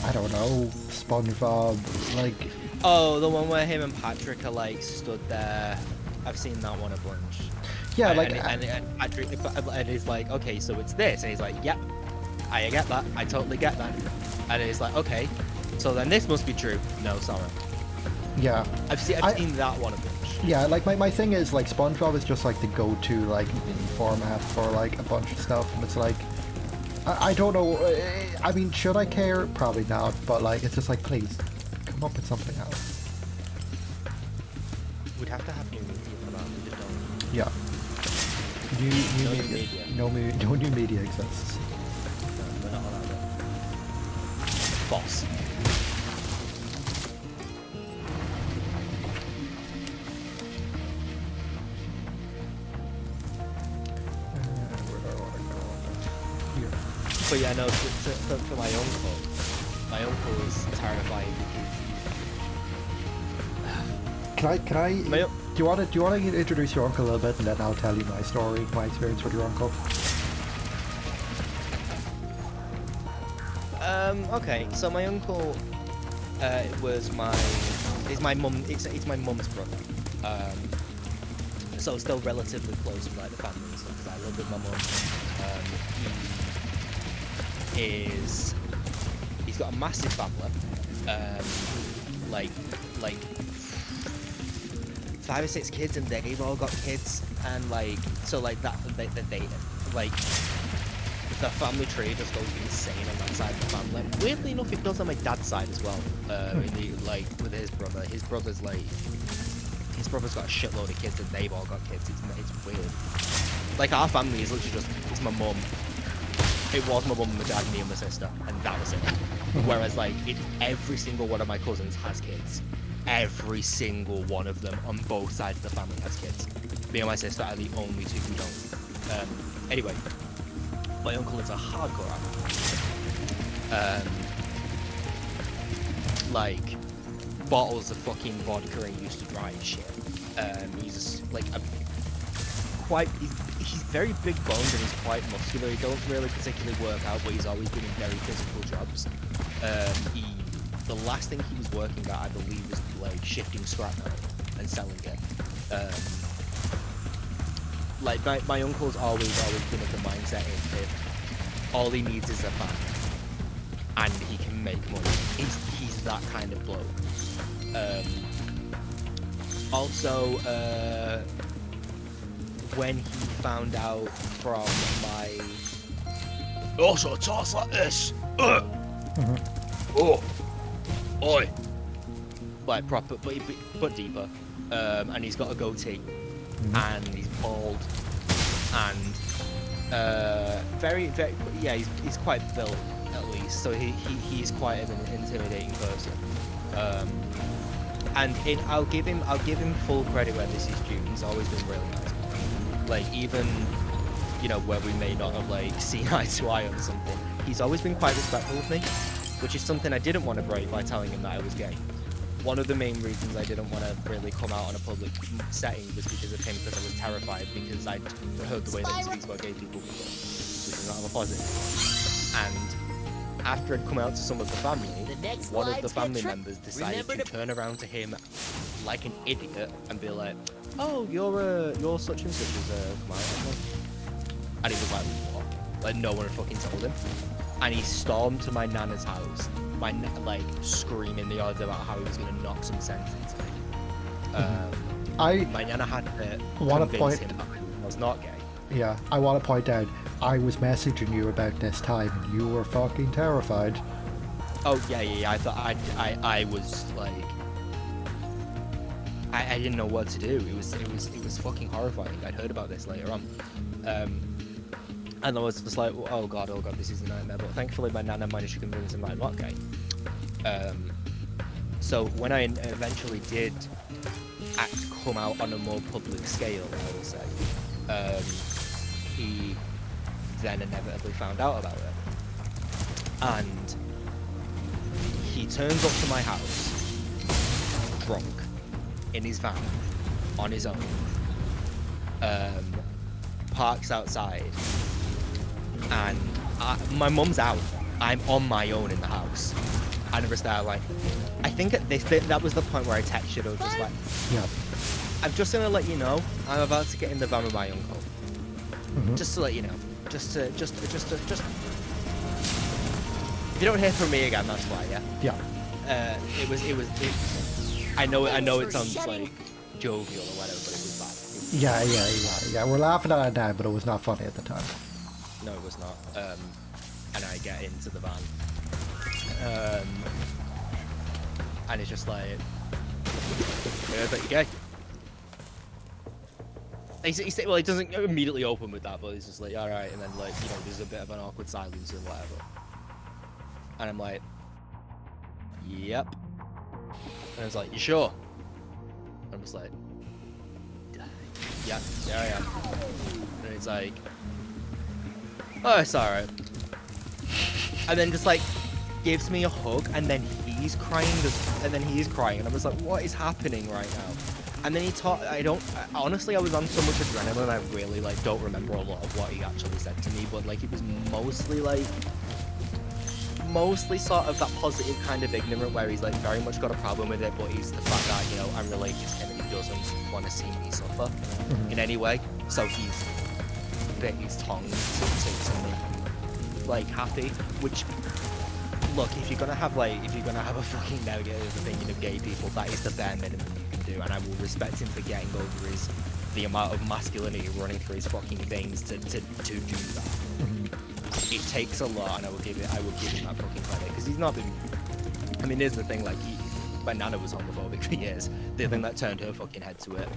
I don't know, SpongeBob, like... Oh, the one where him and Patrick are like stood there. I've seen that one a bunch. Yeah, like... And Patrick, and he's like, okay, so it's this. And he's like, yep, I get that. I totally get that. And he's like, okay, so then this must be true. No, sorry. Yeah. I've seen that one a bunch. Yeah, like my thing is like SpongeBob is just like the go-to like mini format for like a bunch of stuff, and it's like I don't know. I mean, should I care? Probably not. But like, it's just like, please come up with something else. We'd have to have new media for that. We just don't. Yeah. New No new media. media. No new media exists. No, we're not allowed it. False. Where do I want to go? Here. But yeah, no, for my uncle is terrifying because Can I? My- Do you want to introduce your uncle a little bit, and then I'll tell you my story, my experience with your uncle. Okay, so my uncle it's my mum's brother. So still relatively close with like the family and stuff because I live with my mum. He's got a massive family. Like 5 or 6 kids, and they've all got kids, and like so like that they like the family tree just goes insane on that side of the family. Weirdly enough, it does on my dad's side as well. Like with his brother, his brother's got a shitload of kids, and they've all got kids. It's weird. Like our family is literally it's my mum. It was my mum and my dad, me and my sister, and that was it. Whereas like every single one of my cousins has kids. Every single one of them on both sides of the family has kids. Me and my sister are the only two who don't. Anyway, my uncle is a hardcore alcoholic. Like bottles of fucking vodka and used to drive shit. He's like he's very big boned and he's quite muscular. He don't really particularly work out, but he's always been in very physical jobs. The last thing he was working at, I believe, was like shifting scrap metal and selling it. Like my uncle's always been of the mindset if all he needs is a van and he can make money. He's that kind of bloke. Also, when he found out from my also talks like this. Oh. Oi! Like proper, but deeper. And he's got a goatee, and he's bald, and very, yeah, he's quite built at least. So he's quite an intimidating person. And I'll give him full credit where this is due. He's always been really nice. Like even, where we may not have like seen eye to eye on something, he's always been quite respectful of me. Which is something I didn't want to break by telling him that I was gay. One of the main reasons I didn't want to really come out on a public setting was because of him, because I was terrified, because I'd heard the way that he speaks about gay people before, which is not a positive. And after I'd come out to some of the family, one of the family members decided to turn around to him like an idiot and be like, "Oh, you're such and such as a client." And he was like, "What?" Like no one had fucking told him. And he stormed to my nana's house, like screaming the odds about how he was going to knock some sense into me. My nana had to convince him that I was not gay. Yeah, I want to point out, I was messaging you about this time, and you were fucking terrified. Oh yeah. I thought I was like, I didn't know what to do. It was fucking horrifying. I'd heard about this later on. And I was just like, oh god, this is a nightmare. But thankfully, my nana managed to convince him I'm not gay. So when I eventually did come out on a more public scale, I will say, he then inevitably found out about it, and he turns up to my house drunk in his van on his own, parks outside. And my mum's out. I'm on my own in the house. I never started like. I think at this bit that was the point where I texted her just like, yeah, I'm just gonna let you know I'm about to get in the van with my uncle. Just to let you know. Just. If you don't hear from me again, that's why. Yeah. Yeah. It was. I know it sounds like jovial or whatever, but it was bad. Yeah. We're laughing at it now, but it was not funny at the time. No, it was not. And I get into the van. And it's just like, I heard that you're gay. Well, he doesn't immediately open with that, but he's just like, all right, and then like, you know, there's a bit of an awkward silence and whatever. And I'm like, yep. And I was like, you sure? And I'm just like, yeah, I am. And he's like, oh, it's all right. And then just like gives me a hug, and then he's crying, and I'm just like, what is happening right now? And then honestly, I was on so much adrenaline, I really like don't remember a lot of what he actually said to me, but like it was mostly sort of that positive kind of ignorant where he's like very much got a problem with it, but he's the fact that, you know, I'm related to him and he doesn't want to see me suffer in any way, so he's bit his tongue to make like happy, which, look, if you're gonna have a fucking negative opinion of gay people, that is the bare minimum you can do, and I will respect him for getting over the amount of masculinity running through his fucking veins to do that. It takes a lot, and I will give him that fucking credit, because he's not been. I mean, here's the thing, like, my nana was homophobic for years. The thing that turned her fucking head to it,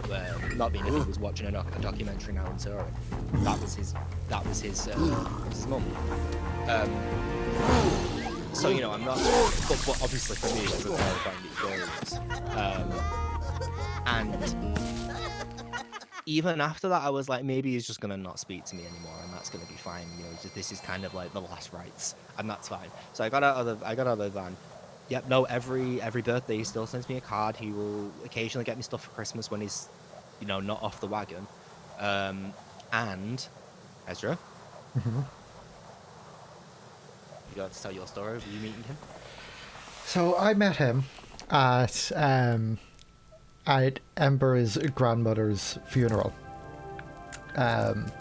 not being if he was watching a documentary now and saw it. That was his mum. So, you know, I'm not, but obviously for me it was a terrifying experience. And even after that, I was like, maybe he's just gonna not speak to me anymore, and that's gonna be fine. You know, this is kind of like the last rites, and that's fine. So I got out of the van. Yep, no, every birthday he still sends me a card. He will occasionally get me stuff for Christmas when he's, you know, not off the wagon. And Ezra, you got to tell your story. Were you meeting him? So I met him at Ember's grandmother's funeral. And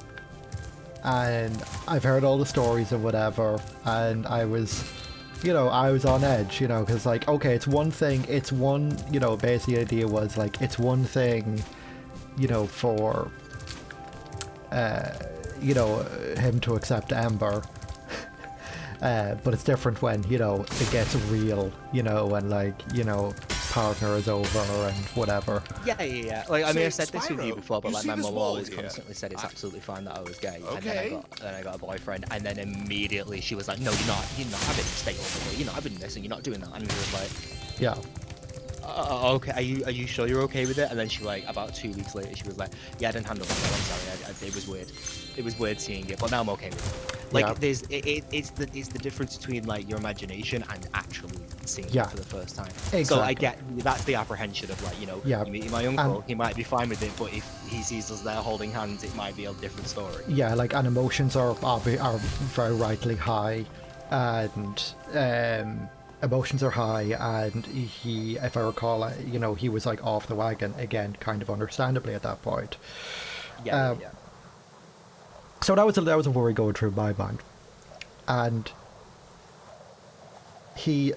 I've heard all the stories and whatever, and I was on edge, you know, because, like, okay, basically the idea was, like, it's one thing, you know, for, him to accept Ember, but it's different when, you know, it gets real, you know, and, like, you know, partner is over and whatever. Yeah. Like, I mean, I've said this with you before, but like my mum always constantly said it's absolutely fine that I was gay. Okay. And then I got a boyfriend, and then immediately she was like, no, you're not having to stay over here, you're not having this, and you're not doing that. And we was like, Yeah. Okay, are you sure you're okay with it? And then she, like, about 2 weeks later, she was like, yeah, I didn't handle it well, I'm sorry, it was weird. It was weird seeing it, but now I'm okay with it. Like, yeah. it's the difference between, like, your imagination and actually seeing Yeah. it for the first time. Exactly. So I get, that's the apprehension of, like, you know, Yeah. you meet my uncle, he might be fine with it, but if he sees us there holding hands, it might be a different story. Yeah, like, and emotions are very rightly high, and emotions are high, and he, if I recall, you know, he was, like, off the wagon again, kind of understandably at that point. Yeah. So that was a worry going through my mind, and he,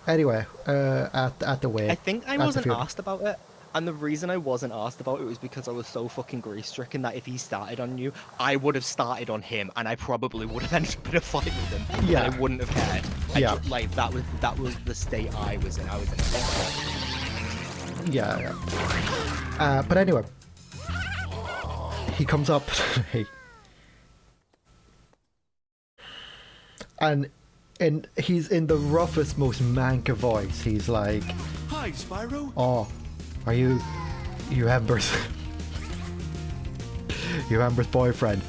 anyway, at the wake. I think I wasn't asked about it. And the reason I wasn't asked about it was because I was so fucking grief-stricken that if he started on you, I would have started on him, and I probably would have ended up in a fight with him. Yeah. And I wouldn't have cared. Yeah. That was the state I was in. I was in a fight. Yeah. But anyway, he comes up to me, and he's in the roughest, most manka voice. He's like, Hi, Spyro. "Oh, are you Ember's Ember's boyfriend?"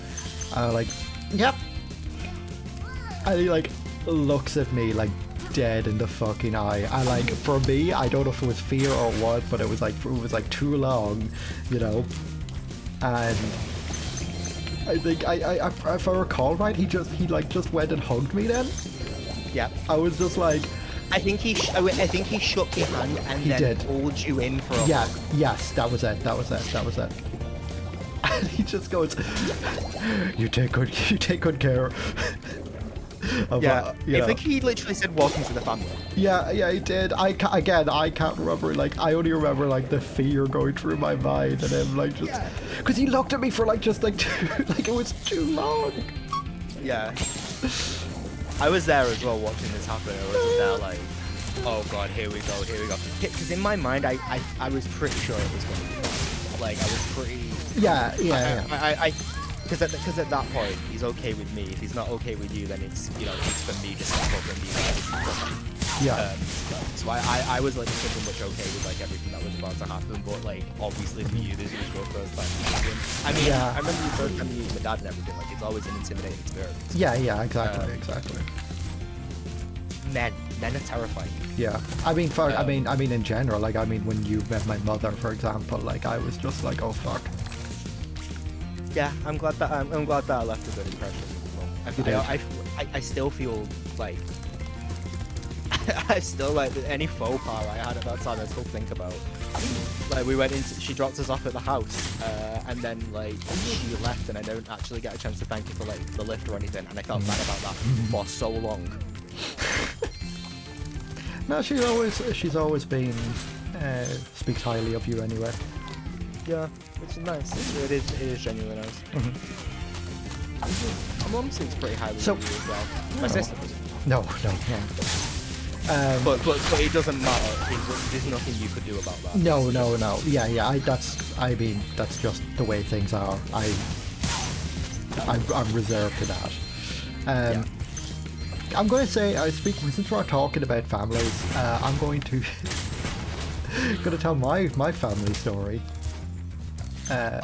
And I'm like, "Yep." And he, like, looks at me, like, dead in the fucking eye. And, like, for me, I don't know if it was fear or what, but it was like too long, you know. And I think if I recall right, he just went and hugged me then. Yeah. I was just like, I think he shook your hand and He then did. pulled you in for a yeah, hug. yes, that was it. And he just goes, you take good care of, Yeah, you I know. think he literally said welcome to the family. Yeah, he did. I can't remember, like, I only remember, like, the fear going through my mind, and him, like, just, because he looked at me for, like, just, like, like, it was too long. Yeah. I was there as well watching this happen. I was just there like, oh god, here we go. Because in my mind, I was pretty sure it was going to be fine. like I was pretty. Yeah, yeah, yeah. Because at that point he's okay with me. If he's not okay with you, then it's it's for me to step up and be like, Yeah. so I was like pretty much okay with like everything that was about to happen, but like obviously for you this was your first time meeting him. I mean, Yeah. I remember your first time meeting my dad and everything. Like it's always an intimidating experience. Yeah, yeah, exactly. Men are terrifying. Yeah, I mean, I mean, in general, like, I mean, when you met my mother, for example, like, I was just like, oh fuck. Yeah, I'm glad that I left a good impression. I still feel like I still like any faux pas I had at that time. I still think about. Like we went into, she dropped us off at the house, and then like she left, and I don't actually get a chance to thank her for like the lift or anything, and I felt bad about that for so long. No, she's always been speaks highly of you anyway. Yeah, which is nice. It is genuinely nice. My mum speaks pretty highly of you as well. My sister doesn't. No. But it doesn't matter. There's nothing you could do about that. No. Yeah. That's just the way things are. I'm reserved to that. I'm going to say, since we're talking about families, I'm going to tell my family story. The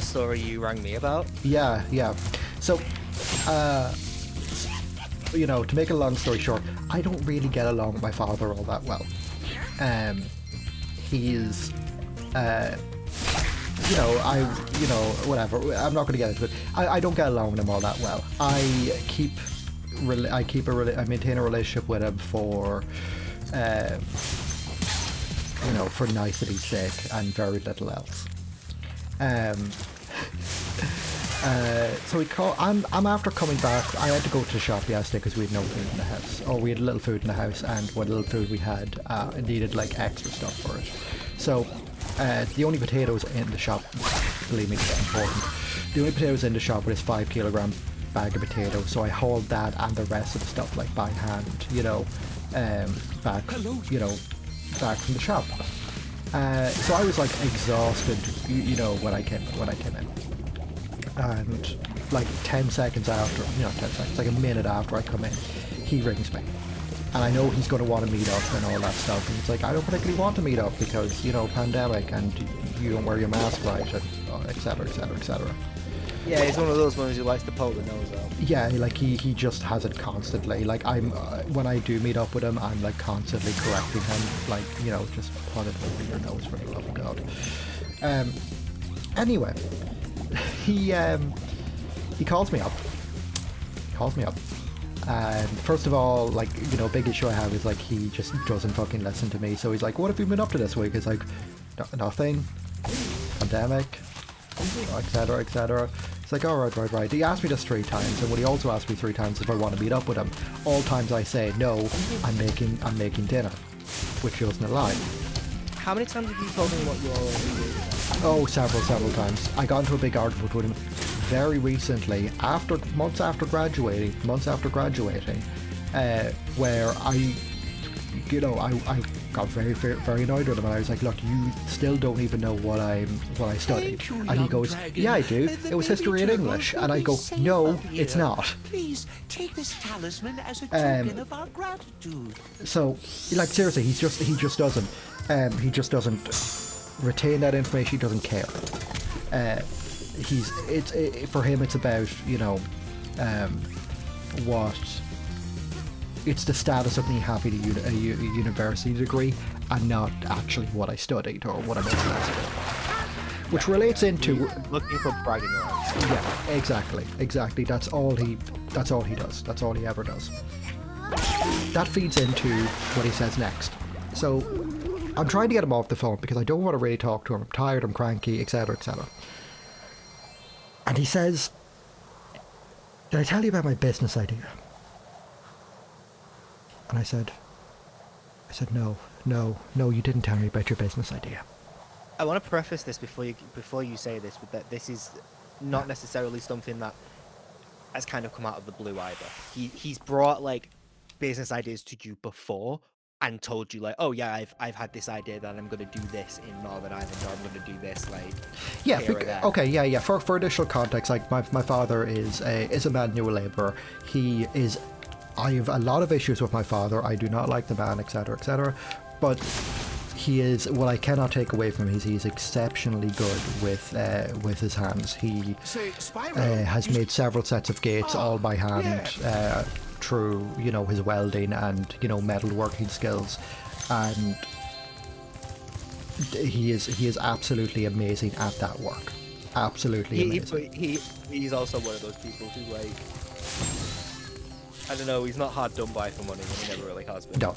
story you rang me about? Yeah. So, to make a long story short, I don't really get along with my father all that well. He is, whatever. I'm not going to get into it. I don't get along with him all that well. I maintain a relationship with him for, for nicety's sake and very little else. So I'm after coming back. I had to go to the shop yesterday because we had no food in the house, or we had a little food in the house, and what little food we had, it needed like extra stuff for it. So the only potatoes in the shop, believe me, this is important. The only potatoes in the shop was 5 kilogram bag of potatoes. So I hauled that and the rest of the stuff like by hand, back from the shop. So I was like exhausted, when I came in. And like 10 seconds after, 10 seconds, like a minute after I come in, he rings me. And I know he's going to want to meet up and all that stuff. And it's like, I don't particularly want to meet up because, pandemic and you don't wear your mask right, and et cetera, et cetera, et cetera. Yeah, he's one of those ones who likes to poke the nose out. Yeah, like he just has it constantly. Like when I do meet up with him, I'm like constantly correcting him, like, just put it over your nose for the love of God. Anyway, he calls me up. And first of all, like, big issue I have is like he just doesn't fucking listen to me. So he's like, what have you been up to this week? It's like, nothing. Pandemic. Etc. etc. It's like, all right. He asked me this 3 times, and what he also asked me 3 times if I want to meet up with him. All times I say no. I'm making dinner, which wasn't a lie. How many times have you told me what you're doing? Oh, several times. I got into a big argument with him very recently, months after graduating, where I got very, very annoyed with him, and I was like, look, you still don't even know what I studied. And he goes, yeah, I do. It was history and English. And I go, no, it's not. Please take this talisman as a token of our gratitude. So, like, seriously, he just doesn't retain that information. He doesn't care. For him, it's about, it's the status of me having a university degree and not actually what I studied or what I'm interested in. Which relates into looking for bragging rights. Yeah, exactly. That's all he does. That's all he ever does. That feeds into what he says next. So I'm trying to get him off the phone because I don't want to really talk to him. I'm tired, I'm cranky, etc., etc. And he says, did I tell you about my business idea? And I said, no, you didn't tell me about your business idea. I want to preface this before you say this with that this is not necessarily something that has kind of come out of the blue either. He's brought like business ideas to you before, and told you like, oh yeah, I've had this idea that I'm gonna do this in Northern Ireland, or I'm gonna do this like Yeah. here or there. Okay. Yeah. For additional context, like my father is a manual laborer. He is. I have a lot of issues with my father. I do not like the man, etc., etc. But he is. What I cannot take away from him is he's exceptionally good with his hands. He Say, Spyro, has made several sets of gates all by hand through his welding and metalworking skills, and he is absolutely amazing at that work. Absolutely amazing. He's also one of those people who like, I don't know, he's not hard done by for money, and he never really has been. No.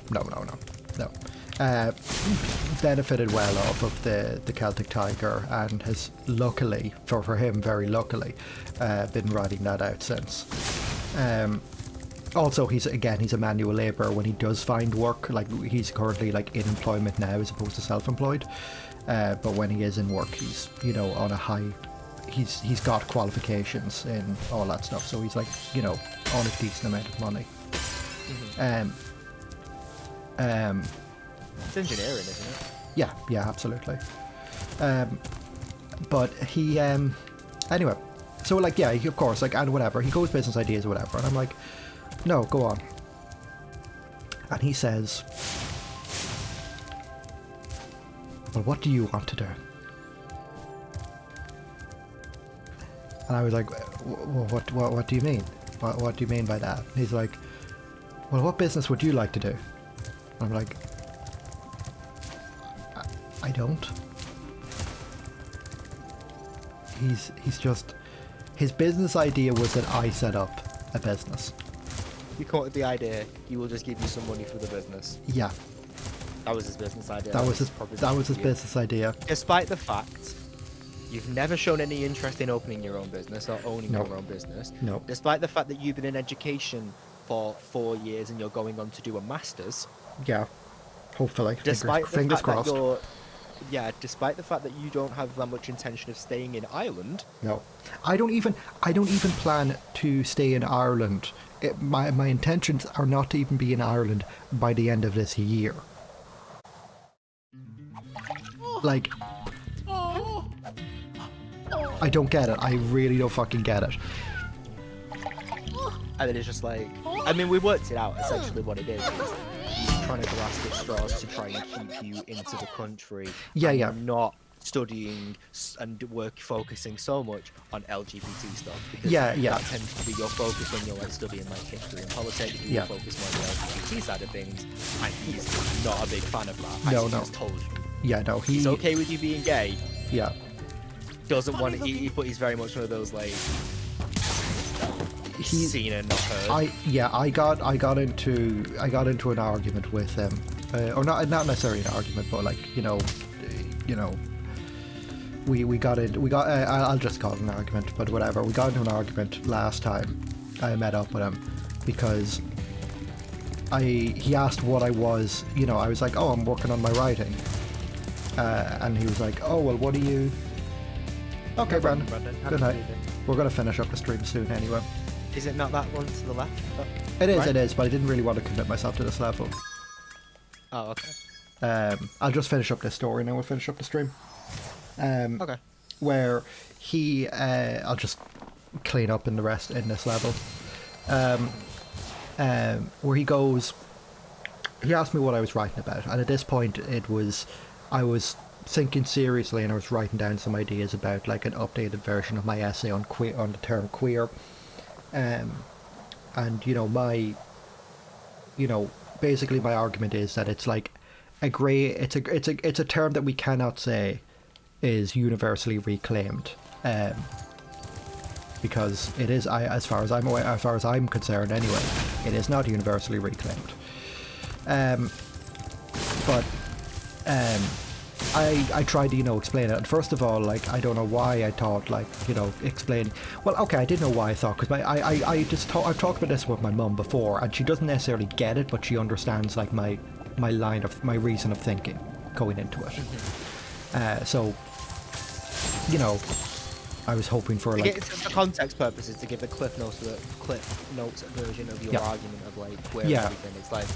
Benefited well off of the Celtic Tiger, and has luckily, for him, very luckily, been riding that out since. Also, he's a manual labourer. When he does find work, like he's currently like in employment now as opposed to self-employed, but when he is in work, he's on a high. He's got qualifications in all that stuff, so he's like on a decent amount of money. It's engineering, isn't it? Yeah, absolutely. But he anyway, so like he, of course, like, and whatever, he goes business ideas or whatever, and I'm like, no, go on. And he says, well, what do you want to do? And I was like, what do you mean? What do you mean by that? And he's like, well, what business would you like to do? And I'm like, I don't. He's just, his business idea was that I set up a business. You come up with the idea, he will just give you some money for the business. Yeah. That was his business idea. That was his business idea. Despite the fact you've never shown any interest in opening your own business or owning No. your own business. No. Despite the fact that you've been in education for 4 years and you're going on to do a master's. Yeah. Hopefully. Despite Fingers the fact crossed. that despite the fact that you don't have that much intention of staying in Ireland. No. I don't even plan to stay in Ireland. My intentions are not to even be in Ireland by the end of this year. Like, I don't get it. I really don't fucking get it. And then it's just like, I mean, we worked it out. Essentially, what it is he's trying to grasp at straws to try and keep you into the country. Yeah. Not studying and focusing so much on LGBT stuff. Because Yeah. that tends to be your focus when you're like studying like history and politics. You focus more on the LGBT side of things, and he's not a big fan of that. No. He just told you. Yeah, no. He's okay with you being gay. Yeah. Doesn't want to eat, but he's very much one of those like seen and not heard. I got into an argument with him, or not necessarily an argument, but like we got I'll just call it an argument, but whatever. We got into an argument last time I met up with him because he asked what I was. I was like, oh, I'm working on my writing, and he was like, oh, well, what are you? Okay, Brandon. Good night. We're gonna finish up the stream soon anyway. Is it not that one to the left? It is, right? It is, but I didn't really want to commit myself to this level. Oh, okay. I'll just finish up this story and then we'll finish up the stream. Okay. Where he, I'll just clean up in this level. Where he goes, he asked me what I was writing about, and at this point I was thinking seriously, and I was writing down some ideas about like an updated version of my essay on the term queer. And basically my argument is that it's like it's a term that we cannot say is universally reclaimed, because it is, as far as I'm concerned anyway, it is not universally reclaimed. I tried to, explain it. And first of all, like, I don't know why I thought, like, explain. Well, okay, I did know why I thought, because I've talked about this with my mum before, and she doesn't necessarily get it, but she understands, like, my reason of thinking going into it. So, I was hoping for, like, for context purposes, to give the Cliff Notes version of your argument of like where everything. It's like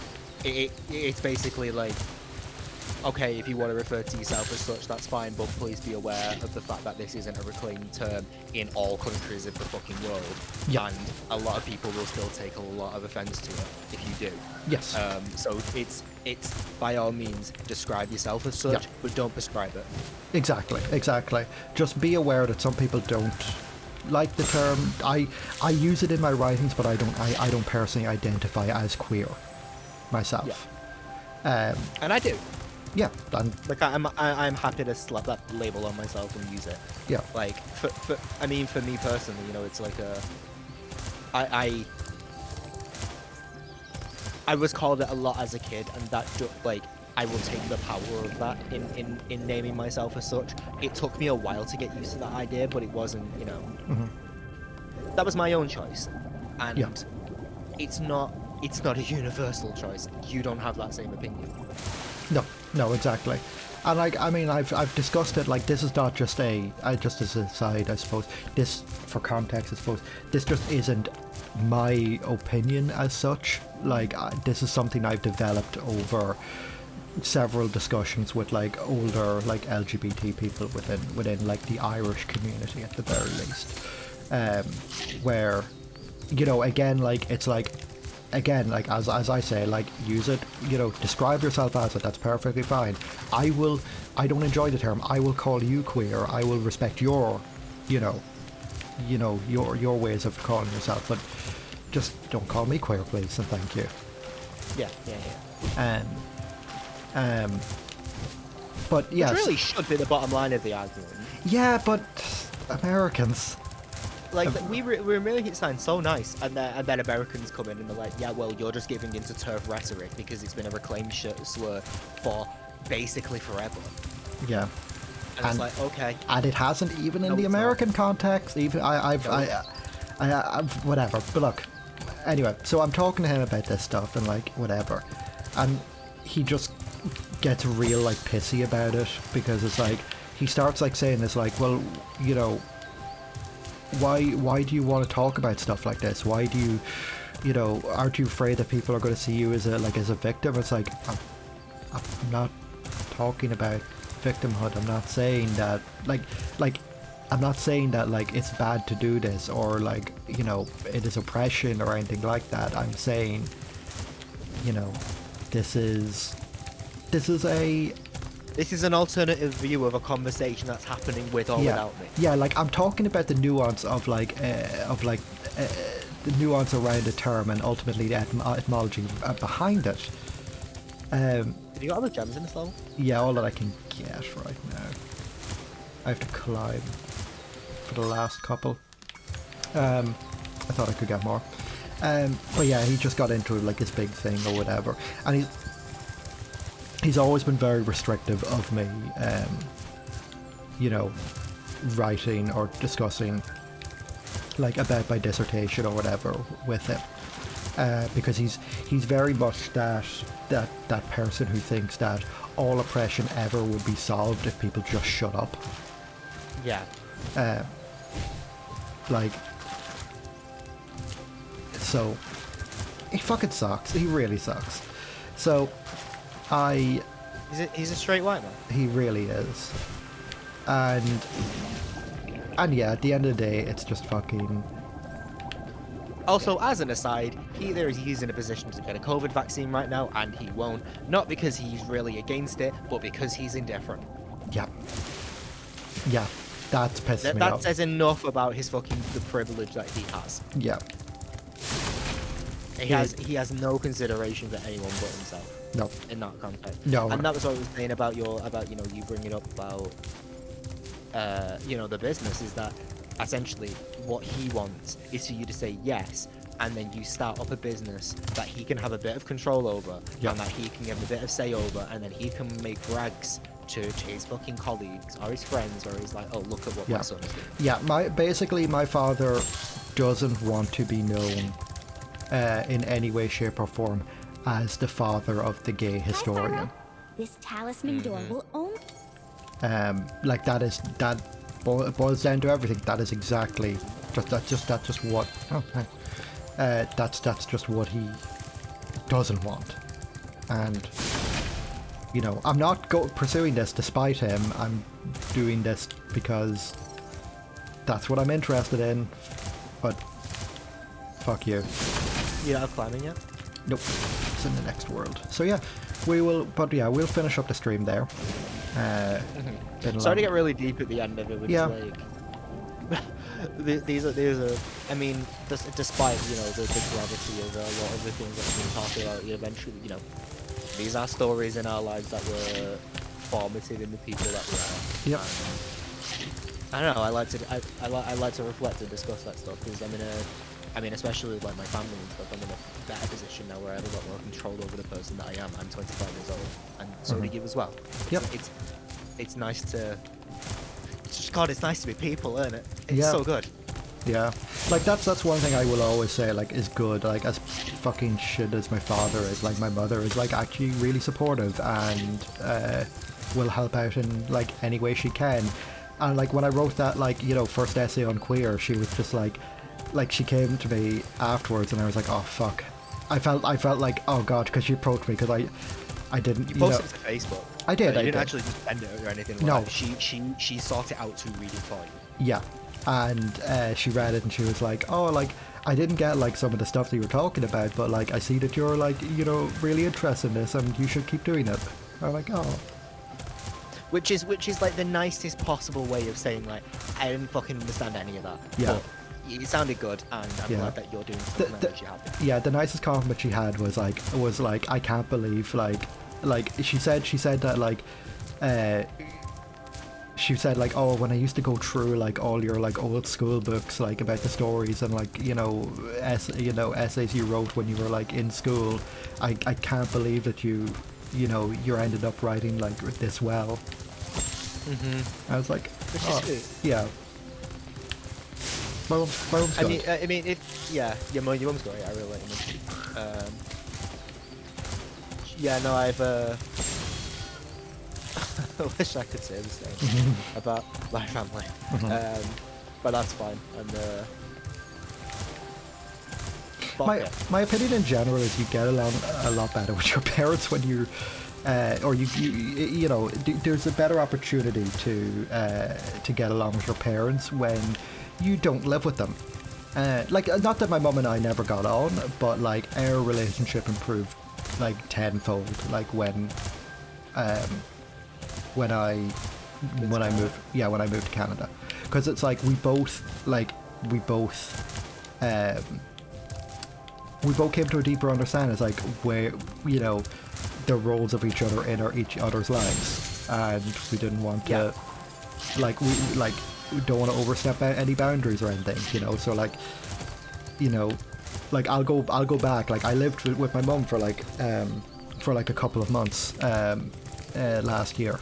it's basically like, okay, if you want to refer to yourself as such, that's fine, but please be aware of the fact that this isn't a reclaimed term in all countries of the fucking world. Yeah. And a lot of people will still take a lot of offense to it if you do. Yes. So it's by all means describe yourself as such, Yeah. but don't prescribe it. Exactly. Just be aware that some people don't like the term. I use it in my writings, but I don't personally identify as queer myself. And I do. Yeah, and Like I'm happy to slap that label on myself and use it. yeah, Like for me personally, you know, it's like I was called it a lot as a kid, and that like I will take the power of that in naming myself as such. It took me a while to get used to that idea, but it wasn't, you know, that was my own choice, and Yeah. it's not a universal choice. You don't have that same opinion. no, exactly. And like, I mean, I've discussed it. Like, this is not just just as a side, I suppose. This, for context, I suppose, this just isn't my opinion as such. Like, this is something I've developed over several discussions with like older like LGBT people within like the Irish community at the very least, where, you know, again, like it's like, again, like as I say, like, use it, you know, describe yourself as it. That's perfectly fine. I don't enjoy the term. I will call you queer. I will respect your, you know, your ways of calling yourself, but just don't call me queer, please, and thank you. Yeah. But yes, Which really should be the bottom line of the argument. yeah, but Americans, Like, we're making it sound so nice, and then Americans come in and they're like, yeah, well, you're just giving into turf rhetoric because it's been a reclaimed slur for basically forever. yeah. And it's like, okay. And it hasn't even in No, the it's not. American context. Even I've whatever. But look, anyway, so I'm talking to him about this stuff and like whatever, and he just gets real like pissy about it because it's like he starts like saying this like, well, you know, why do you want to talk about stuff like this? Why do you know, aren't you afraid that people are going to see you as a victim? It's like, I'm not talking about victimhood. I'm not saying that like I'm not saying that like it's bad to do this or like, you know, it is oppression or anything like that. I'm saying, you know, this is an alternative view of a conversation that's happening with or without me. Yeah, like I'm talking about the nuance of the nuance around the term and ultimately the etymology behind it. Have you got other gems in this level? Yeah, all that I can get right now. I have to climb for the last couple. I thought I could get more. But yeah, he just got into like this big thing or whatever, and he's always been very restrictive of me, you know, writing or discussing like about my dissertation or whatever with him, because he's very much that person who thinks that all oppression ever would be solved if people just shut up. Yeah. Like, so he fucking sucks. He really sucks. So He's a straight white man. he really is. And yeah, at the end of the day, it's just fucking. Also, as an aside, he's in a position to get a COVID vaccine right now, and he won't. Not because he's really against it, but because he's indifferent. Yeah, that's pissing me That off. says enough about the privilege that he has. Yeah, He has no consideration for anyone but himself. no, In that context. No. And that was what I was saying about you bringing up about the business, is that essentially what he wants is for you to say yes, and then you start up a business that he can have a bit of control over, Yeah. and that he can have a bit of say over, and then he can make brags to his fucking colleagues or his friends, or he's like, oh, look at what my yeah, son is doing. yeah. My father doesn't want to be known in any way, shape, or form as the father of the gay historian. This talisman door will only. Like that boils down to everything. That is exactly that's just what. Oh, hi. That's just what he doesn't want. And, you know, I'm not pursuing this despite him. I'm doing this because that's what I'm interested in. But, fuck you. You're not climbing yet? Nope. It's in the next world. So yeah, we'll finish up the stream there. Sorry to get really deep at the end of it, but like... these are, I mean, despite, you know, the gravity of a lot of the things that we've been talking about, eventually, you know, these are stories in our lives that were formative in the people that we are. Yep. I don't know, I like to reflect and discuss that stuff, because I mean, especially like my family and stuff, I'm in a better position now where I have a lot more control over the person that I am. I'm 25 years old, and so do you as well. Yep. It's nice to... it's nice to be people, isn't it? It's so good. Yeah. Like, that's one thing I will always say, like, is good. Like, as fucking shit as my father is, like, my mother is, like, actually really supportive and will help out in, like, any way she can. And, like, when I wrote that, like, you know, first essay on queer, she was just, like, she came to me afterwards and I was like, oh, fuck. I felt like, oh, God, because she approached me because I didn't, you posted it to Facebook. I did. You didn't actually just send it or anything like no. that. She sought it out to read it for you. Yeah. And she read it and she was like, oh, like, I didn't get, like, some of the stuff that you were talking about, but, like, I see that you're, like, you know, really interested in this and you should keep doing it. I'm like, oh. Which is, like, the nicest possible way of saying, like, I didn't fucking understand any of that. Yeah. But it sounded good, and I'm glad that you're doing something that makes you happy. Yeah, the nicest compliment she had was like, I can't believe, like she said that, like, she said, like, oh, when I used to go through, like, all your, like, old school books, like, about the stories and, like, you know, essays you wrote when you were, like, in school, I can't believe that you ended up writing, like, this well. I was like, oh, yeah. My mom's good. I mean, your mom's great. I really like your mum. Yeah, no, I've I wish I could say the same about my family, but that's fine. And my opinion in general is you get along a lot better with your parents when you're, or you know, there's a better opportunity to get along with your parents when you don't live with them. Like, not that my mum and I never got on, but, like, our relationship improved, like, tenfold, like, when I moved to Canada, because it's like we both came to a deeper understanding. It's like, where, you know, the roles of each other in each other's lives, and we didn't want to, we don't want to overstep any boundaries or anything, you know. So, like, you know, like, I'll go back. Like, I lived with my mum for a couple of months last year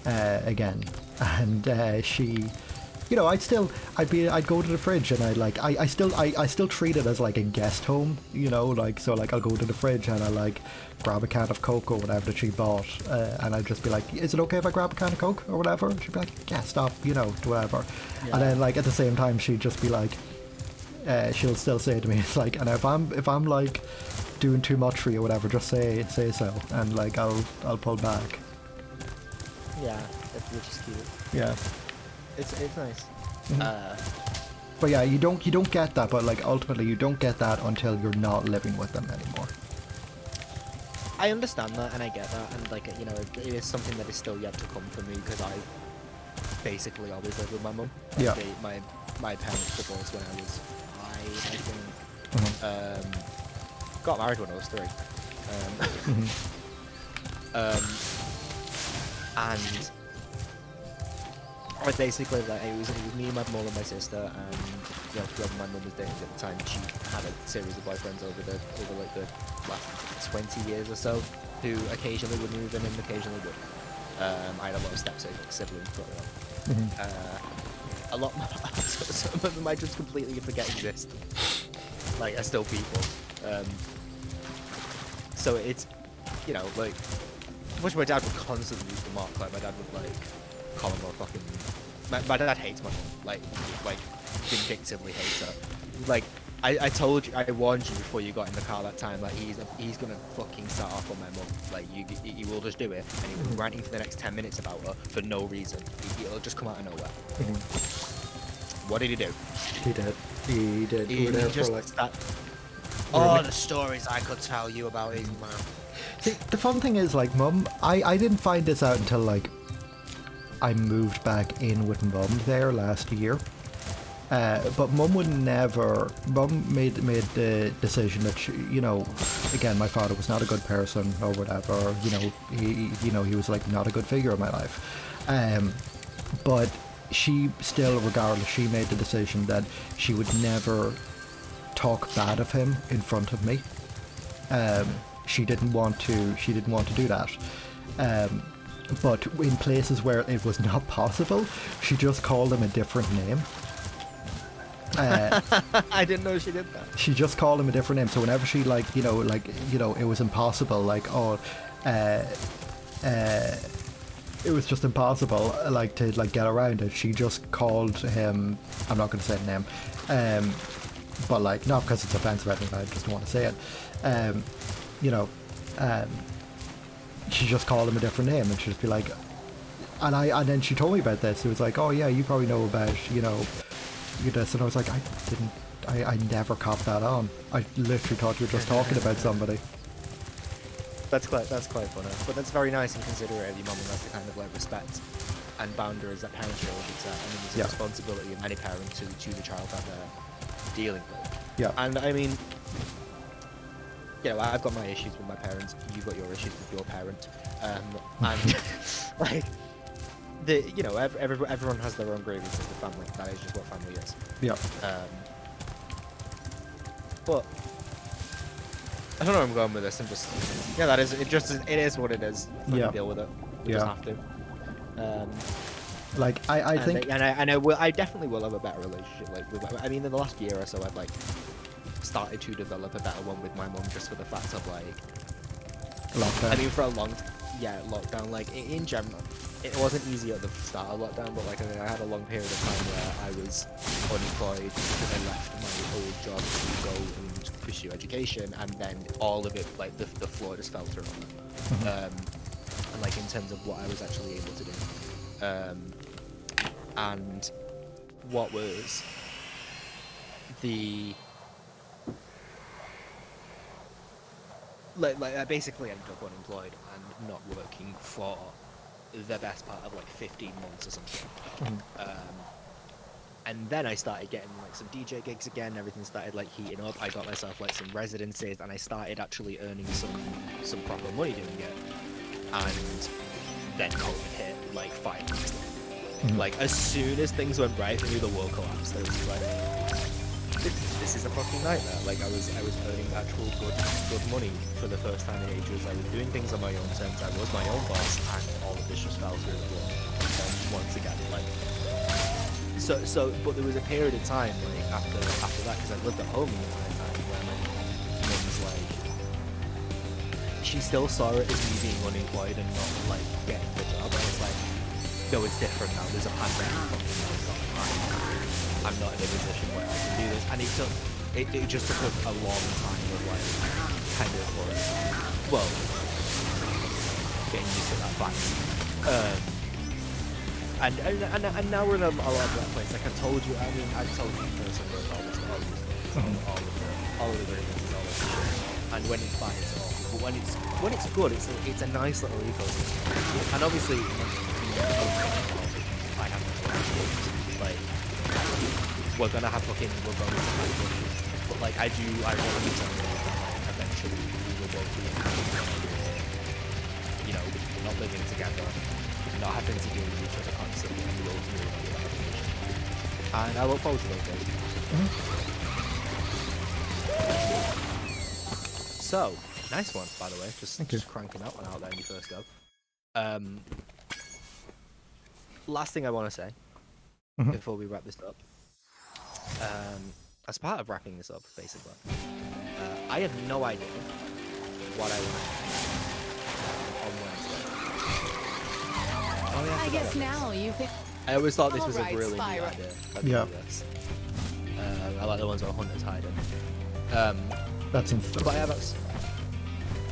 again, and she, you know, I'd go to the fridge and I still treat it as, like, a guest home, you know, like, so, like, I'll go to the fridge and I'll, like, grab a can of Coke or whatever that she bought, and I'd just be like, is it okay if I grab a can of Coke or whatever? And she'd be like, yeah, stop, you know, whatever. Yeah. And then, like, at the same time, she'd just be like, she'll still say to me, it's like, and if I'm like doing too much for you or whatever, just say so, and, like, I'll pull back. Yeah, which is cute. Yeah. It's nice. But yeah, you don't get that, but, like, ultimately you don't get that until you're not living with them anymore. I understand that, and I get that, and, like, you know, it is something that is still yet to come for me, because I basically always lived with my mum. Yeah. My parents divorced when I was 5, I think. Got married when I was 3. And I basically, like, it was me and my mum and my sister, and, you know, whoever my mum was dating at the time, she had a series of boyfriends over like the last 20 years or so, who occasionally would move in and occasionally would. I had a lot of siblings growing up. A lot more. Some of them I just completely forget exist. Like, are still people. So it's, you know, like, which my dad would constantly use the mark. Like, my dad would, like, call him a fucking... My dad hates my mum. Like, vindictively hates her. Like, I told you, I warned you before you got in the car that time. Like he's gonna fucking start off on my mum. Like he will just do it, and he was ranting for the next 10 minutes about her for no reason. It'll just come out of nowhere. What did he do? He did. He did. He We were there just for like. all the stories I could tell you about his mum. See, the fun thing is, like, Mum, I didn't find this out until like I moved back in with Mum there last year. But Mum would never. Mum made the decision that she, you know, again, my father was not a good person or whatever. You know, he was like not a good figure in my life. But she still, regardless, she made the decision that she would never talk bad of him in front of me. She didn't want to. She didn't want to do that. But in places where it was not possible, she just called him a different name. I didn't know she did that. She just called him a different name. So whenever she it was impossible. It was just impossible. To get around it. She just called him. I'm not going to say the name. But not because it's offensive or anything. I just don't want to say it. She just called him a different name, and she'd just be like, and then she told me about this. It was like, oh yeah, you probably know about this, and I was like, I never copped that on. I literally thought you were just talking about somebody. That's quite funny, but that's very nice and considerate of your mum, and that's the kind of respect and boundaries that parents show. It's a responsibility of any parent to the child that they're dealing with. Yeah. And I mean, I've got my issues with my parents. You've got your issues with your parent, and everyone has their own grievances with family. That is just what family is. Yeah. But I don't know where I'm going with this. I'm just that is it is what it is. Yeah. Deal with it. We just have to. I think, I definitely will have a better relationship. In the last year or so, I've started to develop a better one with my mum, just for the fact of lockdown. I mean, for a long lockdown, in general, it wasn't easy at the start of lockdown, but I had a long period of time where I was unemployed because I left my old job to go and pursue education, and then all of it, the floor just fell through on it. And in terms of what I was actually able to do, and what was the I basically ended up unemployed and not working for the best part of 15 months or something. And then I started getting some DJ gigs again. Everything started heating up. I got myself some residencies, and I started actually earning some proper money doing it. And then COVID hit 5 months later. As soon as things went right, I knew the world collapsed. I was this is a fucking nightmare. I was earning actual good money for the first time in ages. I was doing things on my own terms. I was my own boss, and all of this just fell through the floor. Once again, but there was a period of time after that, because I lived at home the entire time, where my mum was she still saw it as me being unemployed and not getting the job. And it's no, it's different now. There's a pandemic. I'm not in a position where I can do this, and it just took a long time of kind of getting used to that fact. And now we're in a lot of that place. I told you, I told you personally all this, all of the grievances, all of the shit. And when it's bad, it's awful. But when it's good, it's a nice little ecosystem. And obviously, I have we're going to have issues. But I want to tell you that eventually we will both be we're not living together, not having to deal with each other constantly, and we'll ultimately be that relationship. And I look forward to those days. So, nice one, by the way. Just cranking that one out there in your first go. Last thing I want to say before we wrap this up. As part of wrapping this up, basically, I have no idea what I want to do on Wednesday. I guess now you think. I always thought this was a Alright, really neat Spyro. idea. Yeah. I like the ones where hunters hide in. That's in 3. But I have. Is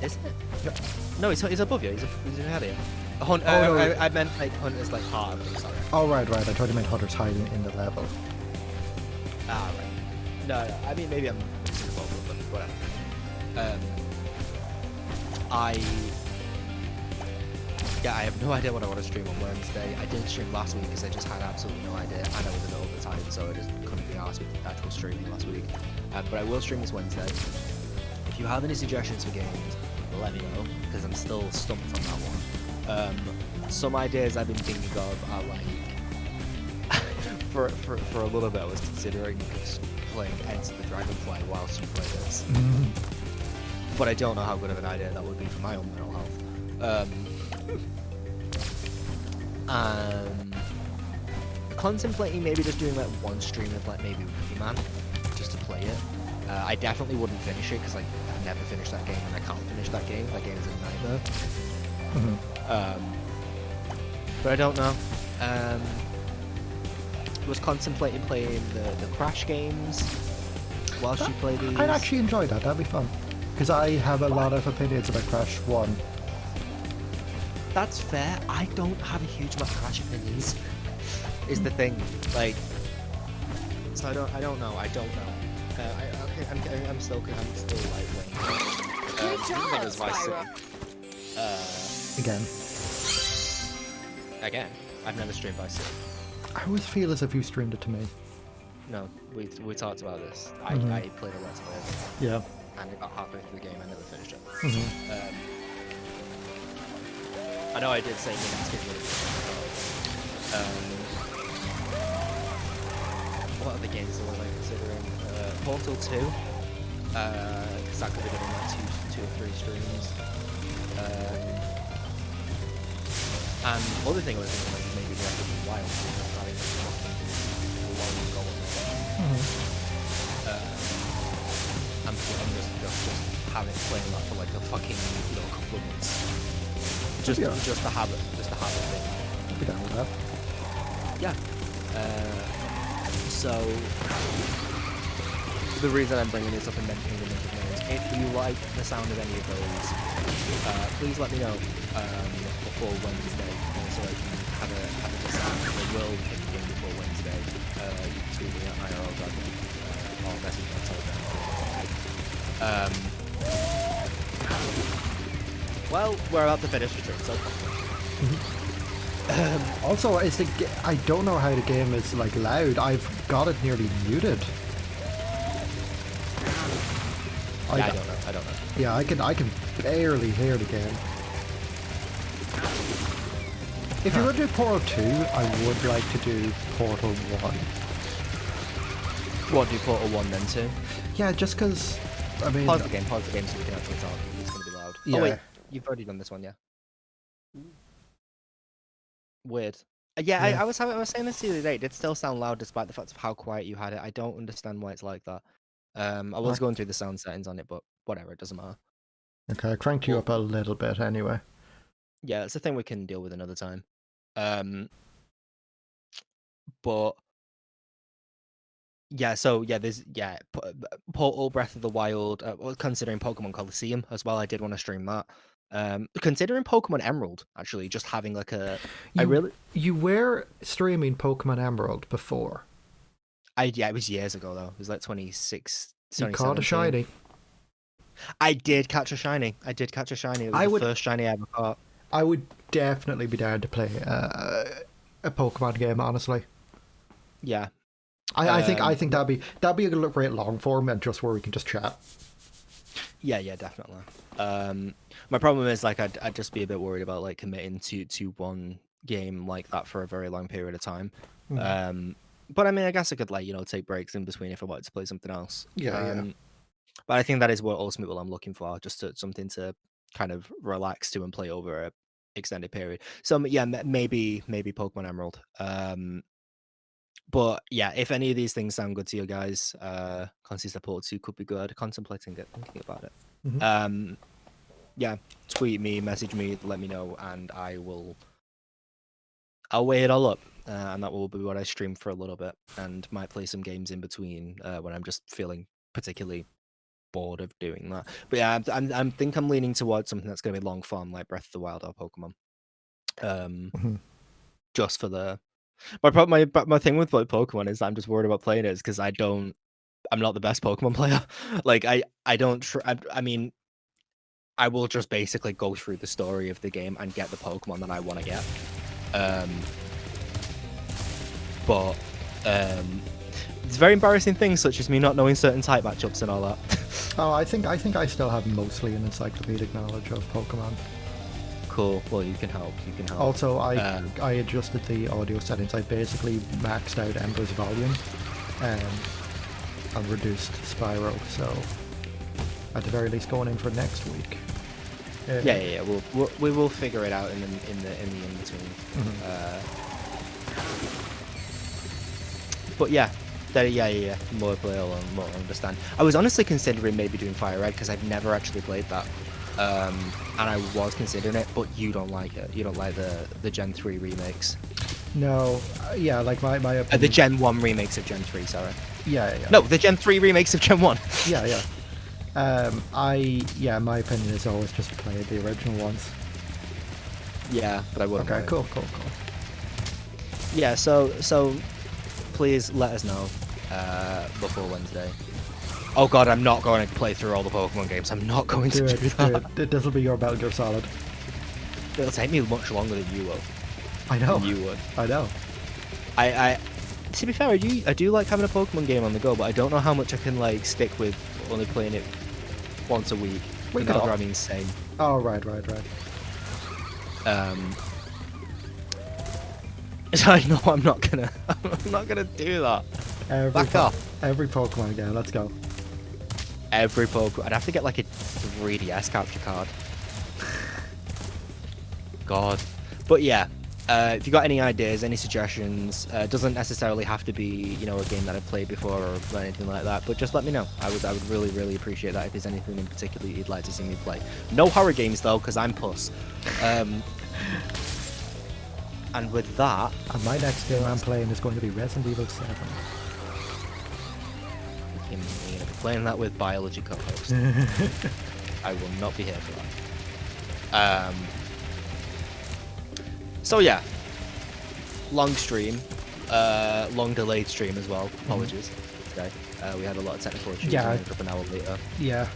it? Yep. No, he's above you. He's ahead of you. no. I meant like hunters like part of them. Sorry. Oh, right. I thought you meant hunters hiding in the level. Ah, right. No. I mean, maybe I'm mixing them over, but whatever. I have no idea what I want to stream on Wednesday. I didn't stream last week because I just had absolutely no idea, and I was in overtime, so I just couldn't be asked with the actual streaming last week. But I will stream this Wednesday. If you have any suggestions for games, let me know, because I'm still stumped on that one. Some ideas I've been thinking of are like, for a little bit I was considering playing Enter the Dragonfly whilst you play this. But I don't know how good of an idea that would be for my own mental health. Contemplating maybe just doing like one stream of like maybe Rayman, just to play it. I definitely wouldn't finish it because like I've never finished that game and I can't finish that game. That game is a nightmare. But I don't know. Was contemplating playing the Crash games whilst you play these. I'd actually enjoy that. That'd be fun. Because I have a lot of opinions about Crash 1. That's fair. I don't have a huge amount of Crash opinions. Is the thing, like, so I don't know. I'm still like waiting. Good job, Spyro. Again, I've never streamed Vice City. I always feel as if you streamed it to me. No, we talked about this. I played a Let's Play of it. Yeah. And I got halfway through the game. I never finished it. I know I did say the next game would have what other games was I considering? Portal 2. Because that could have been in like two or three streams. And other thing I was thinking like maybe Breath of the Wild. I'm just having playing that for like a fucking couple of months. Just a habit thing. Be down with that. Yeah. So the reason I'm bringing this up and mentioning the names, if you like the sound of any of those, please let me know before Wednesday, so I can have a decide. I will pick the game before Wednesday. You can tweet me at IRL Dragon or message me on Telegram. Well, we're about to finish the stream, so. Also, I don't know how the game is like loud. I've got it nearly muted. I don't know. Yeah, I can barely hear the game. If you're going to do Portal 2, I would like to do Portal 1. What, do Portal 1 then 2? Yeah, just because, I mean... Pause the game so we can actually talk. It's going to be loud. Yeah. Oh wait, you've already done this one, yeah? Weird. Yeah, I was saying this the other day. It did still sound loud despite the fact of how quiet you had it. I don't understand why it's like that. I was going through the sound settings on it, but whatever, it doesn't matter. Okay, I cranked you up a little bit anyway. Yeah, it's a thing we can deal with another time. But yeah, so yeah, there's Portal, Breath of the Wild. Considering Pokemon Coliseum as well, I did want to stream that. Considering Pokemon Emerald, actually, just having like a. You were streaming Pokemon Emerald before. It was years ago though. It was like 26. You caught a shiny. I did catch a shiny. It was the first shiny I ever caught. I would definitely be down to play a Pokemon game, honestly. Yeah. I think that'd be a great long form and just where we can just chat. Yeah, definitely. My problem is like I'd just be a bit worried about like committing to one game like that for a very long period of time. But I mean, I guess I could like take breaks in between if I wanted to play something else. Yeah. But I think that is what ultimately what I'm looking for, just something to kind of relax to and play over a extended period. So yeah, maybe Pokemon Emerald. But yeah, if any of these things sound good to you guys, Consi Support 2 could be good. Contemplating it, thinking about it. Yeah, tweet me, message me, let me know, and I will I'll weigh it all up, and that will be what I stream for a little bit, and might play some games in between when I'm just feeling particularly bored of doing that. But yeah, I'm think I'm leaning towards something that's going to be long form, like Breath of the Wild or Pokemon. Mhm. Just for the my thing with like Pokemon is I'm just worried about playing it because I'm not the best Pokemon player. Like I don't I mean I will just basically go through the story of the game and get the Pokemon that I want to get. But it's very embarrassing things such as me not knowing certain type matchups and all that. Oh, I think I still have mostly an encyclopedic knowledge of Pokemon. Cool. Well, you can help. You can help. Also, I adjusted the audio settings. I basically maxed out Ember's volume, and reduced Spyro. So, at the very least, going in for next week. Yeah. We will figure it out in the in between. But yeah. More playable and more understand. I was honestly considering maybe doing Fire Red because I've never actually played that. And I was considering it, but you don't like it. You don't like the Gen 3 remakes. No, yeah, like my opinion. The Gen 1 remakes of Gen 3, sorry. Yeah. No, the Gen 3 remakes of Gen 1. Yeah. My opinion is always just play the original ones. Yeah, but I wouldn't. Okay, cool. Yeah, so please let us know before Wednesday. Oh god, I'm not going to play through all the Pokemon games. I'm not going to do that. This will be your Metal Gear Solid. It'll take me much longer than you will. I know. You would. I know. I to be fair, I do like having a Pokemon game on the go, but I don't know how much I can like stick with only playing it once a week. Without driving insane. Oh right. I know I'm not gonna do that. Back off. Every Pokemon game, let's go. Every Pokemon. I'd have to get like a 3DS capture card. God. But yeah, if you got any ideas, any suggestions, doesn't necessarily have to be, a game that I've played before or anything like that, but just let me know. I would really, really appreciate that if there's anything in particular you'd like to see me play. No horror games though, because I'm puss. And with that... And my next game I'm playing is going to be Resident Evil 7. You're going to be playing that with biology co-host. I will not be here for that. So yeah, long stream, long delayed stream as well. Apologies. Today we had a lot of technical issues. Yeah, up an hour later. Yeah.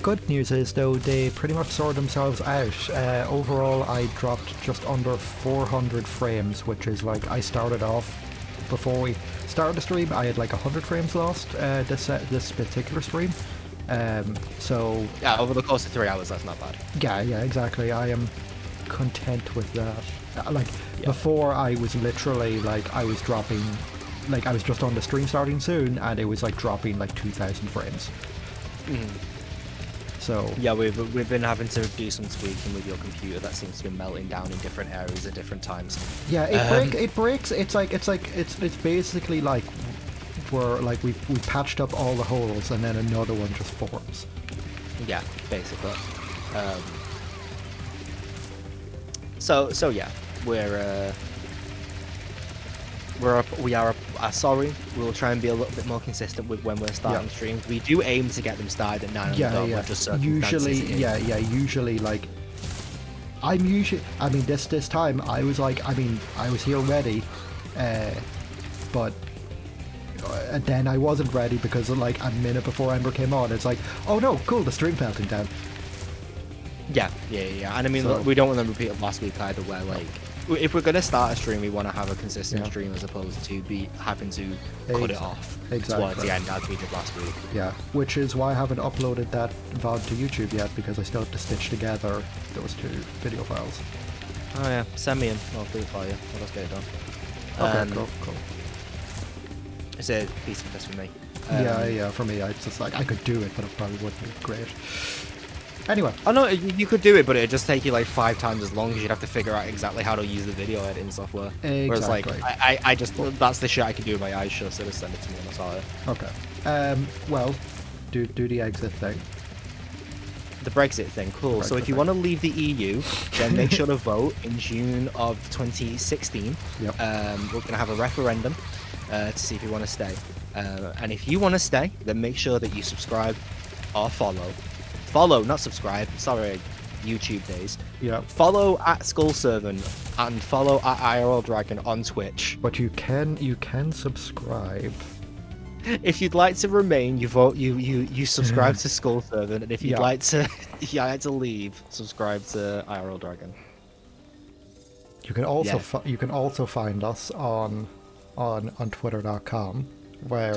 Good news is though they pretty much sorted themselves out. Overall, I dropped just under 400 frames, which is like I started off before we started the stream. I had like 100 frames lost this particular stream. So yeah, over the course of 3 hours, that's not bad. Yeah, exactly. I am content with that. Before, I was literally like I was dropping. Like I was just on the stream starting soon, and it was like dropping like 2,000 frames. So yeah, we've been having to do some tweaking with your computer. That seems to be melting down in different areas at different times. Yeah, it breaks. It's basically like we patched up all the holes, and then another one just forms. Yeah, basically. So yeah, we are sorry. We'll try and be a little bit more consistent with when we're starting streams. We do aim to get them started at 9 o'clock. Just usually like this time I was like I was here ready, but then I wasn't ready because like a minute before Ember came on, it's like, oh no, cool, the stream melting down. Yeah. And I mean, look, we don't want to repeat of last week either, where like, if we're going to start a stream, we want to have a consistent stream as opposed to having to cut it off towards the end as we did last week. Yeah, which is why I haven't uploaded that VOD to YouTube yet, because I still have to stitch together those two video files. Oh yeah, send me in. I'll do it for you. Let's get it done. Okay, cool. It's a piece of this for me. Yeah, for me, it's just like, I could do it, but it probably wouldn't be great. Anyway. I know you could do it, but it'd just take you like 5 times as long, because you'd have to figure out exactly how to use the video editing software. Exactly. Whereas like, I just, that's the shit I can do with my eyes shut, so just send it to me and I saw it. Okay. Well, do the exit thing. The Brexit thing, cool. So if you want to leave the EU, then make sure to vote in June of 2016. Yep. We're gonna have a referendum to see if you want to stay. And if you want to stay, then make sure that you subscribe or follow. Follow, not subscribe. Sorry, YouTube days. Yeah. Follow at Skull Servant and follow at IRL Dragon on Twitch. But you can subscribe. If you'd like to remain, you vote. You subscribe to Skull Servant, and if you'd like to, leave, subscribe to IRL Dragon. You can also you can also find us on Twitter.com where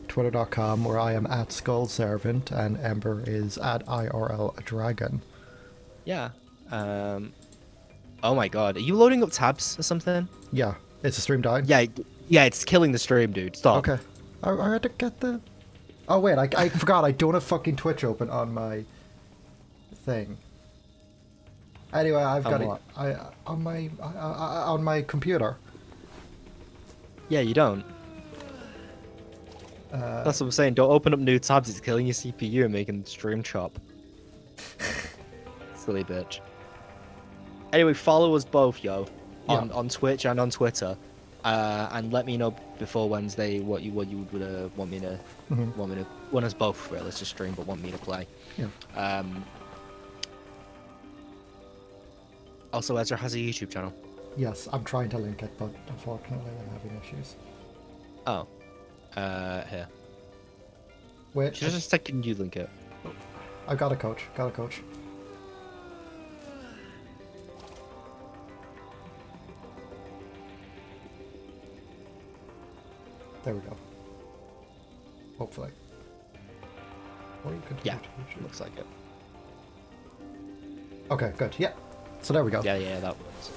Twitter.com where I am at Skull Servant and Ember is at IRL Dragon. Yeah. Oh my God, are you loading up tabs or something? Yeah. Is the stream dying? Yeah, it's killing the stream, dude. Stop. Okay. I had to get the... Oh, wait, I forgot. I don't have fucking Twitch open on my thing. Anyway, I've got what? it on my computer. Yeah, you don't. That's what I'm saying. Don't open up new tabs. It's killing your CPU and making the stream chop. Silly bitch. Anyway, follow us both, yo, on Twitch and on Twitter. And let me know before Wednesday what you would want me to want us both really to stream, but want me to play. Yeah. Also, Ezra has a YouTube channel. Yes, I'm trying to link it, but unfortunately I'm having issues. Oh, here. Wait. Just a second, you link it. I got a coach. Got a coach. There we go. Hopefully. Or you could Yeah, looks like it. Okay, good. Yeah. So there we go. Yeah, that works.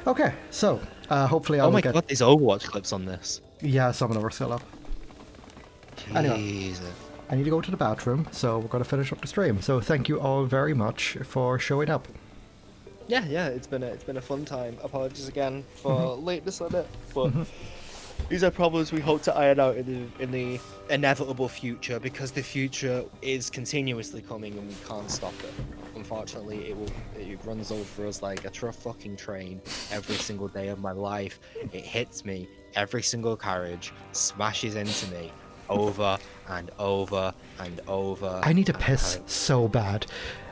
Okay, so hopefully I'll Oh my get... God, there's Overwatch clips on this. Yeah, some of them are still up. Anyway, Jesus. I need to go to the bathroom, so we're going to finish up the stream. So thank you all very much for showing up. Yeah, it's been a fun time. Apologies again for lateness on it, but these are problems we hope to iron out in the inevitable future, because the future is continuously coming and we can't stop it. Unfortunately, it runs over us like a fucking train every single day of my life. It hits me every single carriage, smashes into me over and over and over. I need to piss so bad.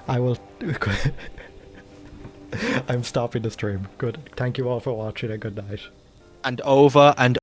I will... I'm stopping the stream. Good. Thank you all for watching and good night. And over and